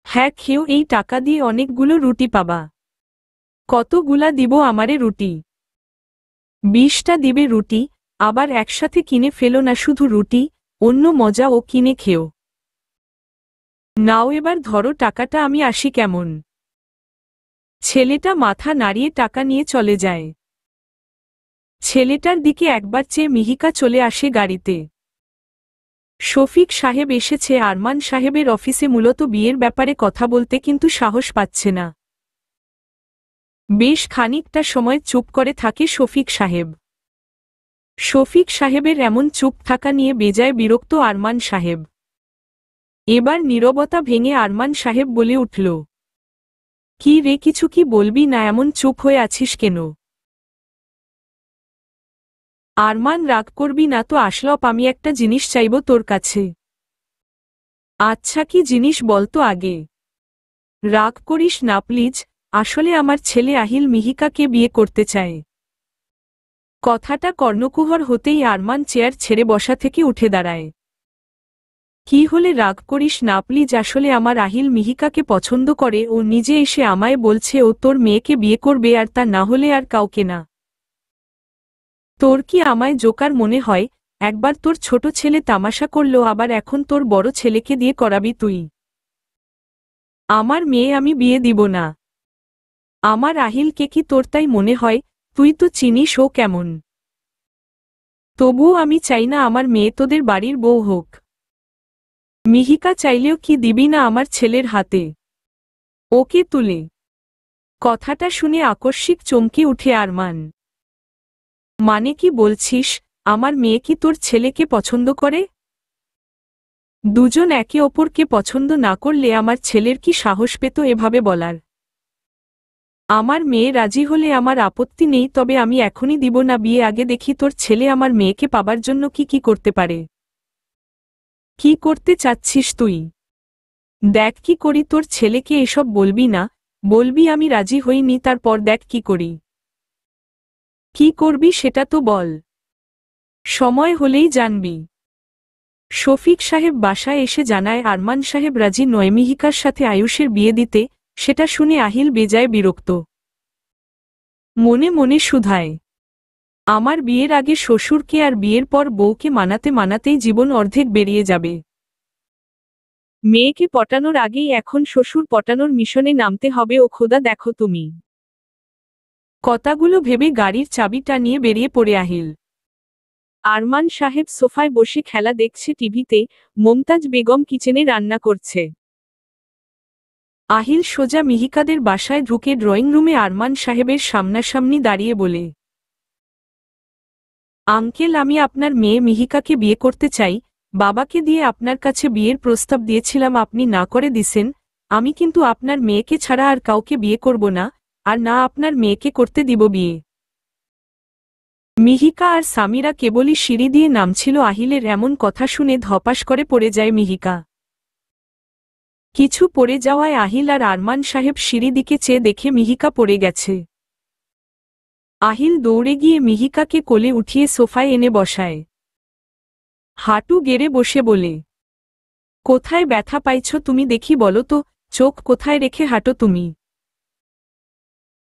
হ্যাঁ খেও, এই টাকা দিয়ে অনেকগুলো রুটি পাবা। কতগুলা দিব আমারে রুটি? 20টা দিবে রুটি, আবার একসাথে কিনে ফেলো না, শুধু রুটি, অন্য মজা ও কিনে খেও। নাও এবার ধরো টাকাটা, আমি আসি কেমন? ছেলেটা মাথা নাড়িয়ে টাকা নিয়ে চলে যায়। ছেলেটার দিকে একবার চেয়ে মিহিকা চলে আসে গাড়িতে। শফিক সাহেব এসেছে আরমান সাহেবের অফিসে, মূলত বিয়ের ব্যাপারে কথা বলতে, কিন্তু সাহস পাচ্ছে না। বেশ খানিকটা সময় চুপ করে থাকে শফিক সাহেব। শফিক সাহেবের এমন চুপ থাকা নিয়ে বেজায় বিরক্ত আরমান সাহেব। এবার নীরবতা ভেঙে আরমান সাহেব বলে উঠল, কি রে, কিছু কি বলবি না? এমন চুপ হয়ে আছিস কেন? আরমান, রাগ করবি না তো? আশরাফ, আমি একটা জিনিস চাইব তোর কাছে। আচ্ছা কি জিনিস বলতো আগে। রাগ করিস না প্লিজ, আসলে আমার ছেলে আহিল মিহিকাকে বিয়ে করতে চায়। কথাটা কর্ণকুহর হতেই আরমান চেয়ার ছেড়ে বসা থেকে উঠে দাঁড়ায়। কি হলে রাগ করিস না প্লিজ, আসলে আমার আহিল মিহিকাকে পছন্দ করে, ও নিজে এসে আমায় বলছে ও তোর মেয়েকে বিয়ে করবে আর তা না হলে আর কাউকে না। তোর কি আমায় জোকার মনে হয়? একবার তোর ছোট ছেলে তামাশা করলো, আবার এখন তোর বড় ছেলেকে দিয়ে করাবি তুই? আমার মেয়ে আমি বিয়ে দিব না। আমার আহিলকে কি তোর তাই মনে হয়? তুই তো চিনিস ও কেমন। তবুও আমি চাই না আমার মেয়ে তোদের বাড়ির বউ হোক। মিহিকা চাইলেও কি দিবি না আমার ছেলের হাতে? ওকে তুলে। কথাটা শুনে আকস্মিক চমকে উঠে আরমান। মানে কি বলছিস? আমার মেয়ে কি তোর ছেলেকে পছন্দ করে? দুজন একে অপরকে পছন্দ না করলে আমার ছেলের কি সাহস পেত এভাবে বলার? আমার মেয়ে রাজি হলে আমার আপত্তি নেই, তবে আমি এখনই দিব না বিয়ে, আগে দেখি তোর ছেলে আমার মেয়েকে পাবার জন্য কি কি করতে পারে। কি করতে চাচ্ছিস তুই? দেখ কি করি, তোর ছেলেকে এসব বলবি না, বলবি আমি রাজি হইনি, তারপর দেখ কি করি। কি করবি সেটা তো বল। সময় হলেই জানবি। শফিক সাহেব বাসায় এসে জানায় আরমান সাহেব রাজি নয় মিহিকার সাথে আয়ুষের বিয়ে দিতে। সেটা শুনে আহিল বেজায় বিরক্ত। মনে মনে শুধায়, আমার বিয়ের আগে শ্বশুরকে আর বিয়ের পর বউকে মানাতে মানাতেই জীবন অর্ধেক বেরিয়ে যাবে। মেয়েকে পটানোর আগেই এখন শ্বশুর পটানোর মিশনে নামতে হবে। ও খোদা, দেখো তুমি। কথাগুলো ভেবে গাড়ির চাবিটা নিয়ে বেরিয়ে পড়ে আহিল। আরমান সাহেব সোফায় বসে খেলা দেখছে টিভিতে, মমতাজ বেগম কিচেনে রান্না করছে। আহিল সোজা মিহিকাদের বাসায় ঢুকে ড্রয়িং রুমে আরমান সাহেবের সামনাসামনি দাঁড়িয়ে বলে, আঙ্কেল, আমি আপনার মেয়ে মিহিকাকে বিয়ে করতে চাই। বাবাকে দিয়ে আপনার কাছে বিয়ের প্রস্তাব দিয়েছিলাম, আপনি না করে দিছেন। আমি কিন্তু আপনার মেয়েকে ছাড়া আর কাউকে বিয়ে করব না, আর না আপনার মেয়েকে করতে দিব বিয়ে। মিহিকা আর সামিরা কেবলই সিঁড়ি দিয়ে নামছিল, আহিলের এমন কথা শুনে ধপাস করে পড়ে যায় মিহিকা। কিছু পড়ে যাওয়ায় আহিল আর আরমান সাহেব সিঁড়ি দিকে চেয়ে দেখে মিহিকা পড়ে গেছে। আহিল দৌড়ে গিয়ে মিহিকাকে কোলে উঠিয়ে সোফায় এনে বসায়। হাঁটু গেড়ে বসে বলে, কোথায় ব্যথা পাইছ তুমি দেখি বলো তো, চোখ কোথায় রেখে হাঁটো তুমি?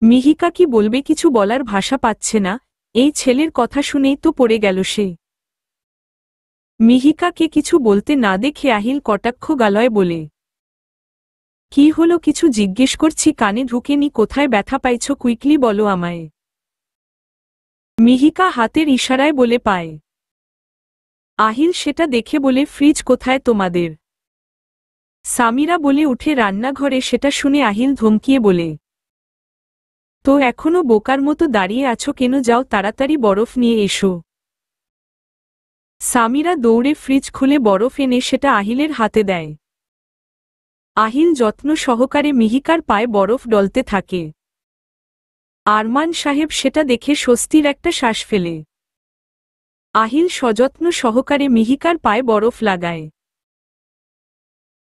মিহিকা কি বলবে, কিছু বলার ভাষা পাচ্ছে না। এই ছেলের কথা শুনেই তো পড়ে গেল সে। মিহিকাকে কিছু বলতে না দেখে আহিল কটাক্ষ গালয় বলে, কি হলো, কিছু জিজ্ঞেস করছি কানে ঢুকেনি, কোথায় ব্যথা পাইছ কুইকলি বলো আমায়। মিহিকা হাতের ইশারায় বলে পায়। আহিল সেটা দেখে বলে, ফ্রিজ কোথায় তোমাদের? সামিরা বলে উঠে রান্নাঘরে। সেটা শুনে আহিল ধমকিয়ে বলে, তো এখনো বোকার মতো দাঁড়িয়ে আছো কেন, যাও তাড়াতাড়ি বরফ নিয়ে এসো। সামিরা দৌড়ে ফ্রিজ খুলে বরফ এনে সেটা আহিলের হাতে দেয়। আহিল যত্ন সহকারে মিহিকার পায়ে বরফ ডলতে থাকে। আরমান সাহেব সেটা দেখে স্বস্তির একটা শ্বাস ফেলে। আহিল সযত্ন সহকারে মিহিকার পায়ে বরফ লাগায়।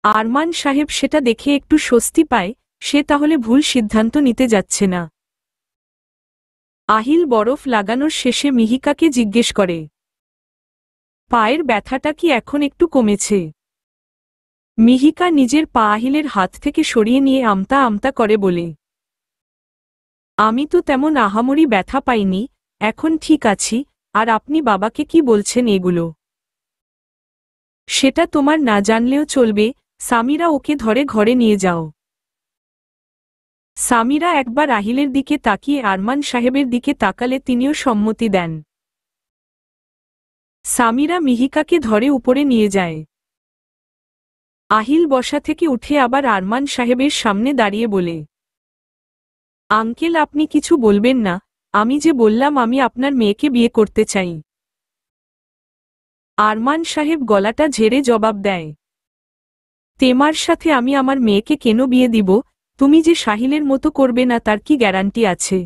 আরমান সাহেব সেটা দেখে একটু স্বস্তি পায়, সে তাহলে ভুল সিদ্ধান্ত নিতে যাচ্ছে না। আহিল বরফ লাগানোর শেষে মিহিকাকে জিজ্ঞেস করে, পায়ের ব্যথাটা কি এখন একটু কমেছে? মিহিকা নিজের পা আহিলের হাত থেকে সরিয়ে নিয়ে আমতা আমতা করে বলে, আমি তো তেমন আহামরি ব্যথা পাইনি, এখন ঠিক আছি। আর আপনি বাবাকে কি বলছেন এগুলো? সেটা তোমার না জানলেও চলবে। সামিরা, ওকে ধরে ঘরে নিয়ে যাও। সামিরা একবার আহিলের দিকে তাকিয়ে আরমান সাহেবের দিকে তাকালে তিনিও সম্মতি দেন। সামিরা মিহিকাকে ধরে উপরে নিয়ে যায়। আহিল বসা থেকে উঠে আবার আরমান সাহেবের সামনে দাঁড়িয়ে বলে, আঙ্কেল, আপনি কিছু বলবেন না? আমি যে বললাম আমি আপনার মেয়েকে বিয়ে করতে চাই। আরমান সাহেব গলাটা ঝেড়ে জবাব দেয়, তেমার সাথে আমি আমার মেয়েকে কেন বিয়ে দিব? তুমি যে সাহিলের মতো করবে না তার কি গ্যারান্টি আছে?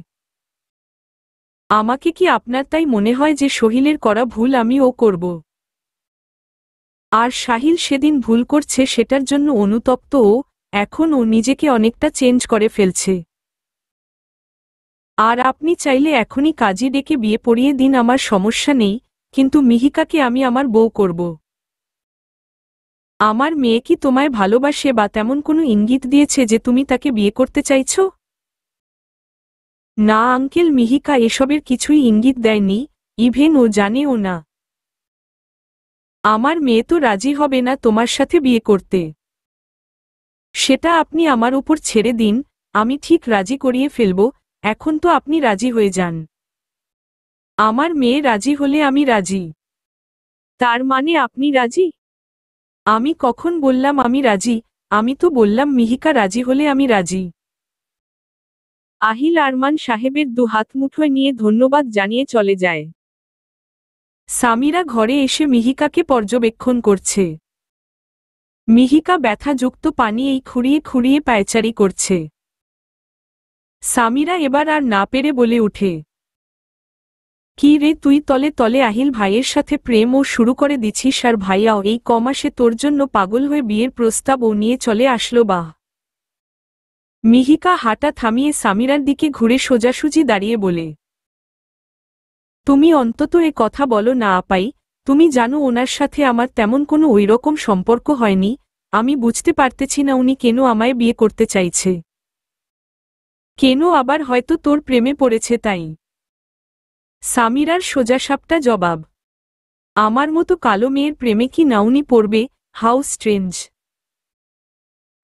আমাকে কি আপনার তাই মনে হয় যে সোহিলের করা ভুল আমি ও করব? আর সাহিল সেদিন ভুল করছে সেটার জন্য অনুতপ্ত ও, এখন ও নিজেকে অনেকটা চেঞ্জ করে ফেলছে। আর আপনি চাইলে এখনই কাজী ডেকে বিয়ে পড়িয়ে দিন, আমার সমস্যা নেই, কিন্তু মিহিকাকে আমি আমার বউ করব। আমার মেয়ে কি তোমায় ভালোবাসে বা তেমন কোনো ইঙ্গিত দিয়েছে যে তুমি তাকে বিয়ে করতে চাইছ? না আঙ্কেল, মিহিকা এসবের কিছুই ইঙ্গিত দেয়নি, ইভেন ও জানেও না। আমার মেয়ে তো রাজি হবে না তোমার সাথে বিয়ে করতে। সেটা আপনি আমার উপর ছেড়ে দিন, আমি ঠিক রাজি করিয়ে ফেলব, এখন তো আপনি রাজি হয়ে যান। আমার মেয়ে রাজি হলে আমি রাজি। তার মানে আপনি রাজি? আমি কখন বললাম আমি রাজি? আমি তো বললাম মিহিকা রাজি হলে আমি রাজি। আহিল আরমান সাহেবের দু হাত মুঠোয় নিয়ে ধন্যবাদ জানিয়ে চলে যায়। সামিরা ঘরে এসে মিহিকাকে পর্যবেক্ষণ করছে। মিহিকা ব্যথাযুক্ত পানি খুঁড়িয়ে খুঁড়িয়ে পায়চারি করছে। সামিরা এবার আর না পেরে বলে উঠে, কি রে তুই তলে তলে আহিল ভাইয়ের সাথে প্রেমও শুরু করে দিছিস, আর ভাইয়াও এই কমাসে তোর জন্য পাগল হয়ে বিয়ের প্রস্তাবও নিয়ে চলে আসলো। বাহ! মিহিকা হাঁটা থামিয়ে সামিরার দিকে ঘুরে সোজাসুজি দাঁড়িয়ে বলে, তুমি অন্তত এ কথা বলো না আপাই, তুমি জানো ওনার সাথে আমার তেমন কোনো ওইরকম সম্পর্ক হয়নি, আমি বুঝতে পারতেছি না উনি কেন আমায় বিয়ে করতে চাইছে। কেন আবার হয়তো তোর প্রেমে পড়েছে তাই। সামিরার সোজাসাপটা জবাব, আমার মতো কালো মেয়ের প্রেমে কি নাউনি পড়বে? How strange.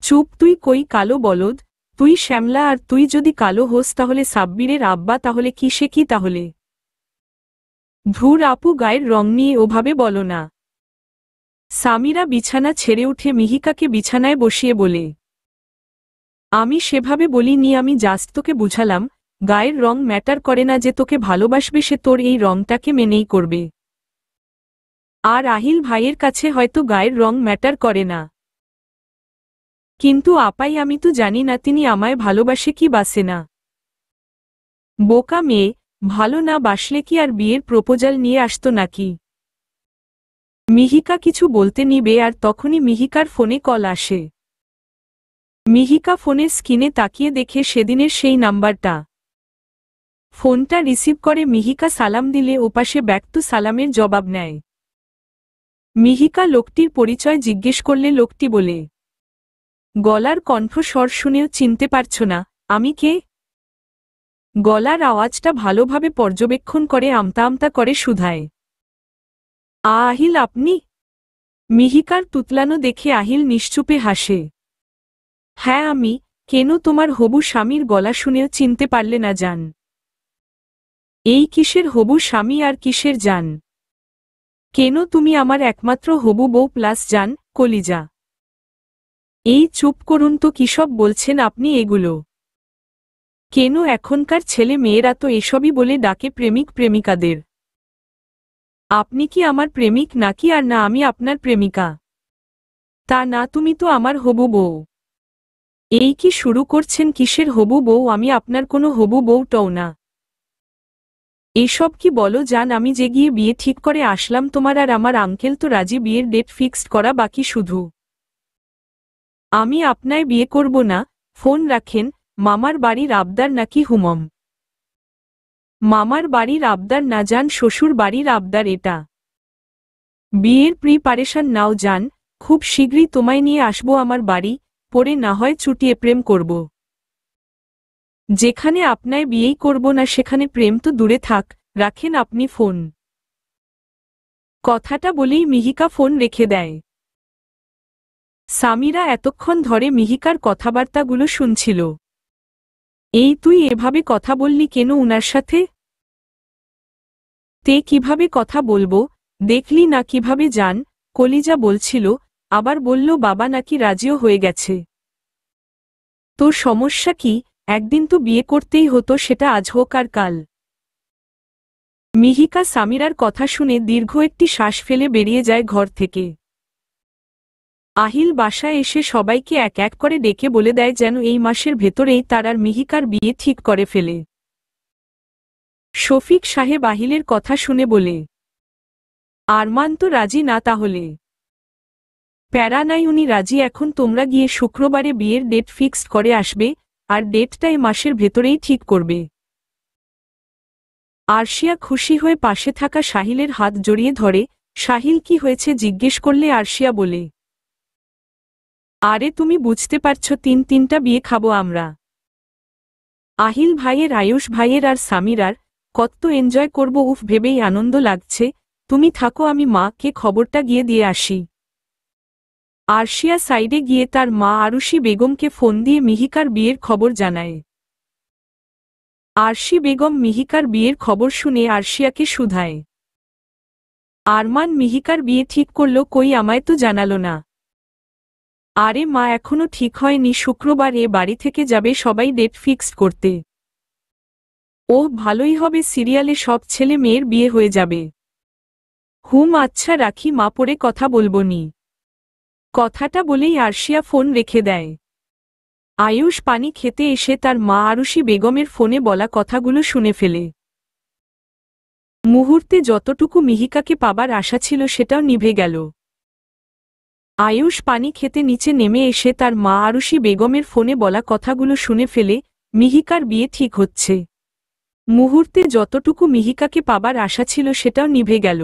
চুপ তুই, কই কালো বলদ, তুই শ্যামলা, আর তুই যদি কালো হোস তাহলে সাব্বিরের আব্বা, তাহলে কি সে কি তাহলে? ধুর আপু, গায়ের রং নিয়ে ওভাবে বলো না। সামিরা বিছানা ছেড়ে উঠে মিহিকাকে বিছানায় বসিয়ে বলে, আমি সেভাবে বলিনি, আমি জাস্ট তোকে বুঝালাম, গায়ের রং ম্যাটার করে না, যে তোকে ভালোবাসবে সে তোর এই রংটাকে মেনেই করবে। আর আহিল ভাইয়ের কাছে হয়তো গায়ের রং ম্যাটার করে না। কিন্তু আপাই আমি তো জানি না তিনি আমায় ভালোবাসে কি বাসে না। বোকা মেয়ে, ভালো না বাসলে কি আর বিয়ের প্রপোজাল নিয়ে আসতো নাকি? মিহিকা কিছু বলতে নিবে আর তখনই মিহিকার ফোনে কল আসে। মিহিকা ফোনের স্ক্রিনে তাকিয়ে দেখে সেদিনের সেই নাম্বারটা। ফোনটা রিসিভ করে মিহিকা সালাম দিলে ওপাশে ব্যক্ত সালামের জবাব নেয়। মিহিকা লোকটির পরিচয় জিজ্ঞেস করলে লোকটি বলে, গলার কণ্ঠস্বর শুনেও চিনতে পারছ না, আমি কে? গলার আওয়াজটা ভালোভাবে পর্যবেক্ষণ করে আমতা আমতা করে শুধায়, আহিল আপনি? মিহিকার তুতলানো দেখে আহিল নিশ্চুপে হাসে। হ্যাঁ আমি, কেন তোমার হবু স্বামীর গলা শুনেও চিনতে পারলে না জান? এই কিসের হবু স্বামী আর কিসের জান? কেন তুমি আমার একমাত্র হবু বউ প্লাস জান, কলিজা। এই চুপ করুন তো, কিসব বলছেন আপনি এগুলো? কেন এখনকার ছেলে মেয়েরা তো এসবই বলে ডাকে প্রেমিক প্রেমিকাদের। আপনি কি আমার প্রেমিক নাকি, আর না আমি আপনার প্রেমিকা? তা না, তুমি তো আমার হবু বউ। এই কি শুরু করছেন, কিসের হবু বউ? আমি আপনার কোনো হবু বউটাও না। এইসব কি বলো জান? আমি যে গিয়ে বিয়ে ঠিক করে আসলাম, তোমার আর আমার আঙ্কেল তো রাজি, বিয়ের ডেট ফিক্সড করা বাকি শুধু। আমি আপনায় বিয়ে করব না, ফোন রাখেন। মামার বাড়ির আবদার নাকি হুমম? মামার বাড়ির আবদার না জান, শ্বশুর বাড়ির আবদার এটা। বিয়ের প্রিপারেশন নাও জান, খুব শীঘ্রই তোমায় নিয়ে আসবো আমার বাড়ি, পরে না হয় চুটিয়ে প্রেম করব। যেখানে আপনায় বিয়েই করব না সেখানে প্রেম তো দূরে থাক, রাখেন আপনি ফোন। কথাটা বলেই মিহিকা ফোন রেখে দেয়। সামিরা এতক্ষণ ধরে মিহিকার কথাবার্তাগুলো শুনছিল। এই তুই এভাবে কথা বললি কেন উনার সাথে? তে কিভাবে কথা বলবো, দেখলি না কিভাবে জান, কলিজা বলছিল, আবার বলল বাবা নাকি রাজিও হয়ে গেছে। তোর সমস্যা কি? একদিন তো বিয়ে করতেই হতো, সেটা আজ হোক আর কাল। মিহিকা সামিরার কথা শুনে দীর্ঘ একটি শ্বাস ফেলে বেরিয়ে যায় ঘর থেকে। আহিল বাসায় এসে সবাইকে এক এক করে ডেকে বলে দেয় যেন এই মাসের ভেতরেই তার আর মিহিকার বিয়ে ঠিক করে ফেলে। শফিক সাহেব আহিলের কথা শুনে বলে, আরমান তো রাজি না তাহলে? প্যারা নাই, উনি রাজি। এখন তোমরা গিয়ে শুক্রবারে বিয়ের ডেট ফিক্সড করে আসবে, আর ডেটটা এ মাসের ভেতরেই ঠিক করবে। আরশিয়া খুশি হয়ে পাশে থাকা সাহিলের হাত জড়িয়ে ধরে। সাহিল কি হয়েছে জিজ্ঞেস করলে আরশিয়া বলে, আরে তুমি বুঝতে পারছো, তিনটা বিয়ে খাবো আমরা। আহিল ভাইয়ের, আয়ুষ ভাইয়ের আর সামিরার। কত এনজয় করব, উফ ভেবেই আনন্দ লাগছে। তুমি থাকো, আমি মাকে খবরটা গিয়ে দিয়ে আসি। আরশিয়া সাইডে গিয়ে তার মা আরুষি বেগমকে ফোন দিয়ে মিহিকার বিয়ের খবর জানায়। আরশি বেগম মিহিকার বিয়ের খবর শুনে আরশিয়াকে শুধায়, আরমান মিহিকার বিয়ে ঠিক করল, কই আমায় তো জানালো না। আরে মা, এখনো ঠিক হয়নি, শুক্রবার এ বাড়ি থেকে যাবে সবাই ডেট ফিক্সড করতে। ওহ ভালোই হবে, সিরিয়ালে সব ছেলে মেয়ের বিয়ে হয়ে যাবে। আচ্ছা রাখি মা, পরে কথা বলবো নি। কথাটা বলেই আরশিয়া ফোন রেখে দেয়। আয়ুষ পানি খেতে এসে তার মা আরুষি বেগমের ফোনে বলা কথাগুলো শুনে ফেলে। মুহূর্তে যতটুকু মিহিকাকে পাবার আশা ছিল সেটাও নিভে গেল। আয়ুষ পানি খেতে নিচে নেমে এসে তার মা আরুষি বেগমের ফোনে বলা কথাগুলো শুনে ফেলে। মিহিকার বিয়ে ঠিক হচ্ছে। মুহূর্তে যতটুকু মিহিকাকে পাবার আশা ছিল সেটাও নিভে গেল।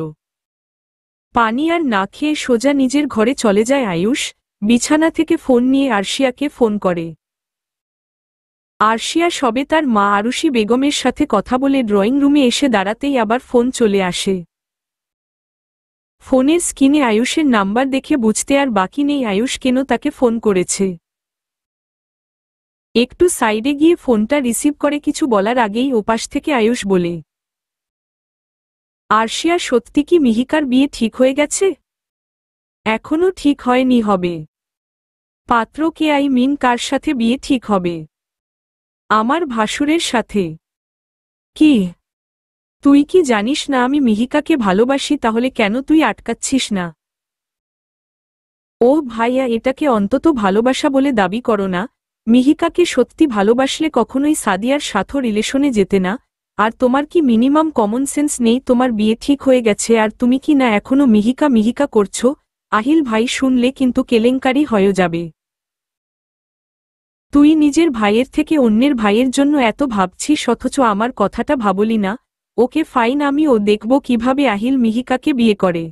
পানি আর না খেয়ে সোজা নিজের ঘরে চলে যায় আয়ুষ। বিছানা থেকে ফোন নিয়ে আরশিয়াকে ফোন করে। আরশিয়া সবে তার মা আরুষি বেগমের সাথে কথা বলে ড্রয়িং রুমে এসে দাঁড়াতেই আবার ফোন চলে আসে। ফোনের স্ক্রিনে আয়ুষের নাম্বার দেখে বুঝতে আর বাকি নেই আয়ুষ কেন তাকে ফোন করেছে। একটু সাইডে গিয়ে ফোনটা রিসিভ করে কিছু বলার আগেই ওপাশ থেকে আয়ুষ বলে, আরশিয়া সত্যি কি মিহিকার বিয়ে ঠিক হয়ে গেছে? এখনো ঠিক হয়নি, হবে। পাত্র কে? আই মিন কার সাথে বিয়ে ঠিক হবে? আমার ভাসুরের সাথে। কি? তুই কি জানিস না আমি মিহিকাকে ভালোবাসি? তাহলে কেন তুই আটকাচ্ছিস না? ও ভাইয়া, এটাকে অন্তত ভালোবাসা বলে দাবি করো না। মিহিকাকে সত্যি ভালোবাসলে কখনোই সাদিয়ার সাথে রিলেশনে যেতে না। আর তোমার কি মিনিমাম কমন সেন্স নেই? তোমার বিয়ে ঠিক হয়ে গেছে আর তুমি কি না এখনো মিহিকা মিহিকা করছো? আহিল ভাই শুনলে কিন্তু কেলেঙ্কারি হয়ে যাবে। তুই নিজের ভাইয়ের থেকে অন্যের ভাইয়ের জন্য এত ভাবছিস, অথচ আমার কথাটা ভাবলি না। ওকে ফাইন, আমিও দেখব কিভাবে আহিল মিহিকাকে বিয়ে করে।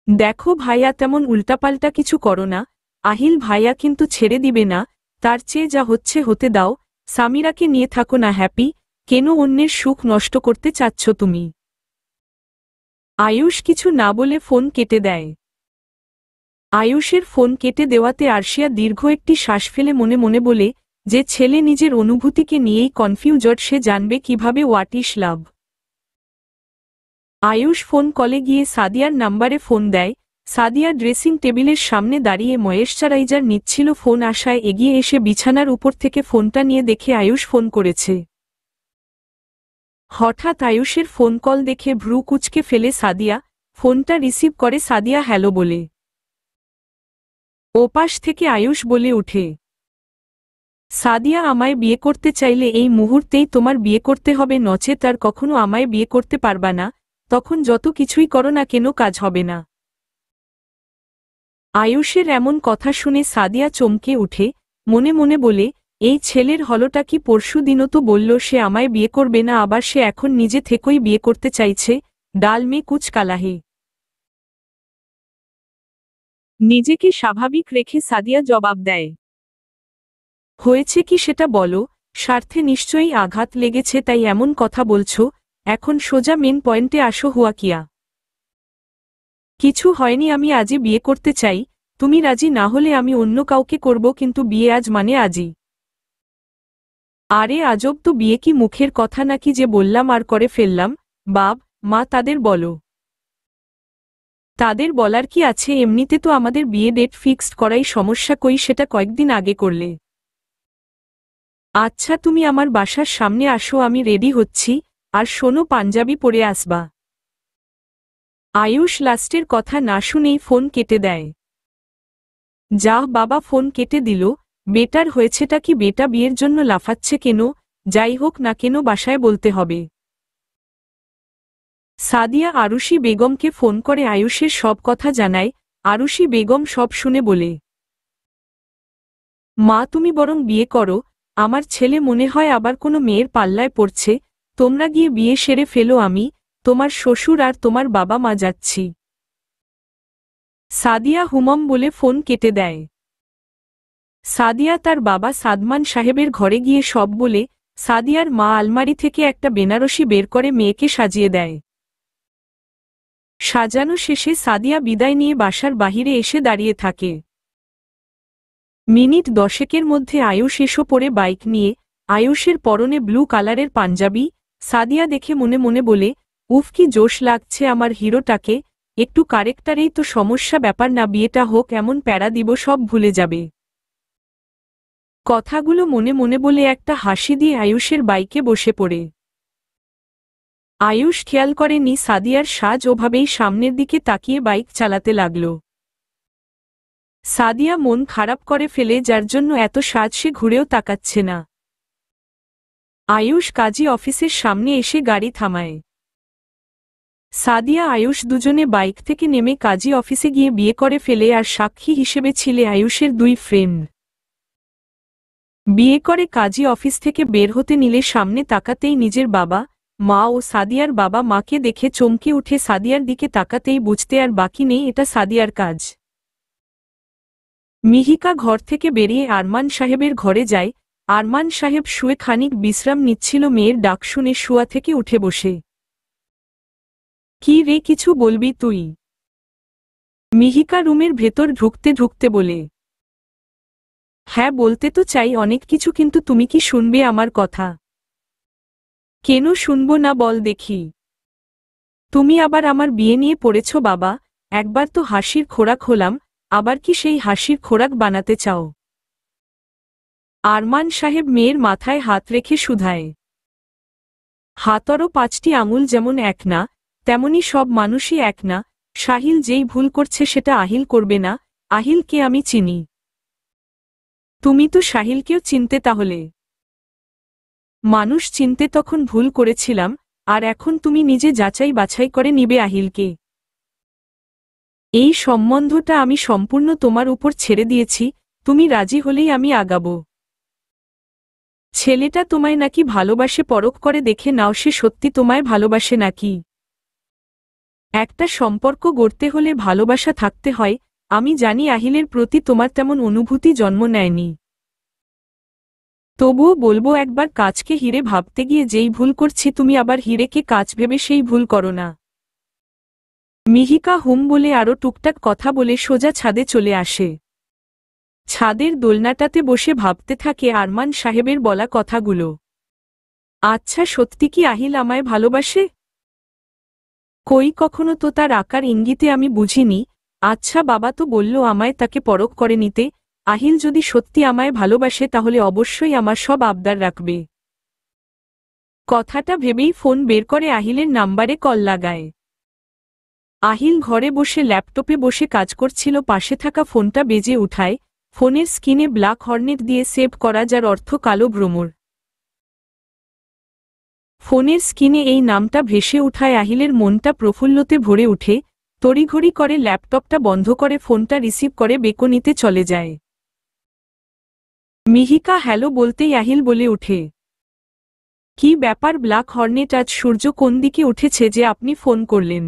দেখো ভাইয়া, তেমন উল্টাপাল্টা কিছু করো না। আহিল ভাইয়া কিন্তু ছেড়ে দিবে না। তার চেয়ে যা হচ্ছে হতে দাও। সামিরাকে নিয়ে থাকো না হ্যাপি। কেন অন্যের সুখ নষ্ট করতে চাচ্ছ তুমি? আয়ুষ কিছু না বলে ফোন কেটে দেয়। আয়ুষের ফোন কেটে দেওয়াতে আরশিয়া দীর্ঘ একটি শ্বাস ফেলে মনে মনে বলে, যে ছেলে নিজের অনুভূতিকে নিয়েই কনফিউজড, সে জানবে কিভাবে what is love. Ayush phone কলে গিয়ে সাদিয়ার নাম্বারে ফোন দেয়। সাদিয়া ড্রেসিং টেবিলের সামনে দাঁড়িয়ে ময়েশ্চারাইজার নিচ্ছিল। ফোন আসায় এগিয়ে এসে বিছানার উপর থেকে ফোনটা নিয়ে দেখে আয়ুষ ফোন করেছে। হঠাৎ আয়ুষের ফোন কল দেখে ভ্রু কুঁচকে ফেলে সাদিয়া। ফোনটা রিসিভ করে সাদিয়া হ্যালো বলে। ওপাশ থেকে আয়ুষ বলে উঠে, সাদিয়া, আমায় বিয়ে করতে চাইলে এই মুহূর্তেই তোমার বিয়ে করতে হবে, নচেত আর কখনো আমায় বিয়ে করতে পারবা না। তখন যত কিছুই করো না কেন কাজ হবে না। আয়ুষের এমন কথা শুনে সাদিয়া চমকে উঠে। মনে মনে বলে, এই ছেলের হলোটা কি? পরশু দিনও তো বলল সে আমায় বিয়ে করবে না, আবার সে এখন নিজে থেকেই বিয়ে করতে চাইছে। ডাল মে কুচ কালা হে। নিজেকে স্বাভাবিক রেখে সাদিয়া জবাব দেয়, হয়েছে কি সেটা বলো। স্বার্থে নিশ্চয়ই আঘাত লেগেছে তাই এমন কথা বলছো। এখন সোজা মেন পয়েন্টে আসো, হুয়া কিয়া? কিছু হয়নি, আমি আজই বিয়ে করতে চাই। তুমি রাজি না হলে আমি অন্য কাউকে করব, কিন্তু বিয়ে আজ মানে আজই। আরে আজব তো, বিয়ে কি মুখের কথা নাকি যে বললাম আর করে ফেললাম? বাপ মা তাদের বলো। তাদের বলার কি আছে? এমনিতে তো আমাদের বিয়ে ডেট ফিক্সড করাই সমস্যা, কই সেটা কয়েকদিন আগে করলে। আচ্ছা তুমি আমার বাসার সামনে আসো, আমি রেডি হচ্ছি। আর শোনো, পাঞ্জাবি পরে আসবা। আয়ুষ লাস্টের কথা না শুনেই ফোন কেটে দেয়। যাহ বাবা, ফোন কেটে দিল। বেটার হয়েছেটা কি? বেটা বিয়ের জন্য লাফাচ্ছে কেন? যাই হোক না কেন বাসায় বলতে হবে। সাদিয়া আরুষি বেগমকে ফোন করে আয়ুষের সব কথা জানায়। আরুষি বেগম সব শুনে বলে, মা তুমি বরং বিয়ে করো, আমার ছেলে মনে হয় আবার কোনো মেয়ের পাল্লায় পড়ছে, তোমরা গিয়ে বিয়ে সেরে ফেলো, আমি, তোমার শ্বশুর আর তোমার বাবা মা যাচ্ছি। সাদিয়া হুমম বলে ফোন কেটে দেয়। সাদিয়া তার বাবা সাদমান সাহেবের ঘরে গিয়ে সব বলে, সাদিয়ার মা আলমারি থেকে একটা বেনারসি বের করে মেয়েকে সাজিয়ে দেয়। সাজানো শেষে সাদিয়া বিদায় নিয়ে বাসার বাহিরে এসে দাঁড়িয়ে থাকে। মিনিট 10 মধ্যে আয়ুষ এসো পড়ে বাইক নিয়ে, আয়ুষের পরনে ব্লু কালারের পাঞ্জাবি। সাদিয়া দেখে মনে মনে বলে, উফ কি জোশ লাগছে আমার হিরোটাকে, একটু কারেক্টারেই তো সমস্যা, ব্যাপার না, বিয়েটা হোক, এমন প্যারা দিব সব ভুলে যাবে। কথাগুলো মনে মনে বলে একটা হাসি দিয়ে আয়ুষের বাইকে বসে পড়ে। আয়ুষ খেয়াল করেনি সাদিয়ার সাজ, ওভাবেই সামনের দিকে তাকিয়ে বাইক চালাতে লাগল। সাদিয়া মন খারাপ করে ফেলে, যার জন্য এত সাজ সে ঘুরেও তাকাচ্ছে না। আয়ুষ কাজী অফিসের সামনে এসে গাড়ি থামায়। সাদিয়া আয়ুষ দুজনে বাইক থেকে নেমে কাজী অফিসে গিয়ে বিয়ে করে ফেলে, আর সাক্ষী হিসেবে ছিলে আয়ুষের 2 ফ্রেন্ড। বিয়ে করে কাজী অফিস থেকে বের হতে নিলে সামনে তাকাতেই নিজের বাবা মা ও সাদিয়ার বাবা মাকে দেখে চমকে উঠে সাদিয়ার দিকে তাকাতেই বুঝতে আর বাকি নেই এটা সাদিয়ার কাজ। মিহিকা ঘর থেকে বেরিয়ে আরমান সাহেবের ঘরে যায়। আরমান সাহেব শুয়ে খানিক বিশ্রাম নিচ্ছিল, মেয়ের ডাক শুনে শুয়া থেকে উঠে বসে। কি রে, কিছু বলবি তুই? মিহিকা রুমের ভেতর ঢুকতে ঢুকতে বলে। হ্যাঁ বলতে তো চাই অনেক কিছু, কিন্তু তুমি কি শুনবে আমার কথা? কেন শুনব না, বল দেখি। তুমি আবার আমার বিয়ে নিয়ে পড়েছ বাবা, একবার তো হাসির খোরাক হলাম, আবার কি সেই হাসির খোরাক বানাতে চাও? আরমান সাহেব মেয়ের মাথায় হাত রেখে শুধায়। হাতরও 5টি আঙুল যেমন এক না, তেমনি সব মানুষই এক না। সাহিল যেই ভুল করছে সেটা আহিল করবে না, আহিলকে আমি চিনি। তুমি তো সাহিলকেও চিনতে, তাহলে? মানুষ চিনতে তখন ভুল করেছিলাম, আর এখন তুমি নিজে যাচাই বাছাই করে নিবে আহিলকে। এই সম্বন্ধটা আমি সম্পূর্ণ তোমার উপর ছেড়ে দিয়েছি, তুমি রাজি হলেই আমি আগাবো। ছেলেটা তোমায় নাকি ভালোবাসে, পরখ করে দেখে নাও সে সত্যি তোমায় ভালোবাসে নাকি। একটা সম্পর্ক গড়তে হলে ভালোবাসা থাকতে হয়, আমি জানি আহিলের প্রতি তোমার তেমন অনুভূতি জন্ম নেয়নি। তবুও বলবো, একবার কাজকে হিরে ভাবতে গিয়ে যেই ভুল করছি তুমি আবার হিরেকে কাজ ভেবে সেই ভুল করো না। মিহিকা হুম বলে আরও টুকটাক কথা বলে সোজা ছাদে চলে আসে। ছাদের দোলনাটাতে বসে ভাবতে থাকে আরমান সাহেবের বলা কথাগুলো। আচ্ছা সত্যি কি আহিল আমায় ভালোবাসে? কই, কখনো তো তার আকার ইঙ্গিতে আমি বুঝিনি। আচ্ছা বাবা তো বলল আমায় তাকে পরখ করে নিতে, আহিল যদি সত্যি আমায় ভালোবাসে তাহলে অবশ্যই আমার সব আবদার রাখবে। কথাটা ভেবেই ফোন বের করে আহিলের নাম্বারে কল লাগায়। আহিল ঘরে বসে ল্যাপটপে বসে কাজ করছিল, পাশে থাকা ফোনটা বেজে উঠায়। ফোনের স্ক্রিনে ব্ল্যাক হর্নেট দিয়ে সেভ করা, যার অর্থ কালো ভ্রমর। ফোনের স্ক্রিনে এই নামটা ভেসে উঠায় আহিলের মনটা প্রফুল্লতে ভরে উঠে। তড়িঘড়ি করে ল্যাপটপটা বন্ধ করে ফোনটা রিসিভ করে বেকনিতে চলে যায়। মিহিকা হ্যালো বলতেই আহিল বলে ওঠে, কি ব্যাপার ব্ল্যাক হর্নেট, আজ সূর্য কোন দিকে উঠেছে যে আপনি ফোন করলেন?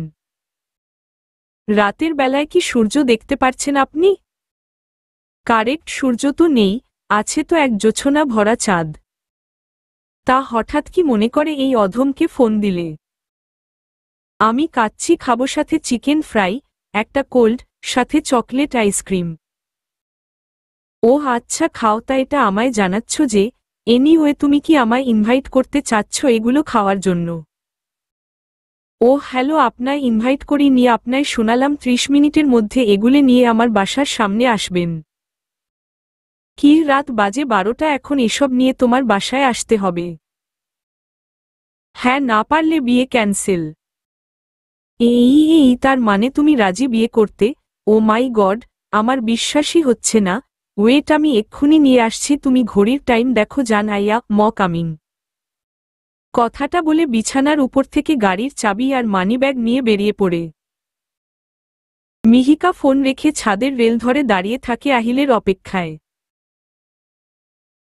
রাতের বেলায় কি সূর্য দেখতে পারছেন আপনি? কারেক্ট, সূর্য তো নেই, আছে তো এক জোছনা ভরা চাঁদ। তা হঠাৎ কি মনে করে এই অধমকে ফোন দিলে? আমি কাচ্চি খাবো, সাথে চিকেন ফ্রাই, একটা কোল্ড, সাথে চকলেট আইসক্রিম। ও আচ্ছা খাও, তা এটা আমায় জানাচ্ছ যে? এনিওয়ে তুমি কি আমায় ইনভাইট করতে চাচ্ছ এগুলো খাওয়ার জন্য? ও হ্যালো, আপনায় ইনভাইট করি নিয়ে আপনায় শোনালাম 30 মিনিটের মধ্যে এগুলো নিয়ে আমার বাসার সামনে আসবেন। কি রাত বাজে 12টা, এখন এসব নিয়ে তোমার বাসায় আসতে হবে? হ্যাঁ, না পারলে বিয়ে ক্যান্সেল। এই তার মানে তুমি রাজি বিয়ে করতে? ও মাই গড, আমার বিশ্বাসই হচ্ছে না। ওয়েট, আমি এক্ষুনি নিয়ে আসছি, তুমি ঘড়ির টাইম দেখো। জান আইয়া ম কামিং। কথাটা বলে বিছানার উপর থেকে গাড়ির চাবি আর মানিব্যাগ নিয়ে বেরিয়ে পড়ে। মিহিকা ফোন রেখে ছাদের রেল ধরে দাঁড়িয়ে থাকে আহিলের অপেক্ষায়।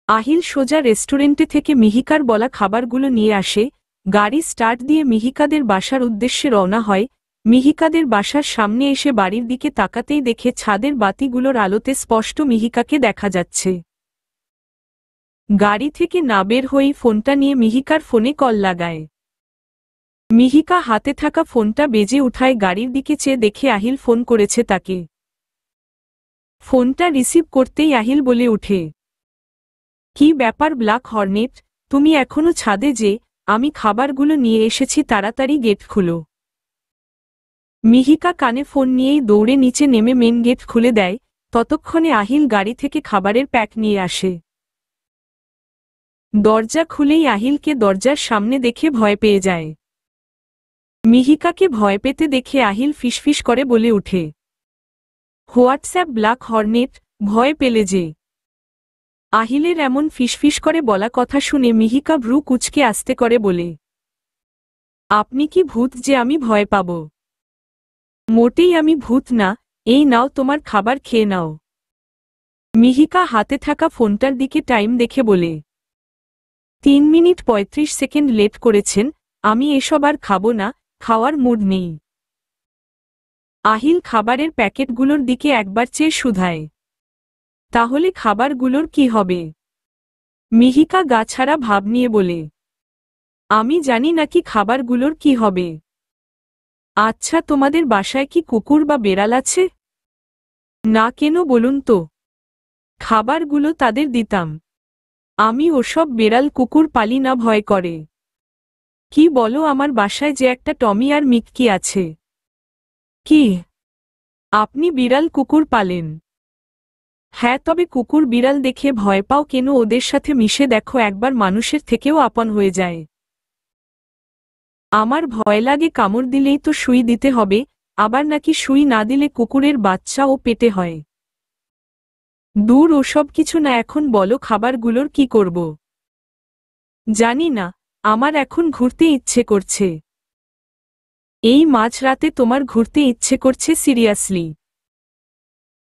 আহিল সোজা রেস্টুরেন্টে থেকে মিহিকার বলা খাবারগুলো নিয়ে আসে, গাড়ি স্টার্ট দিয়ে মিহিকাদের বাসার উদ্দেশ্যে রওনা হয়। মিহিকাদের বাসার সামনে এসে বাড়ির দিকে তাকাতেই দেখে ছাদের বাতিগুলোর আলোতে স্পষ্ট মিহিকাকে দেখা যাচ্ছে। গাড়ি থেকে না বের হয়েই ফোনটা নিয়ে মিহিকার ফোনে কল লাগায়। মিহিকা হাতে থাকা ফোনটা বেজে উঠায়, গাড়ির দিকে চেয়ে দেখে আহিল ফোন করেছে তাকে। ফোনটা রিসিভ করতেই আহিল বলে ওঠে, কি ব্যাপার ব্ল্যাক হর্নেট, তুমি এখনো ছাদে? যে আমি খাবারগুলো নিয়ে এসেছি, তাড়াতাড়ি গেট খুলো। মিহিকা কানে ফোন নিয়েই দৌড়ে নিচে নেমে মেন গেট খুলে দেয়। ততক্ষণে আহিল গাড়ি থেকে খাবারের প্যাক নিয়ে আসে। দরজা খুলেই আহিলকে দরজার সামনে দেখে ভয় পেয়ে যায়। মিহিকাকে ভয় পেতে দেখে আহিল ফিসফিস করে বলে ওঠে, হোয়াটসঅ্যাপ ব্ল্যাক হর্নেট, ভয় পেলে যে? আহিলের এমন ফিসফিস করে বলা কথা শুনে মিহিকা ভ্রু কুঁচকে আস্তে করে বলে, আপনি কি ভূত যে আমি ভয় পাব? মোটেই আমি ভূত না, এই নাও তোমার খাবার খেয়ে নাও। মিহিকা হাতে থাকা ফোনটার দিকে টাইম দেখে বলে, 3 মিনিট 35 সেকেন্ড লেট করেছেন, আমি এসব আর খাবো না, খাওয়ার মুড নেই। আহিল খাবারের প্যাকেটগুলোর দিকে একবার চেয়ে শুধায়, তাহলে খাবারগুলোর কি হবে? মিহিকা গাছাড়া ভাব নিয়ে বলে, আমি জানি নাকি খাবারগুলোর কি হবে। আচ্ছা, তোমাদের বাসায় কি কুকুর বা বেড়াল আছে? না, কেন বলুন তো? খাবারগুলো তাদের দিতাম। আমি ওসব বেড়াল কুকুর পালি না, ভয় করে। কি বলো, আমার বাসায় যে একটা টমি আর মিক্কি আছে। কি, আপনি বিড়াল কুকুর পালেন? হ্যাঁ, তবে কুকুর বিড়াল দেখে ভয় পাও কেন? ওদের সাথে মিশে দেখো, একবার মানুষের থেকেও আপন হয়ে যায়। আমার ভয় লাগে, কামড় দিলেই তো সুই দিতে হবে, আবার নাকি সুই না দিলে কুকুরের বাচ্চাও পেটে হয়। দূর, ওসব কিছু না, এখন বলো খাবারগুলোর কি করব? জানি না, আমার এখন ঘুরতে ইচ্ছে করছে। এই মাঝরাতে তোমার ঘুরতে ইচ্ছে করছে সিরিয়াসলি?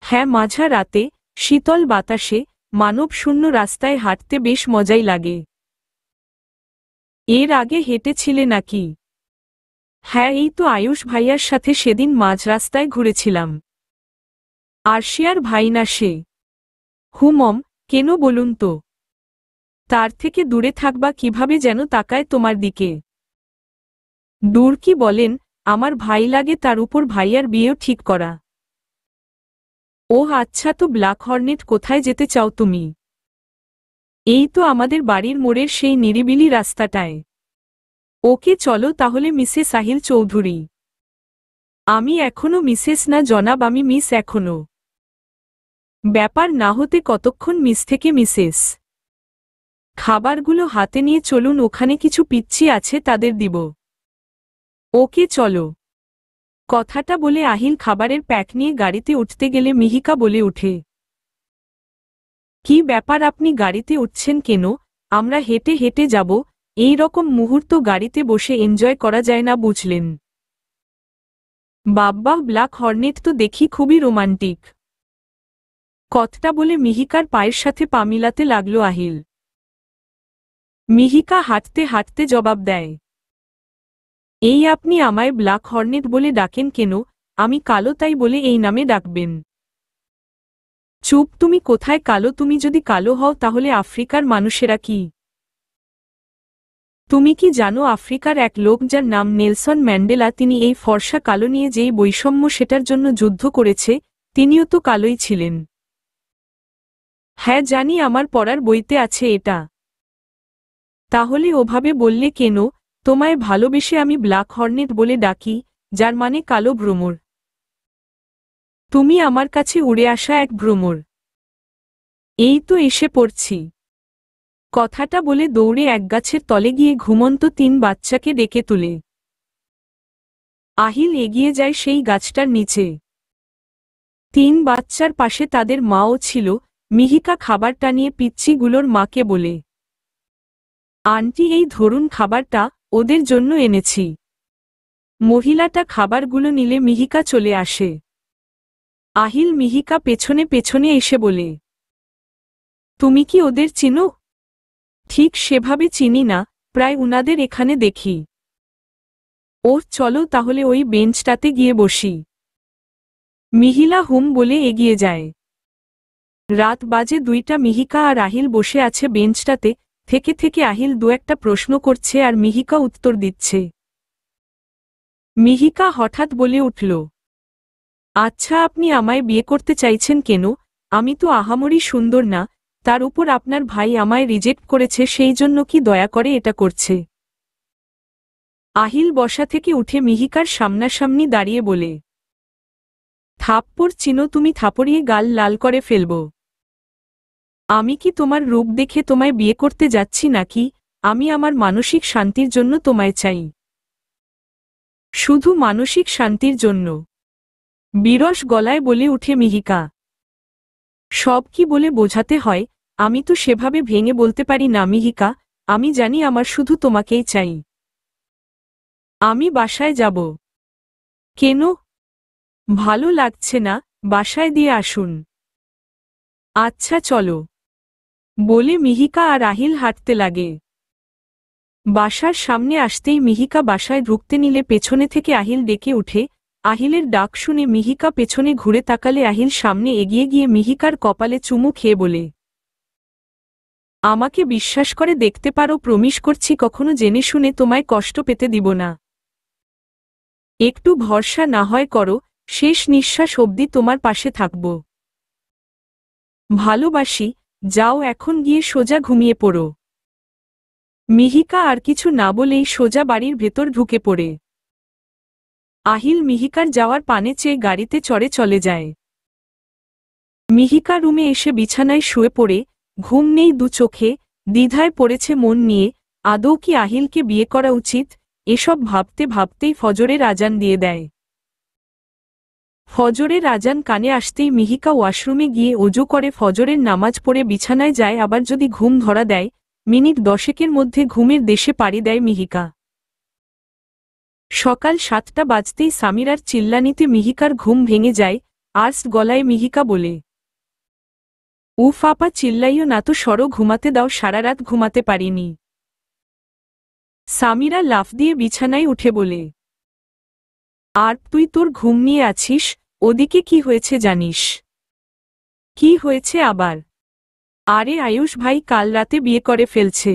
হ্যাঁ, মাঝা রাতে শীতল বাতাসে মানব শূন্য রাস্তায় হাঁটতে বেশ মজাই লাগে। এর আগে হেঁটেছিলে নাকি? হ্যাঁ, এই তো আয়ুষ ভাইয়ার সাথে সেদিন মাঝ রাস্তায় ঘুরেছিলাম। আরশিয়ার ভাই না সে? হুমম, কেন বলুন তো? তার থেকে দূরে থাকবা কিভাবে, যেন তাকায় তোমার দিকে। দূর কি বলেন, আমার ভাই লাগে, তার উপর ভাইয়ার বিয়েও ঠিক করা। ওহ আচ্ছা, তো ব্ল্যাক হর্নেট, কোথায় যেতে চাও তুমি? এই তো আমাদের বাড়ির মোড়ের সেই নিরিবিলি রাস্তাটায়। ওকে চলো তাহলে মিসেস আহিল চৌধুরী। আমি এখনো মিসেস না জনাব, আমি মিস এখনো। ব্যাপার না হতে কতক্ষণ মিস থেকে মিসেস। খাবারগুলো হাতে নিয়ে চলুন, ওখানে কিছু পিচ্চি আছে, তাদের দিব। ওকে চলো। কথাটা বলে আহিল খাবারের প্যাক নিয়ে গাড়িতে উঠতে গেলে মিহিকা বলে ওঠে, কি ব্যাপার, আপনি গাড়িতে উঠছেন কেন? আমরা হেঁটে হেঁটে যাব, এই রকম মুহূর্ত গাড়িতে বসে এনজয় করা যায় না, বুঝলেন? বাব্বাহ, ব্ল্যাক হর্নেট তো দেখি খুবই রোমান্টিক। কথাটা বলে মিহিকার পায়ের সাথে পা মিলাতে লাগল আহিল। মিহিকা হাঁটতে হাঁটতে জবাব দেয়, এই আপনি আমায় ব্ল্যাক হর্নেট বলে ডাকেন কেন? আমি কালো তাই বলে এই নামে ডাকবেন? চুপ, তুমি কোথায় কালো? তুমি যদি কালো হও তাহলে আফ্রিকার মানুষেরা কি? তুমি কি জানো, আফ্রিকার এক লোক যার নাম নেলসন ম্যান্ডেলা, তিনি এই ফর্সা কালো নিয়ে যেই বৈষম্য সেটার জন্য যুদ্ধ করেছে, তিনিও তো কালোই ছিলেন। হ্যাঁ জানি, আমার পড়ার বইতে আছে এটা। তাহলে ওভাবে বললে কেন? তোমায় ভালোবেসে আমি ব্ল্যাক হর্নেট বলে ডাকি, যার মানে কালো ভ্রমর। তুমি আমার কাছে উড়ে আসা এক ভ্রমর। এই তো এসে পড়ছি। কথাটা বলে দৌড়ে এক গাছের তলে গিয়ে ঘুমন্ত 3 বাচ্চাকে ডেকে তুলে আহিল এগিয়ে যায় সেই গাছটার নিচে। 3 বাচ্চার পাশে তাদের মাও ছিল। মিহিকা খাবারটা নিয়ে পিচ্চিগুলোর মাকে বলে, আন্টি এই ধরুন খাবারটা, ওদের জন্য এনেছি। মহিলাটা খাবারগুলো নিলে মিহিকা চলে আসে। আহিল মিহিকা পেছনে পেছনে এসে বলে, তুমি কি ওদের চিনো? ঠিক সেভাবে চিনি না, প্রায় উনাদের এখানে দেখি। ও চলো তাহলে ওই বেঞ্চটাতে গিয়ে বসি। মিহিলা হুম বলে এগিয়ে যায়। রাত বাজে 2টা। মিহিকা আর আহিল বসে আছে বেঞ্চটাতে, থেকে থেকে আহিল দু একটা প্রশ্ন করছে আর মিহিকা উত্তর দিচ্ছে। মিহিকা হঠাৎ বলে উঠল, আচ্ছা আপনি আমায় বিয়ে করতে চাইছেন কেন? আমি তো আহামরি সুন্দর না, তার উপর আপনার ভাই আমায় রিজেক্ট করেছে, সেই জন্য কি দয়া করে এটা করছে? আহিল বসা থেকে উঠে মিহিকার সামনাসামনি দাঁড়িয়ে বলে, থাপ্পড় চিনো তুমি? থাপড়িয়ে গাল লাল করে ফেলব। আমি কি তোমার রূপ দেখে তোমায় বিয়ে করতে যাচ্ছি নাকি? আমি আমার মানসিক শান্তির জন্য তোমায় চাই। শুধু মানসিক শান্তির জন্য। বিরস গলায় বলে উঠে মিহিকা। সব কি বলে বোঝাতে হয়? আমি তো সেভাবে ভেঙে বলতে পারি না মিহিকা, আমি জানি আমার শুধু তোমাকেই চাই। আমি বাসায় যাব। কেন? ভালো লাগছে না, বাসায় দিয়ে আসুন। আচ্ছা চলো। বলে মিহিকা আর আহিল হাঁটতে লাগে। বাসার সামনে আসতেই মিহিকা বাসায় ঢুকতে নিলে পেছনে থেকে আহিল ডেকে উঠে। আহিলের ডাক শুনে মিহিকা পেছনে ঘুরে তাকালে আহিল সামনে এগিয়ে গিয়ে মিহিকার কপালে চুমু খেয়ে বলে, আমাকে বিশ্বাস করে দেখতে পারো, প্রমিস করছি কখনো জেনে শুনে তোমায় কষ্ট পেতে দিব না। একটু ভরসা না হয় করো, শেষ নিঃশ্বাস অবধি তোমার পাশে থাকব। ভালোবাসি। যাও এখন গিয়ে সোজা ঘুমিয়ে পড়ো। মিহিকা আর কিছু না বলেই সোজা বাড়ির ভেতর ঢুকে পড়ে। আহিল মিহিকার যাওয়ার পানে চেয়ে গাড়িতে চড়ে চলে যায়। মিহিকা রুমে এসে বিছানায় শুয়ে পড়ে, ঘুম নেই দু চোখে, দ্বিধায় পড়েছে মন নিয়ে, আদৌ কি আহিলকে বিয়ে করা উচিত? এসব ভাবতে ভাবতেই ফজরের আজান দিয়ে দেয়। ফজরের আজান কানে আসতেই মিহিকা ওয়াশরুমে গিয়ে ওযু করে ফজরের নামাজ পড়ে বিছানায় যায়। আবার যদি ঘুম ধরা দেয়, মিনিট 10 মধ্যে ঘুমের দেশে পাড়ি দেয় মিহিকা। সকাল 7টা বাজতেই সামিরার চিল্লানিতে মিহিকার ঘুম ভেঙে যায়। আর্স্ট গলায় মিহিকা বলে, উফ আপা চিল্লাইও না তো, সরো, ঘুমাতে দাও, সারা রাত ঘুমাতে পারিনি। সামিরা লাফ দিয়ে বিছানায় উঠে বলে, আর তুই তোর ঘুম নিয়ে আছিস? ওদিকে কি হয়েছে জানিস? কি হয়েছে আবার? আরে আয়ুষ ভাই কাল রাতে বিয়ে করে ফেলছে।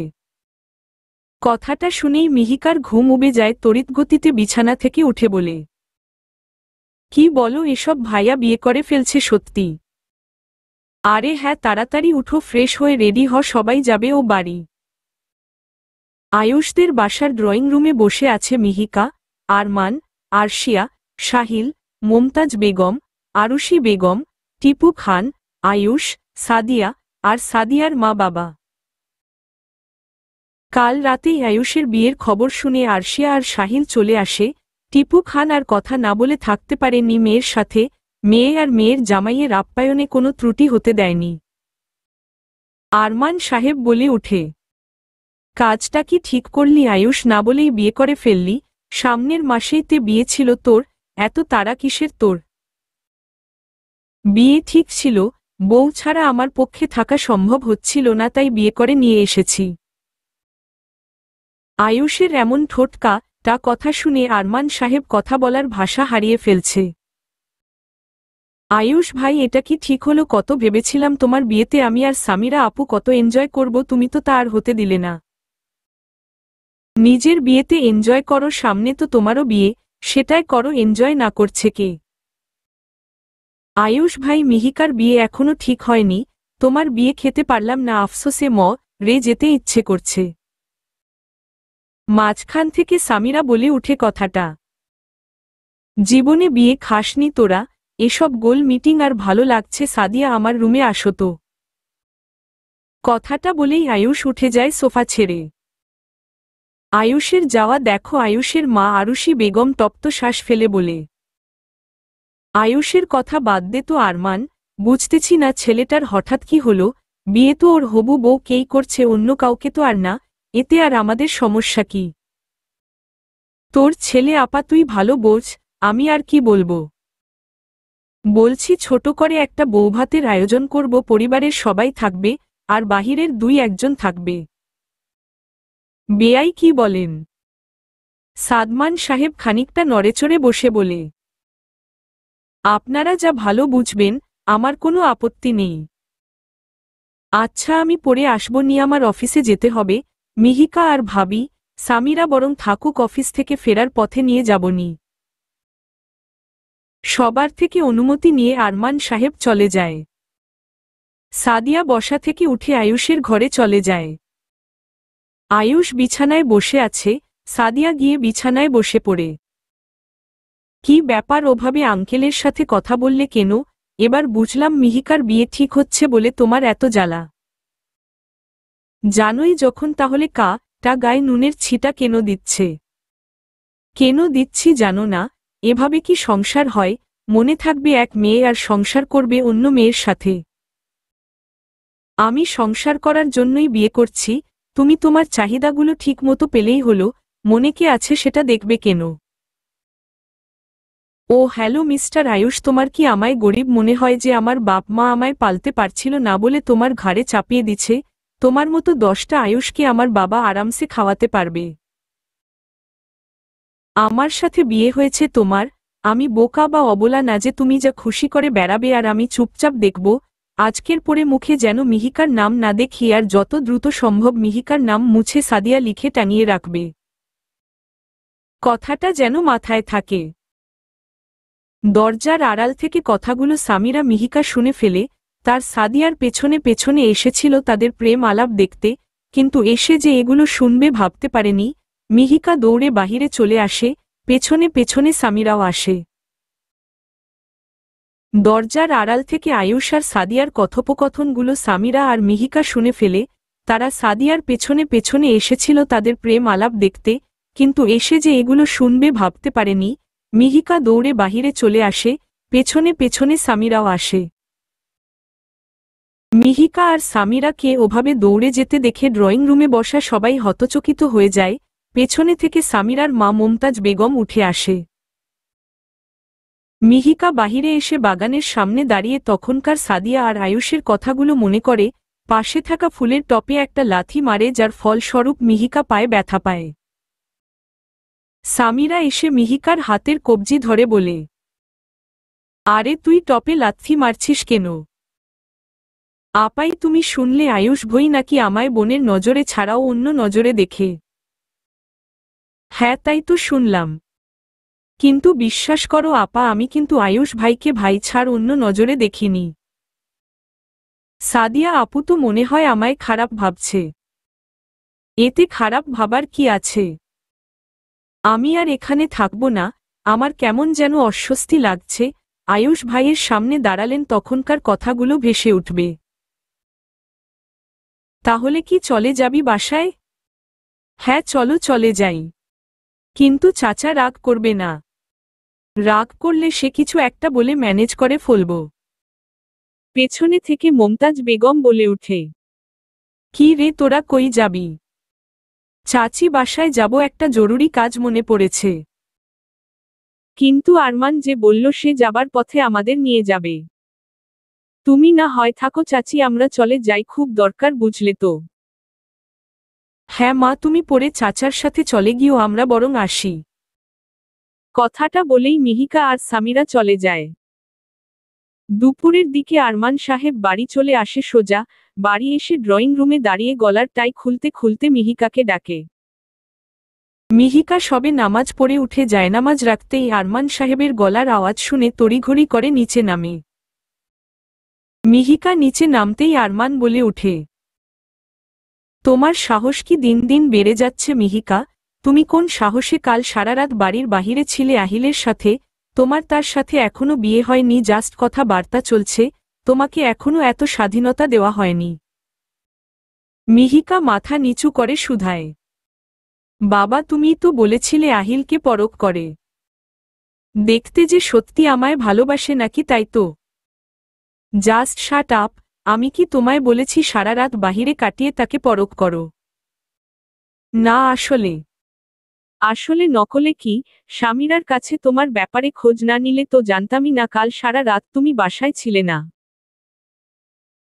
কথাটা শুনেই মিহিকার ঘুম উবে যায়। তড়িৎগতিতে বিছানা থেকে উঠে বলে, কি বলো এসব? ভাইয়া বিয়ে করে ফেলছে সত্যি? আরে হ্যাঁ, তাড়াতাড়ি উঠো, ফ্রেশ হয়ে রেডি হ, সবাই যাবে ও বাড়ি। আয়ুষদের বাসার ড্রয়িং রুমে বসে আছে মিহিকা, আরমান, আরশিয়া, সাহিল, মমতাজ বেগম, আরুষি বেগম, টিপু খান, আয়ুষ, সাদিয়া আর সাদিয়ার মা বাবা। কাল রাতেই আয়ুষের বিয়ের খবর শুনে আরশিয়া আর সাহিল চলে আসে। টিপু খান আর কথা না বলে থাকতে পারেননি মেয়ের সাথে। মেয়ে আর মেয়ের জামাইয়ের আপ্যায়নে কোনো ত্রুটি হতে দেয়নি। আরমান সাহেব বলে উঠে, কাজটা কি ঠিক করলি আয়ুষ? না বলেই বিয়ে করে ফেললি। সামনের মাসেই তে বিয়ে ছিল তোর, এত তাড়া কিসের তোর? বিয়ে ঠিক ছিল, বউ ছাড়া আমার পক্ষে থাকা সম্ভব হচ্ছিল না, তাই বিয়ে করে নিয়ে এসেছি। আয়ুষের এমন ঠোটকা টা কথা শুনে আরমান সাহেব কথা বলার ভাষা হারিয়ে ফেলছে। আয়ুষ ভাই এটা কি ঠিক হলো? কত ভেবেছিলাম তোমার বিয়েতে আমি আর সামিরা আপু কত এনজয় করব, তুমি তো তা আর হতে দিলে না। নিজের বিয়েতে এনজয় করো, সামনে তো তোমারও বিয়ে, সেটাই করো, এনজয় না করছে কে? আয়ুষ ভাই মিহিকার বিয়ে এখনো ঠিক হয়নি, তোমার বিয়ে খেতে পারলাম না, আফসোসে রে যেতে ইচ্ছে করছে। মাঝখান থেকে সামিরা বলে উঠে কথাটা। জীবনে বিয়ে খাসনি তোরা, এসব গোল মিটিং আর ভালো লাগছে, সাদিয়া আমার রুমে আসো তো। কথাটা বলেই আয়ুষ উঠে যায় সোফা ছেড়ে। আয়ুষের যাওয়া দেখো আয়ুষের মা আরুষি বেগম তপ্ত শ্বাস ফেলে বলে, আয়ুষের কথা বাদ দে তো আরমান, বুঝতেছি না ছেলেটার হঠাৎ কি হলো? বিয়ে তো ওর হবু বউ কেই করছে, অন্য কাউকে তো আর না, এতে আর আমাদের সমস্যা কি? তোর ছেলে আপা, তুই ভালো বোঝ, আমি আর কি বলবো। বলছি ছোট করে একটা বৌভাতের আয়োজন করব, পরিবারের সবাই থাকবে আর বাহিরের 2-1 জন থাকবে। বেয়াই কি বলেন? সাদমান সাহেব খানিকটা নড়েচড়ে বসে বলে, আপনারা যা ভালো বুঝবেন, আমার কোনো আপত্তি নেই। আচ্ছা আমি পরে আসব নি, আমার অফিসে যেতে হবে। মিহিকা আর ভাবি সামিরা বরং থাকুক, অফিস থেকে ফেরার পথে নিয়ে যাবনি। সবার থেকে অনুমতি নিয়ে আরমান সাহেব চলে যায়। সাদিয়া বসা থেকে উঠে আয়ুষের ঘরে চলে যায়। আয়ুষ বিছানায় বসে আছে, সাদিয়া গিয়ে বিছানায় বসে পড়ে। কি ব্যাপার, ওভাবে আঙ্কেলের সাথে কথা বললে কেন? এবার বুঝলাম মিহিকার বিয়ে ঠিক হচ্ছে বলে তোমার এত জ্বালা। জানোই যখন, তাহলে টা গায়ে নুনের ছিটা কেন দিচ্ছে? কেন দিচ্ছি জানো না? এভাবে কি সংসার হয়? মনে থাকবে এক মেয়ে আর সংসার করবে অন্য মেয়ের সাথে। আমি সংসার করার জন্যই বিয়ে করছি, তুমি তোমার চাহিদাগুলো ঠিকমতো পেলেই হলো, মনে কে আছে সেটা দেখবে কেন? ও হ্যালো মিস্টার আয়ুষ, তোমার কি আমায় গরিব মনে হয় যে আমার বাপ মা আমায় পালতে পারছিল না বলে তোমার ঘাড়ে চাপিয়ে দিচ্ছে? তোমার মতো 10টা আয়ুষকে আমার বাবা আরামসে খাওয়াতে পারবে। আমার সাথে বিয়ে হয়েছে তোমার, আমি বোকা বা অবলা না যে তুমি যা খুশি করে বেড়াবে আর আমি চুপচাপ দেখব। আজকের পরে মুখে যেন মিহিকার নাম না দেখি, আর যত দ্রুত সম্ভব মিহিকার নাম মুছে সাদিয়া লিখে টাঙিয়ে রাখবে। কথাটা যেন মাথায় থাকে। দরজার আড়াল থেকে কথাগুলো সামিরা মিহিকা শুনে ফেলে। তার সাদিয়ার পেছনে পেছনে এসেছিল তাদের প্রেম আলাপ দেখতে, কিন্তু এসে যে এগুলো শুনবে ভাবতে পারেনি। মিহিকা দৌড়ে বাহিরে চলে আসে, পেছনে পেছনে সামিরাও আসে। দরজার আড়াল থেকে আয়ুষ আর সাদিয়ার কথোপকথনগুলো সামিরা আর মিহিকা শুনে ফেলে। তারা সাদিয়ার পেছনে পেছনে এসেছিল তাদের প্রেম আলাপ দেখতে, কিন্তু এসে যে এগুলো শুনবে ভাবতে পারেনি। মিহিকা দৌড়ে বাহিরে চলে আসে, পেছনে পেছনে সামিরাও আসে। মিহিকা আর সামিরাকে ওভাবে দৌড়ে যেতে দেখে ড্রয়িং রুমে বসা সবাই হতচকিত হয়ে যায়। পেছনে থেকে সামিরার মা মুমতাজ বেগম উঠে আসে। মিহিকা বাহিরে এসে বাগানের সামনে দাঁড়িয়ে তখনকার সাদিয়া আর আয়ুষের কথাগুলো মনে করে। পাশে থাকা ফুলের টপে একটা লাথি মারে, যার ফলস্বরূপ মিহিকা পায়ে ব্যথা পায়। সামিরা এসে মিহিকার হাতের কবজি ধরে বলে, আরে তুই টপে লাথি মারছিস কেন? আপাই তুমি শুনলে আয়ুষ ভই নাকি আমায় বোনের নজরে ছাড়াও অন্য নজরে দেখে? হ্যাঁ তাই তো শুনলাম, কিন্তু বিশ্বাস করো আপা, আমি কিন্তু আয়ুষ ভাইকে ভাই ছাড় অন্য নজরে দেখিনি। সাদিয়া আপু তো মনে হয় আমায় খারাপ ভাবছে। এতে খারাপ ভাবার কি আছে? আমি আর এখানে থাকব না, আমার কেমন যেন অস্বস্তি লাগছে। আয়ুষ ভাইয়ের সামনে দাঁড়ালেন তখনকার কথাগুলো ভেসে উঠবে। তাহলে কি চলে যাবি বাসায়? হ্যাঁ চলো চলে যাই। কিন্তু চাচা রাগ করবে না? রাগ করলে সে কিছু একটা বলে ম্যানেজ করে ফেলব। পেছনে থেকে মমতাজ বেগম বলে উঠে, কি রে তোরা কই যাবি? চাচি বাসায় যাব, একটা জরুরি কাজ মনে পড়েছে। কিন্তু আরমান যে বলল সে যাবার পথে আমাদের নিয়ে যাবে। তুমি না হয় থাকো চাচি, আমরা চলে যাই, খুব দরকার বুঝলে তো। হ্যাঁ মা, তুমি পরে চাচার সাথে চলে গিয়েও আমরা বরং আসি। কথাটা বলেই মিহিকা আর সামিরা চলে যায়। দুপুরের দিকে আরমান সাহেব বাড়ি চলে আসে সোজা। বাড়ি এসে ড্রয়িং রুমে দাঁড়িয়ে গলার টাই খুলতে খুলতে মিহিকাকে ডাকে। মিহিকা সবে নামাজ পড়ে উঠে জায়নামাজ রাখতেই আরমান সাহেবের গলার আওয়াজ শুনে তড়িঘড়ি করে নিচে নামে। মিহিকা নিচে নামতেই আরমান বলে উঠে, তোমার সাহস কি দিন দিন বেড়ে যাচ্ছে মিহিকা? তুমি কোন সাহসে কাল সারারাত বাড়ির বাহিরে ছিলে আহিলের সাথে? তোমার তার সাথে এখনো বিয়ে হয়নি, জাস্ট কথা বার্তা চলছে, তোমাকে এখনো এত স্বাধীনতা দেওয়া হয়নি। মিহিকা মাথা নিচু করে শুধায়, বাবা তুমি তো বলেছিলে আহিলকে পরখ করে। দেখতে যে সত্যি আমায় ভালোবাসে নাকি তাই তো? Just shut up. আমি কি তোমায় বলেছি সারা রাত বাহিরে কাটিয়ে তাকে পরখ করো? না আসলে আসলে নকলে কি, সামিরার কাছে তোমার ব্যাপারে খোঁজ না নিলে তো জানতামই না কাল সারা রাত তুমি বাসায় ছিলে না।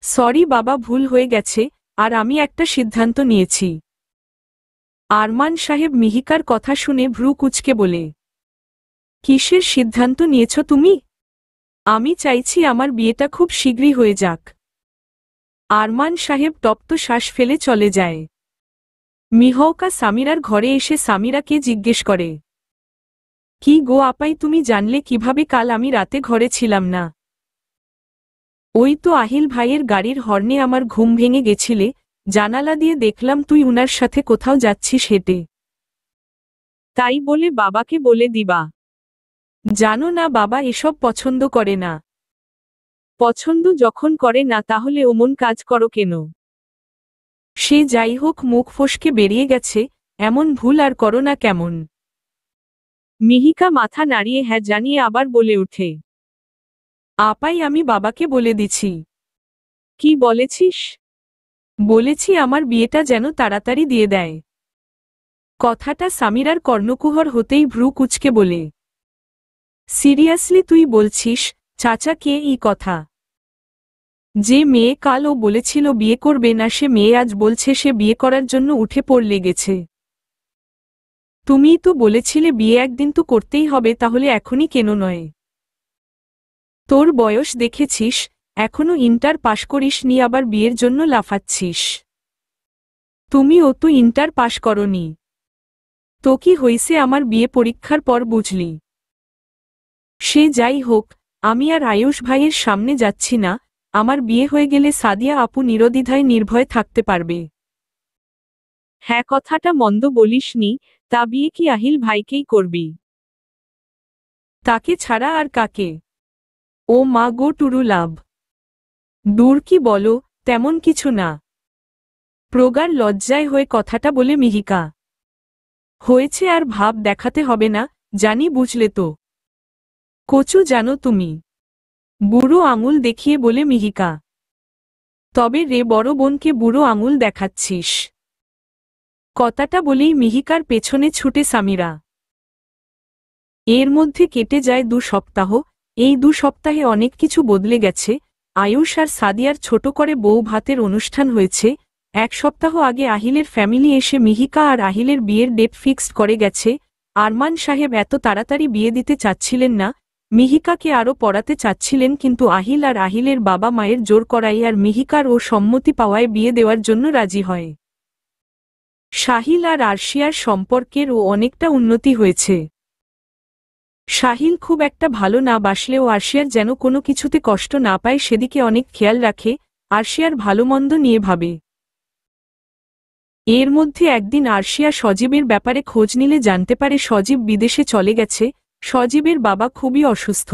সরি বাবা, ভুল হয়ে গেছে, আর আমি একটা সিদ্ধান্ত নিয়েছি। আরমান সাহেব মিহিকার কথা শুনে ভ্রু কুঁচকে বলে, কিসের সিদ্ধান্ত নিয়েছ তুমি? আমি চাইছি আমার বিয়েটা খুব শীঘ্রই হয়ে যাক। আরমান সাহেব তপ্ত শ্বাস ফেলে চলে যায়। মিহকা সামিরার ঘরে এসে সামিরাকে জিজ্ঞেস করে, কি গো আপাই, তুমি জানলে কিভাবে কাল আমি রাতে ঘরে ছিলাম না? ওই তো আহিল ভাইয়ের গাড়ির হর্নে আমার ঘুম ভেঙে গেছিলে, জানালা দিয়ে দেখলাম তুই উনার সাথে কোথাও যাচ্ছিস হেঁটে। তাই বলে বাবাকে বলে দিবা? জানো না বাবা এসব পছন্দ করে না। পছন্দ যখন করে না তাহলে ওমন কাজ করো কেন? সে যাই হোক, মুখ ফসকে বেরিয়ে গেছে, এমন ভুল আর করো না কেমন? মিহিকা মাথা নাড়িয়ে হ্যাঁ জানিয়ে আবার বলে ওঠে, আপাই আমি বাবাকে বলে দিছি। কি বলেছিস? বলেছি আমার বিয়েটা যেন তাড়াতাড়ি দিয়ে দেয়। কথাটা সামিরার কর্ণকুহর হতেই ভ্রু কুঁচকে বলে, সিরিয়াসলি তুই বলছিস? চাচা কে এই কথা? যে মেয়ে কাল ও বলেছিল বিয়ে করবে না, সে মেয়ে আজ বলছে সে বিয়ে করার জন্য উঠে পড়ে লেগেছে। তুমিই তো বলেছিলে বিয়ে একদিন তো করতেই হবে, তাহলে এখনই কেন নয়? তোর বয়স দেখেছিস, এখনো ইন্টার পাশ করিসনি আবার বিয়ের জন্য লাফাচ্ছিস। তুমিও তো ইন্টার পাশ করনি। তো কি হইছে, আমার বিয়ে পরীক্ষার পর বুঝলি? সে যাই হোক, আমি আর আয়ুষ ভাইয়ের সামনে যাচ্ছি না। আমার বিয়ে হয়ে গেলে সাদিয়া আপু নিরদ্বিধায় নির্ভয়ে থাকতে পারবে। হ্যাঁ, কথাটা মন্দ বলিসনি। তা বিয়ে কি আহিল ভাইকেই করবি? তাকে ছাড়া আর কাকে? ও মা গো, টুরু লাভ। দূর, কি বলো, তেমন কিছু না। প্রগাঢ় লজ্জায় হয়ে কথাটা বলে মিহিকা, হয়েছে আর ভাব দেখাতে হবে না, জানি বুঝলে তো। কচু জানো তুমি? বুড়ো আঙুল দেখিয়ে বলে মিহিকা। তবে রে বড় বোনকে বুড়ো আঙুল দেখাচ্ছিস? কথাটা বলেই মিহিকার পেছনে ছুটে সামিরা। এর মধ্যে কেটে যায় 2 সপ্তাহ। এই 2 সপ্তাহে অনেক কিছু বদলে গেছে। আয়ুষ আর সাদিয়ার ছোট করে বউ ভাতের অনুষ্ঠান হয়েছে। 1 সপ্তাহ আগে আহিলের ফ্যামিলি এসে মিহিকা আর আহিলের বিয়ের ডেট ফিক্সড করে গেছে। আরমান সাহেব এত তাড়াতাড়ি বিয়ে দিতে চাচ্ছিলেন না, মিহিকাকে আরও পড়াতে চাচ্ছিলেন, কিন্তু আহিল আর আহিলের বাবা মায়ের জোর করাই আর মিহিকার ও সম্মতি পাওয়ায় বিয়ে দেওয়ার জন্য রাজি হয়। সাহিল আর আরশিয়ার সম্পর্কের ও অনেকটা উন্নতি হয়েছে। সাহিল খুব একটা ভালো না বাসলেও আরশিয়ার যেন কোনো কিছুতে কষ্ট না পায় সেদিকে অনেক খেয়াল রাখে, আরশিয়ার ভালোমন্দ নিয়ে ভাবে। এর মধ্যে একদিন আরশিয়া সজীবের ব্যাপারে খোঁজ নিলে জানতে পারে সজীব বিদেশে চলে গেছে। সজীবের বাবা খুবই অসুস্থ।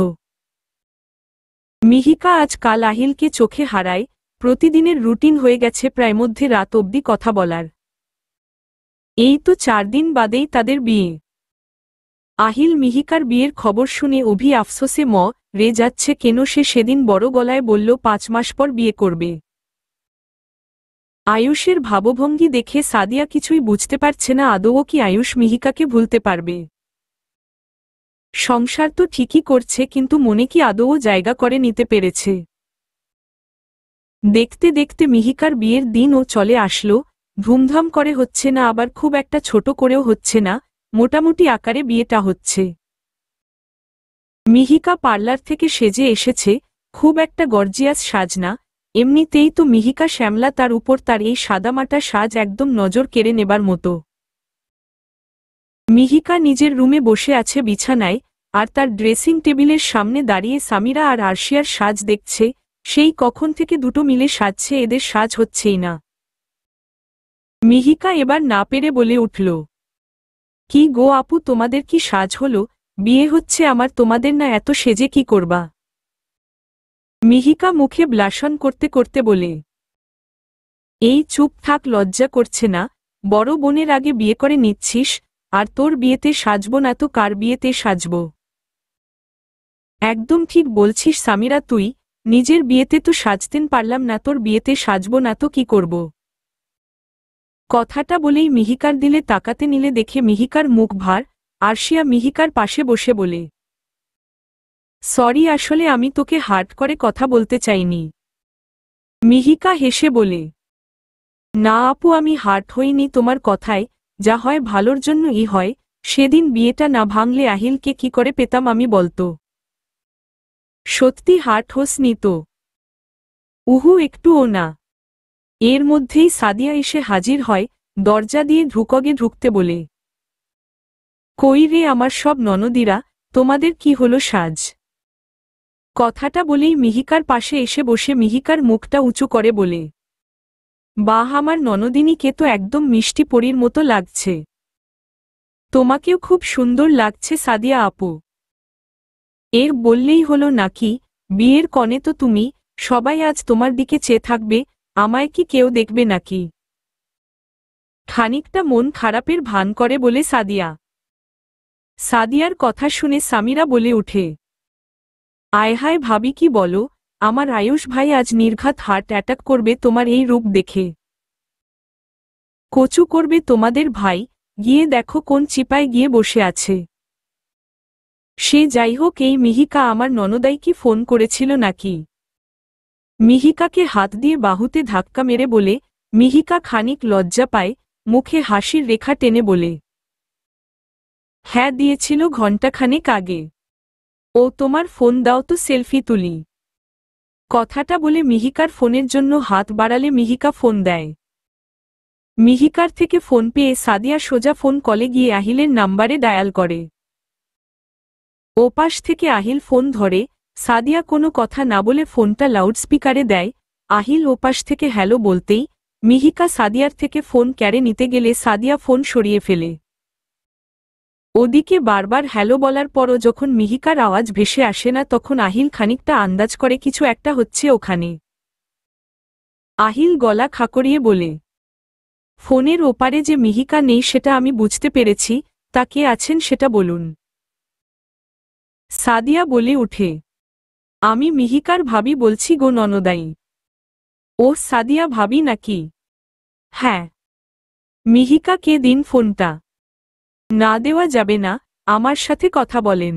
মিহিকা আজ কাল আহিলকে চোখে হারায়। প্রতিদিনের রুটিন হয়ে গেছে প্রায় মধ্যে রাত অবধি কথা বলার। এই তো 4 দিন বাদেই তাদের বিয়ে। আহিল মিহিকার বিয়ের খবর শুনে অভি আফসোসে রে যাচ্ছে, কেন সে সেদিন বড় গলায় বলল 5 মাস পর বিয়ে করবে। আয়ুষের ভাবভঙ্গি দেখে সাদিয়া কিছুই বুঝতে পারছে না আদৌ কি আয়ুষ মিহিকাকে ভুলতে পারবে। সংসার তো ঠিকই করছে, কিন্তু মনে কি আদৌ জায়গা করে নিতে পেরেছে? দেখতে দেখতে মিহিকার বিয়ের দিনও চলে আসলো। ধুমধাম করে হচ্ছে না, আবার খুব একটা ছোট করেও হচ্ছে না, মোটামুটি আকারে বিয়েটা হচ্ছে। মিহিকা পার্লার থেকে সেজে এসেছে, খুব একটা গর্জিয়াস সাজ না। এমনিতেই তো মিহিকা শ্যামলা, তার উপর তার এই সাদামাটা সাজ একদম নজর কেড়ে নেবার মতো। মিহিকা নিজের রুমে বসে আছে বিছানায়, আর তার ড্রেসিং টেবিলের সামনে দাঁড়িয়ে সামিরা আর আরশিয়ার সাজ দেখছে। সেই কখন থেকে দুটো মিলে সাজছে, এদের সাজ হচ্ছেই না। মিহিকা এবার না পেরে বলে উঠল, কি গো আপু, তোমাদের কি সাজ হলো? বিয়ে হচ্ছে আমার, তোমাদের না এত সেজে কি করবা? মিহিকা মুখে ব্লাশন করতে করতে বলে, এই চুপ থাক, লজ্জা করছে না? বড় বোনের আগে বিয়ে করে নিচ্ছিস, আর তোর বিয়েতে সাজব না তো কার বিয়েতে সাজব? একদম ঠিক বলছিস সামিরা, তুই নিজের বিয়েতে তো সাজতেন পারলাম না, তোর বিয়েতে সাজব না তো কি করব? কথাটা বলেই মিহিকার দিলে তাকাতে নিলে দেখে মিহিকার মুখ ভার। আরশিয়া মিহিকার পাশে বসে বলে, সরি, আসলে আমি তোকে হার্ট করে কথা বলতে চাইনি। মিহিকা হেসে বলে, না আপু, আমি হার্ট হইনি তোমার কথায়, যা হয় ভালোর জন্যই হয়। সেদিন বিয়েটা না ভাঙলে আহিলকে কি করে পেতাম আমি বলতো? সত্যি হার্ট হোসনি তো? উহু, একটুও না। এর মধ্যেই সাদিয়া এসে হাজির হয়, দরজা দিয়ে ঢুকগে ঢুকতে বলে, কই রে আমার সব ননদিরা, তোমাদের কি হলো সাজ? কথাটা বলেই মিহিকার পাশে এসে বসে মিহিকার মুখটা উঁচু করে বলে, বাহ, আমার ননদিনীকে তো একদম মিষ্টি পরীর মতো লাগছে। তোমাকেও খুব সুন্দর লাগছে সাদিয়া আপু। এর বললেই হলো নাকি? বিয়ের কনে তো তুমি, সবাই আজ তোমার দিকে চেয়ে থাকবে, আমায় কি কেউ দেখবে নাকি? খানিকটা মন খারাপের ভান করে বলে সাদিয়া। সাদিয়ার কথা শুনে সামিরা বলে ওঠে, আয় হায় ভাবি, কি বলো? আমার আয়ুষ ভাই আজ নির্ঘাত হার্ট অ্যাটাক করবে তোমার এই রূপ দেখে। কচু করবে তোমাদের ভাই, গিয়ে দেখো কোন চিপায় গিয়ে বসে আছে। সে যাই হোক, এই মিহিকা আমার ননদাই কি ফোন করেছিল নাকি? মিহিকাকে হাত দিয়ে বাহুতে ধাক্কা মেরে বলে, মিহিকা খানিক লজ্জা পায়, মুখে হাসির রেখা টেনে বলে, হ্যাঁ দিয়েছিল ঘণ্টাখানেক আগে। ও তোমার ফোন দাও তো সেলফি তুলি। কথাটা বলে মিহিকার ফোনের জন্য হাত বাড়ালে মিহিকা ফোন দেয়। মিহিকার থেকে ফোন পেয়ে সাদিয়া সোজা ফোন কলে গিয়ে আহিলের নাম্বারে ডায়াল করে। ওপাশ থেকে আহিল ফোন ধরে, সাদিয়া কোনো কথা না বলে ফোনটা লাউডস্পিকারে দেয়। আহিল ওপাশ থেকে হ্যালো বলতেই মিহিকা সাদিয়ার থেকে ফোন কেড়ে নিতে গেলে সাদিয়া ফোন সরিয়ে ফেলে। ওদিকে বারবার হ্যালো বলার পরও যখন মিহিকার আওয়াজ ভেসে আসে না, তখন আহিল খানিকটা আন্দাজ করে কিছু একটা হচ্ছে ওখানে। আহিল গলা খাকরিয়ে বলে, ফোনের ওপারে যে মিহিকা নেই সেটা আমি বুঝতে পেরেছি, তা কে আছেন সেটা বলুন। সাদিয়া বলে উঠে, আমি মিহিকার ভাবি বলছি গো ননদাই। ও সাদিয়া ভাবি নাকি? হ্যাঁ। মিহিকা কে দিন ফোনটা। না দেওয়া যাবে না, আমার সাথে কথা বলেন।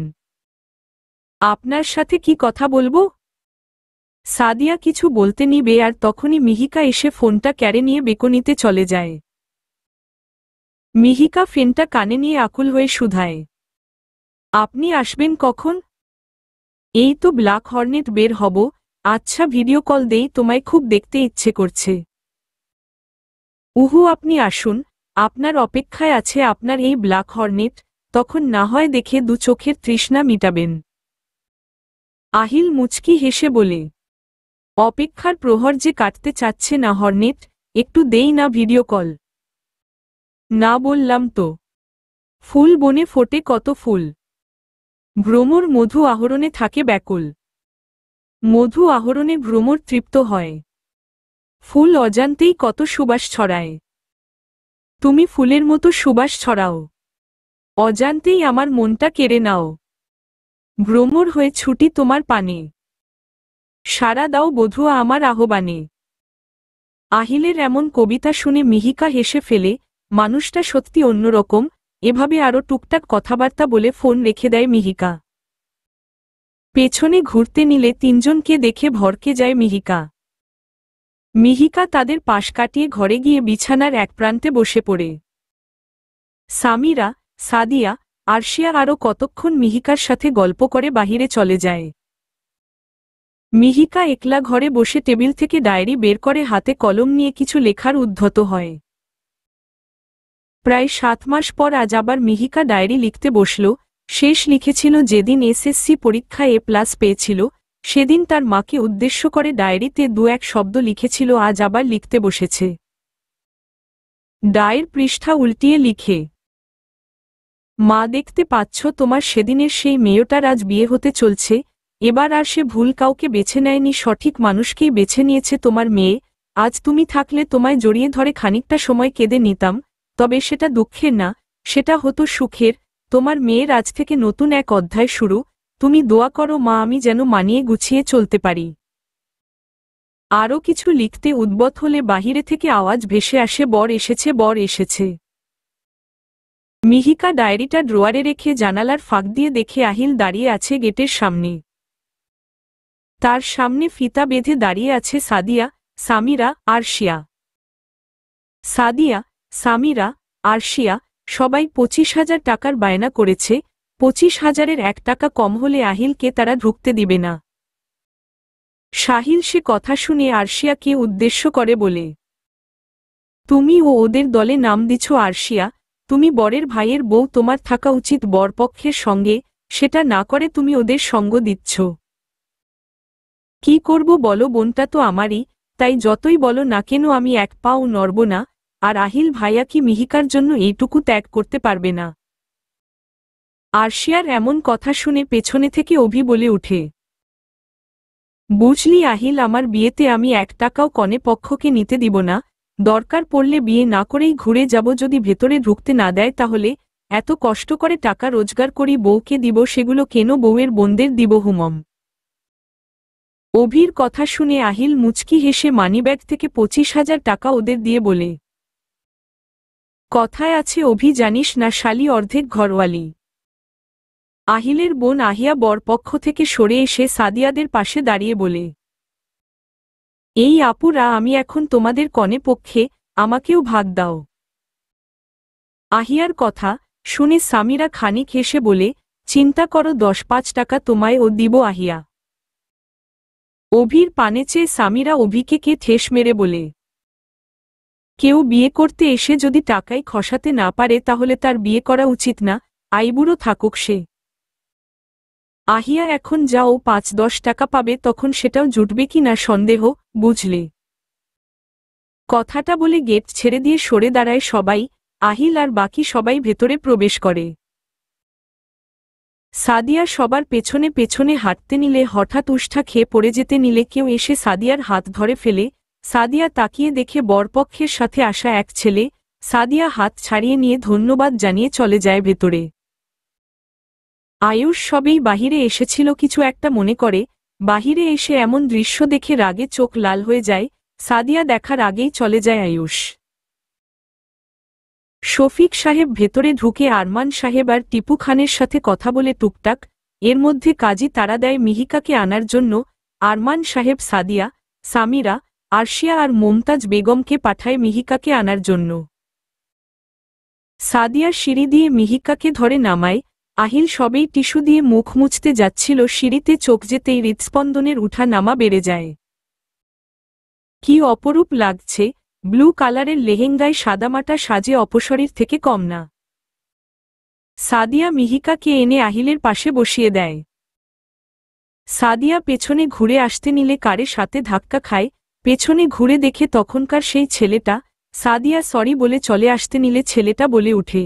আপনার সাথে কি কথা বলবো? সাদিয়া কিছু বলতে নিবে আর তখনই মিহিকা এসে ফোনটা কেড়ে নিয়ে বেকনিতে চলে যায়। মিহিকা ফোনটা কানে নিয়ে আকুল হয়ে শুধায়, আপনি আসবেন কখন? এই তো ব্ল্যাক হর্নেট বের হব। আচ্ছা ভিডিও কল দেই, তোমায় খুব দেখতে ইচ্ছে করছে। উহু, আপনি আসুন, আপনার অপেক্ষায় আছে আপনার এই ব্ল্যাক হর্নেট, তখন না হয় দেখে দু চোখের তৃষ্ণা মিটাবেন। আহিল মুচকি হেসে বলে, অপেক্ষার প্রহর যে কাটতে চাচ্ছে না হর্নেট, একটু দেই না ভিডিও কল। না বললাম তো। ফুল বনে ফোটে কত ফুল, ভ্রমর মধু আহরণে থাকে ব্যাকুল। মধু আহরণে ভ্রমর তৃপ্ত হয়, ফুল অজান্তেই কত সুবাস ছড়ায়। তুমি ফুলের মতো সুবাস ছড়াও, অজান্তেই আমার মনটা কেড়ে নাও। ভ্রমর হয়ে ছুটি তোমার পানে, সাড়া দাও বধূয়া আমার আহ্বানে। আহিলের এমন কবিতা শুনে মিহিকা হেসে ফেলে, মানুষটা সত্যি অন্যরকম। এভাবে আরও টুকটাক কথাবার্তা বলে ফোন রেখে দেয় মিহিকা। পেছনে ঘুরতে নিলে তিনজনকে দেখে ভরকে যায় মিহিকা। মিহিকা তাদের পাশ কাটিয়ে ঘরে গিয়ে বিছানার এক প্রান্তে বসে পড়ে। সামিরা, সাদিয়া, আরশিয়া আরও কতক্ষণ মিহিকার সাথে গল্প করে বাহিরে চলে যায়। মিহিকা একলা ঘরে বসে টেবিল থেকে ডায়েরি বের করে হাতে কলম নিয়ে কিছু লেখার উদ্ধত হয়। প্রায় 7 মাস পর আজ আবার মিহিকা ডায়েরি লিখতে বসল। শেষ লিখেছিল যেদিন এসএসসি পরীক্ষায় A+ পেয়েছিল, সেদিন তার মাকে উদ্দেশ্য করে ডায়েরিতে 2-1 শব্দ লিখেছিল, আজ আবার লিখতে বসেছে। ডায়ের পৃষ্ঠা উল্টিয়ে লিখে, মা, দেখতে পাচ্ছ তোমার সেদিনের সেই মেয়েটার আজ বিয়ে হতে চলছে। এবার আর সে ভুল কাউকে বেছে নেয়নি, সঠিক মানুষকেই বেছে নিয়েছে তোমার মেয়ে। আজ তুমি থাকলে তোমায় জড়িয়ে ধরে খানিকটা সময় কেঁদে নিতাম, তবে সেটা দুঃখের না, সেটা হতো সুখের। তোমার মেয়ের আজ থেকে নতুন এক অধ্যায় শুরু। তুমি দোয়া করো মা, আমি যেন মানিয়ে গুছিয়ে চলতে পারি। আরও কিছু লিখতে উদ্যত হলে বাহিরে থেকে আওয়াজ ভেসে আসে, বর এসেছে, বর এসেছে। মিহিকা ডায়েরিটা ড্রয়ারে রেখে জানালার ফাঁক দিয়ে দেখে আহিল দাঁড়িয়ে আছে গেটের সামনে। তার সামনে ফিতা বেঁধে দাঁড়িয়ে আছে সাদিয়া, সামিরা, আরশিয়া। সাদিয়া, সামিরা, আরশিয়া সবাই 25,000 টাকার বায়না করেছে। 25,000-এর 1 টাকা কম হলে আহিলকে তারা ঢুকতে দিবে না। সাহিল সে কথা শুনে আরশিয়াকে উদ্দেশ্য করে বলে, তুমি ও ওদের দলে নাম দিছ আরশিয়া, তুমি বরের ভাইয়ের বউ, তোমার থাকা উচিত বরপক্ষের সঙ্গে, সেটা না করে তুমি ওদের সঙ্গ দিচ্ছ। কি করব বলো, বোনটা তো আমারই, তাই যতই বলো না কেন আমি এক পাও নড়ব না। আর আহিল ভাইয়া কি মিহিকার জন্য এইটুকু ত্যাগ করতে পারবে না? আরশিয়ার এমন কথা শুনে পেছনে থেকে অভি বলে উঠে, বুঝলি আহিল, আমার বিয়েতে আমি 1 টাকাও কনে পক্ষকে নিতে দিব না। দরকার পড়লে বিয়ে না করেই ঘুরে যাব। যদি ভেতরে ঢুকতে না দেয় তাহলে এত কষ্ট করে টাকা রোজগার করি বউকে দিব, সেগুলো কেন বউয়ের বোনদের দিব হুমম? অভির কথা শুনে আহিল মুচকি হেসে মানিব্যাগ থেকে 25,000 টাকা ওদের দিয়ে বলে, কথায় আছে অভি জানিস না শালি অর্ধেক ঘরওয়ালি। আহিলের বোন আহিয়া বরপক্ষ থেকে সরে এসে সাদিয়াদের পাশে দাঁড়িয়ে বলে, এই আপুরা, আমি এখন তোমাদের কনে পক্ষে, আমাকেও ভাগ দাও। আহিয়ার কথা শুনে সামিরা খানিক হেসে বলে, চিন্তা করো, 10-5 টাকা তোমায় ও দিব আহিয়া। অভির পানে চেয়ে সামিরা অভিকে কে ঠেস মেরে বলে, কেউ বিয়ে করতে এসে যদি টাকাই খসাতে না পারে তাহলে তার বিয়ে করা উচিত না, আইবুড়ো থাকুক সে। আহিয়া এখন যাও 5-10 টাকা পাবে, তখন সেটাও জুটবে কি না সন্দেহ, বুঝলে? কথাটা বলে গেট ছেড়ে দিয়ে সরে দাঁড়ায় সবাই। আহিল আর বাকি সবাই ভেতরে প্রবেশ করে। সাদিয়া সবার পেছনে পেছনে হাঁটতে নিলে, হঠাৎ উষ্ঠা খেয়ে পড়ে যেতে নিলে কেউ এসে সাদিয়ার হাত ধরে ফেলে। সাদিয়া তাকিয়ে দেখে বরপক্ষের সাথে আসা এক ছেলে। সাদিয়া হাত ছাড়িয়ে নিয়ে ধন্যবাদ জানিয়ে চলে যায় ভেতরে। আয়ুষ সবেই বাহিরে এসেছিল কিছু একটা মনে করে। বাহিরে এসে এমন দৃশ্য দেখে রাগে চোখ লাল হয়ে যায়। সাদিয়া দেখার আগেই চলে যায় আয়ুষ। শফিক সাহেব ভেতরে ঢুকে আরমান সাহেব আর টিপু খানের সাথে কথা বলে টুকটাক। এর মধ্যে কাজী তাড়া দেয় মিহিকাকে আনার জন্য। আরমান সাহেব সাদিয়া, সামিরা, আরশিয়া আর মুমতাজ বেগমকে পাঠায় মিহিকাকে আনার জন্য। সাদিয়া সিঁড়ি দিয়ে মিহিকাকে ধরে নামায়। আহিল সবেই টিস্যু দিয়ে মুখ মুছতে যাচ্ছিল, সিঁড়িতে চোখ যেতেই হৃৎস্পন্দনের উঠা নামা বেড়ে যায়। কি অপরূপ লাগছে! ব্লু কালারের লেহেঙ্গায় সাদামাটা সাজে অপসরীর থেকে কম না। সাদিয়া মিহিকাকে এনে আহিলের পাশে বসিয়ে দেয়। সাদিয়া পেছনে ঘুরে আসতে নিলে কারের সাথে ধাক্কা খায়। পেছনে ঘুরে দেখে তখনকার সেই ছেলেটা। সাদিয়া সরি বলে চলে আসতে নিলে ছেলেটা বলে উঠে,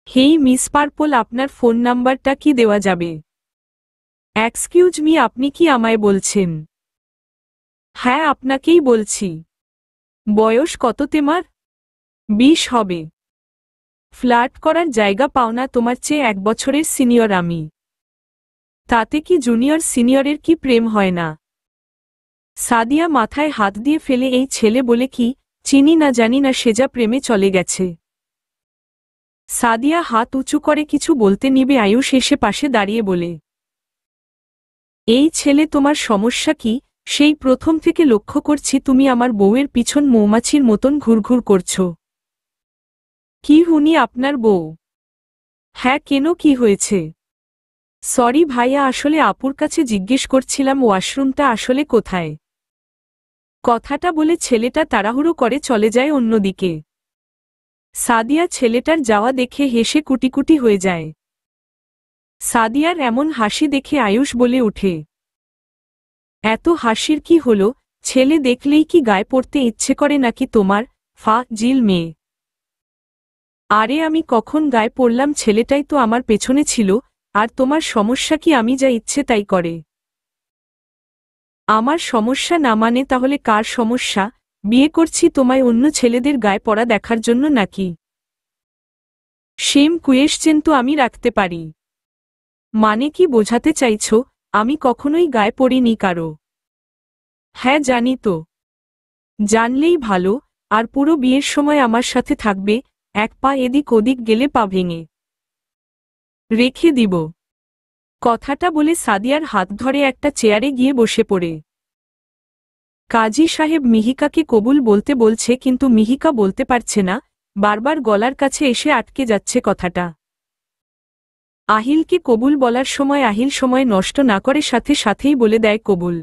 হেই মিস পার্পল, আপনার ফোন নাম্বারটা কি দেওয়া যাবে? এক্সকিউজ মি, আপনি কি আমায় বলছেন? হ্যাঁ, আপনাকেই বলছি। বয়স কত তোমার? 20 হবে। ফ্লার্ট করার জায়গা পাও না, তোমার চেয়ে 1 বছরের সিনিয়র আমি। তাতে কি জুনিয়র সিনিয়রের কি প্রেম হয় না? সাদিয়া মাথায় হাত দিয়ে ফেলে, এই ছেলে বলে কি, চিনি না জানি না, সেজা প্রেমে চলে গেছে। সাদিয়া হাত উঁচু করে কিছু বলতে নিবে, আয়ুষ এসে পাশে দাঁড়িয়ে বলে, এই ছেলে, তোমার সমস্যা কি? সেই প্রথম থেকে লক্ষ্য করছি তুমি আমার বউয়ের পিছন মৌমাছির মতন ঘুরঘুর করছ। কি উনি আপনার বউ? হ্যাঁ, কেন, কি হয়েছে? সরি ভাইয়া, আসলে আপুর কাছে জিজ্ঞেস করছিলাম ওয়াশরুমটা আসলে কোথায়। কথাটা বলে ছেলেটা তাড়াহুড়ো করে চলে যায় অন্যদিকে। সাদিয়া ছেলেটার যাওয়া দেখে হেসে কুটিকুটি হয়ে যায়। সাদিয়ার এমন হাসি দেখে আয়ুষ বলে উঠে, এত হাসির কি হলো? ছেলে দেখলেই কি গায়ে পড়তে ইচ্ছে করে নাকি তোমার? জিল মেয়ে। আরে আমি কখন গায়ে পড়লাম? ছেলেটাই তো আমার পেছনে ছিল। আর তোমার সমস্যা কি আমি যা ইচ্ছে তাই করে? আমার সমস্যা না মানে তাহলে কার সমস্যা? বিয়ে করছি তোমায় অন্য ছেলেদের গায়ে পড়া দেখার জন্য নাকি? সেম কুয়েশ্চেন তো আমি রাখতে পারি। মানে কি বোঝাতে চাইছ? আমি কখনোই গায়ে পড়িনি কারো। হ্যাঁ জানি তো। জানলেই ভালো। আর পুরো বিয়ের সময় আমার সাথে থাকবে, এক পা এদিক ওদিক গেলে পা ভেঙে রেখে দিব। কথাটা বলে সাদিয়ার হাত ধরে একটা চেয়ারে গিয়ে বসে পড়ে। কাজী সাহেব মিহিকাকে কবুল বলতে বলছে কিন্তু মিহিকা বলতে পারছে না, বারবার গলার কাছে এসে আটকে যাচ্ছে কথাটা। আহিলকে কবুল বলার সময় আহিল সময় নষ্ট না করে সাথে সাথেই বলে দেয় কবুল।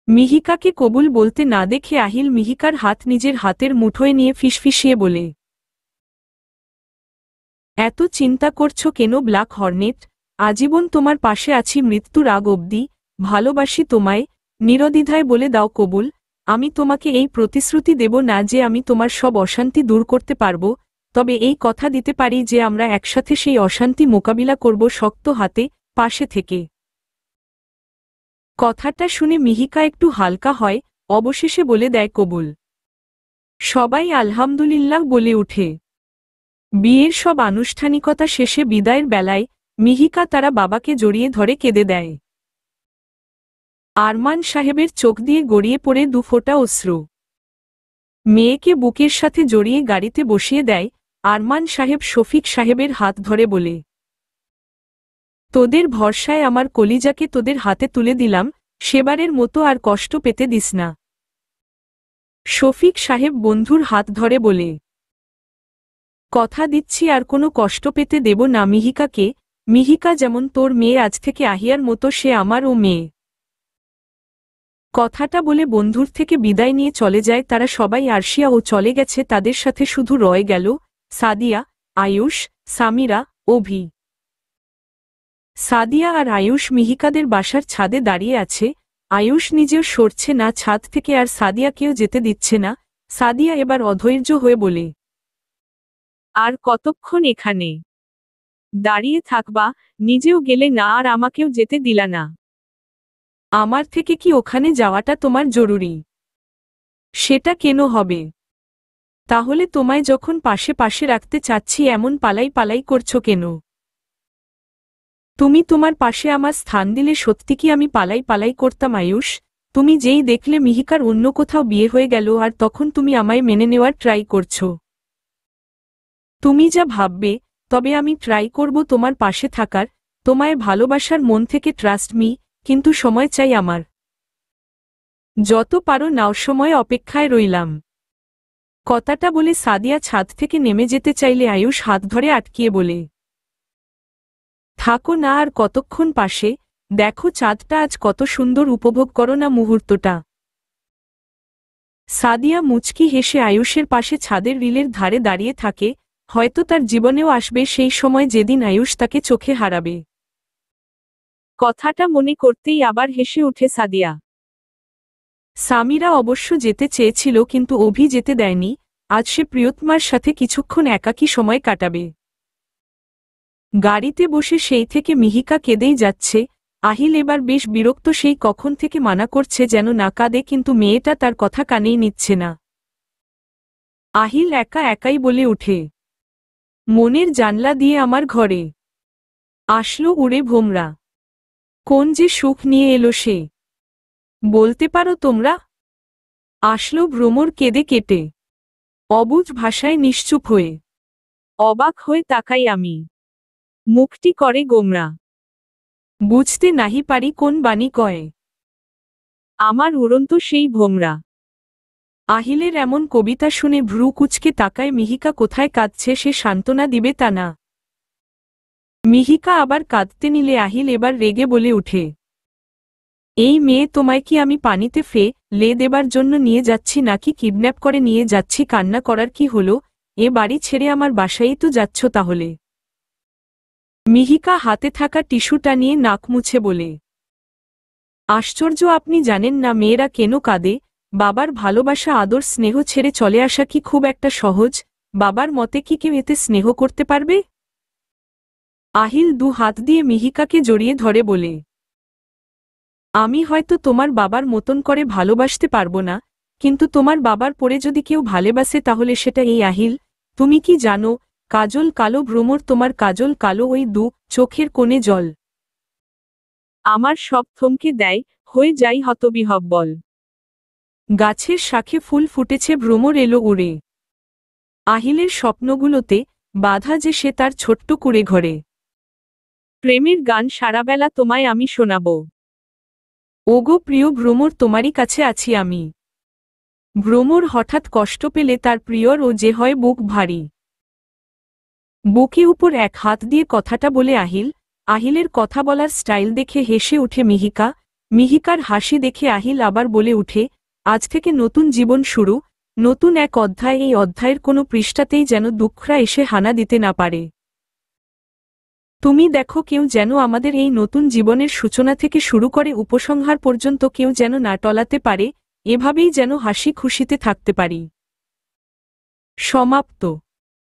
মিহিকাকে কবুল বলতে না দেখে আহিল মিহিকার হাত নিজের হাতের মুঠোয় নিয়ে ফিসফিসিয়ে বলে, এত চিন্তা করছো কেন ব্ল্যাক হর্নেট? আজীবন তোমার পাশে আছি মৃত্যুর আগ অবধি, ভালোবাসি তোমায়, নিরদ্বিধায় বলে দাও কবুল। আমি তোমাকে এই প্রতিশ্রুতি দেব না যে আমি তোমার সব অশান্তি দূর করতে পারব, তবে এই কথা দিতে পারি যে আমরা একসাথে সেই অশান্তি মোকাবিলা করব শক্ত হাতে, পাশে থেকে। কথাটা শুনে মিহিকা একটু হালকা হয়, অবশেষে বলে দেয় কবুল। সবাই আলহামদুলিল্লাহ বলে উঠে। বিয়ের সব আনুষ্ঠানিকতা শেষে বিদায়ের বেলায় মিহিকা তারা বাবাকে জড়িয়ে ধরে কেঁদে দেয়। আরমান সাহেবের চোখ দিয়ে গড়িয়ে পড়ে দু ফোঁটা অশ্রু। মেয়েকে বুকের সাথে জড়িয়ে গাড়িতে বসিয়ে দেয়। আরমান সাহেব শফিক সাহেবের হাত ধরে বলে, তোদের ভরসায় আমার কলিজাকে তোদের হাতে তুলে দিলাম, সেবারের মতো আর কষ্ট পেতে দিস না। শফিক সাহেব বন্ধুর হাত ধরে বলে, কথা দিচ্ছি আর কোনো কষ্ট পেতে দেব না মিহিকাকে। মিহিকা যেমন তোর মেয়ে আজ থেকে আহিয়ার মতো সে আমারও মেয়ে। কথাটা বলে বন্ধুর থেকে বিদায় নিয়ে চলে যায় তারা সবাই। আরশিয়া ও চলে গেছে, তাদের সাথে শুধু রয়ে গেল সাদিয়া, আয়ুষ, সামিরা, অভি। সাদিয়া আর আয়ুষ মিহিকাদের বাসার ছাদে দাঁড়িয়ে আছে। আয়ুষ নিজেও সরছে না ছাদ থেকে আর সাদিয়াকেও যেতে দিচ্ছে না। সাদিয়া এবার অধৈর্য হয়ে বলে, আর কতক্ষণ এখানে দাঁড়িয়ে থাকবা? নিজেও গেলে না আর আমাকেও যেতে দিলা না। আমার থেকে কি ওখানে যাওয়াটা তোমার জরুরি? সেটা কেন হবে? তাহলে তোমায় যখন পাশে পাশে রাখতে চাচ্ছি এমন পালাই পালাই করছো কেন? তুমি তোমার পাশে আমার স্থান দিলে সত্যি কি আমি পালাই পালাই করতাম আয়ুষ? তুমি যেই দেখলে মিহিকার অন্য কোথাও বিয়ে হয়ে গেল আর তখন তুমি আমায় মেনে নেওয়ার ট্রাই করছো। তুমি যা ভাববে, তবে আমি ট্রাই করব তোমার পাশে থাকার, তোমায় ভালোবাসার মন থেকে, ট্রাস্ট মি। কিন্তু সময় চাই আমার। যত পারো নাও, সময় অপেক্ষায় রইলাম। কথাটা বলে সাদিয়া ছাদ থেকে নেমে যেতে চাইলে আয়ুষ হাত ধরে আটকিয়ে বলে, থাকো না আর কতক্ষণ পাশে, দেখো চাঁদটা আজ কত সুন্দর, উপভোগ করো না মুহূর্তটা। সাদিয়া মুচকি হেসে আয়ুষের পাশে ছাদের রিলের ধারে দাঁড়িয়ে থাকে। হয়তো তার জীবনেও আসবে সেই সময় যেদিন আয়ুষ তাকে চোখে হারাবে। কথাটা মনে করতেই আবার হেসে উঠে সাদিয়া। সামিরা অবশ্য যেতে চেয়েছিল কিন্তু অভি যেতে দেয়নি। আজ সে প্রিয়তমার সাথে কিছুক্ষণ একাকী সময় কাটাবে। গাড়িতে বসে সেই থেকে মিহিকা কেঁদেই যাচ্ছে। আহিল এবার বেশ বিরক্ত, সেই কখন থেকে মানা করছে যেন না কাঁদে কিন্তু মেয়েটা তার কথা কানেই নিচ্ছে না। আহিল একা একাই বলে উঠে, মনের জানলা দিয়ে আমার ঘরে আসলো উড়ে ভোমরা। কোন যে সুখ নিয়ে এলো সে, বলতে পারো তোমরা? আসলো ভ্রমর কেঁদে কেটে, অবুঝ ভাষায় নিশ্চুপ হয়ে। অবাক হয়ে তাকাই আমি, মুখটি করে গোমরা। বুঝতে নাহি পারি কোন বাণী কয়ে, আমার উড়ন্ত সেই ভোমরা। আহিলের এমন কবিতা শুনে ভ্রু কুচকে তাকায় মিহিকা। কোথায় কাঁদছে সে সান্ত্বনা দিবে তা না। মিহিকা আবার কাঁদতে নিলে আহিল এবার রেগে বলে উঠে, এই মেয়ে, তোমায় কি আমি পানিতে লে দেবার জন্য নিয়ে যাচ্ছি নাকি কিডন্যাপ করে নিয়ে যাচ্ছি? কান্না করার কি হলো? এ বাড়ি ছেড়ে আমার বাসায়ই তো যাচ্ছ তাহলে। মিহিকা হাতে থাকা টিস্যুটা নিয়ে নাক মুছে বলে, আশ্চর্য, আপনি জানেন না মেয়েরা কেন কাঁদে? বাবার ভালোবাসা, আদর, স্নেহ ছেড়ে চলে আসা কি খুব একটা সহজ? বাবার মতে কি কেউ এতে স্নেহ করতে পারবে? আহিল দু হাত দিয়ে মিহিকাকে জড়িয়ে ধরে বলে, আমি হয়তো তোমার বাবার মতন করে ভালোবাসতে পারবো না, কিন্তু তোমার বাবার পরে যদি কেউ ভালোবাসে তাহলে সেটা এই আহিল। তুমি কি জানো, কাজল কালো ভ্রমর, তোমার কাজল কালো, ওই চোখের কোণে জল আমার সব থমকে দেয়। হয়ে যাই হতবিহ্বল। গাছের শাখে ফুল ফুটেছে, ভ্রমর এলো উড়ে। আহিলের স্বপ্নগুলোতে বাধা যে সে তার ছোট্ট কুঁড়ে ঘরে। প্রেমের গান সারাবেলা তোমায় আমি শোনাব। ওগো প্রিয় ভ্রমর, তোমারই কাছে আছি আমি। ভ্রমর হঠাৎ কষ্ট পেলে তার প্রিয়র ও যে হয় বুক ভারী। বুকে উপর এক হাত দিয়ে কথাটা বলে আহিল। আহিলের কথা বলার স্টাইল দেখে হেসে উঠে মিহিকা। মিহিকার হাসি দেখে আহিল আবার বলে উঠে, আজ থেকে নতুন জীবন শুরু, নতুন এক অধ্যায়। এই অধ্যায়ের কোনো পৃষ্ঠাতেই যেন দুঃখরা এসে হানা দিতে না পারে। তুমি দেখো, কেউ যেন আমাদের এই নতুন জীবনের সূচনা থেকে শুরু করে উপসংহার পর্যন্ত কেউ যেন না টলাতে পারে, এভাবেই যেন হাসি খুশিতে থাকতে পারি। সমাপ্ত।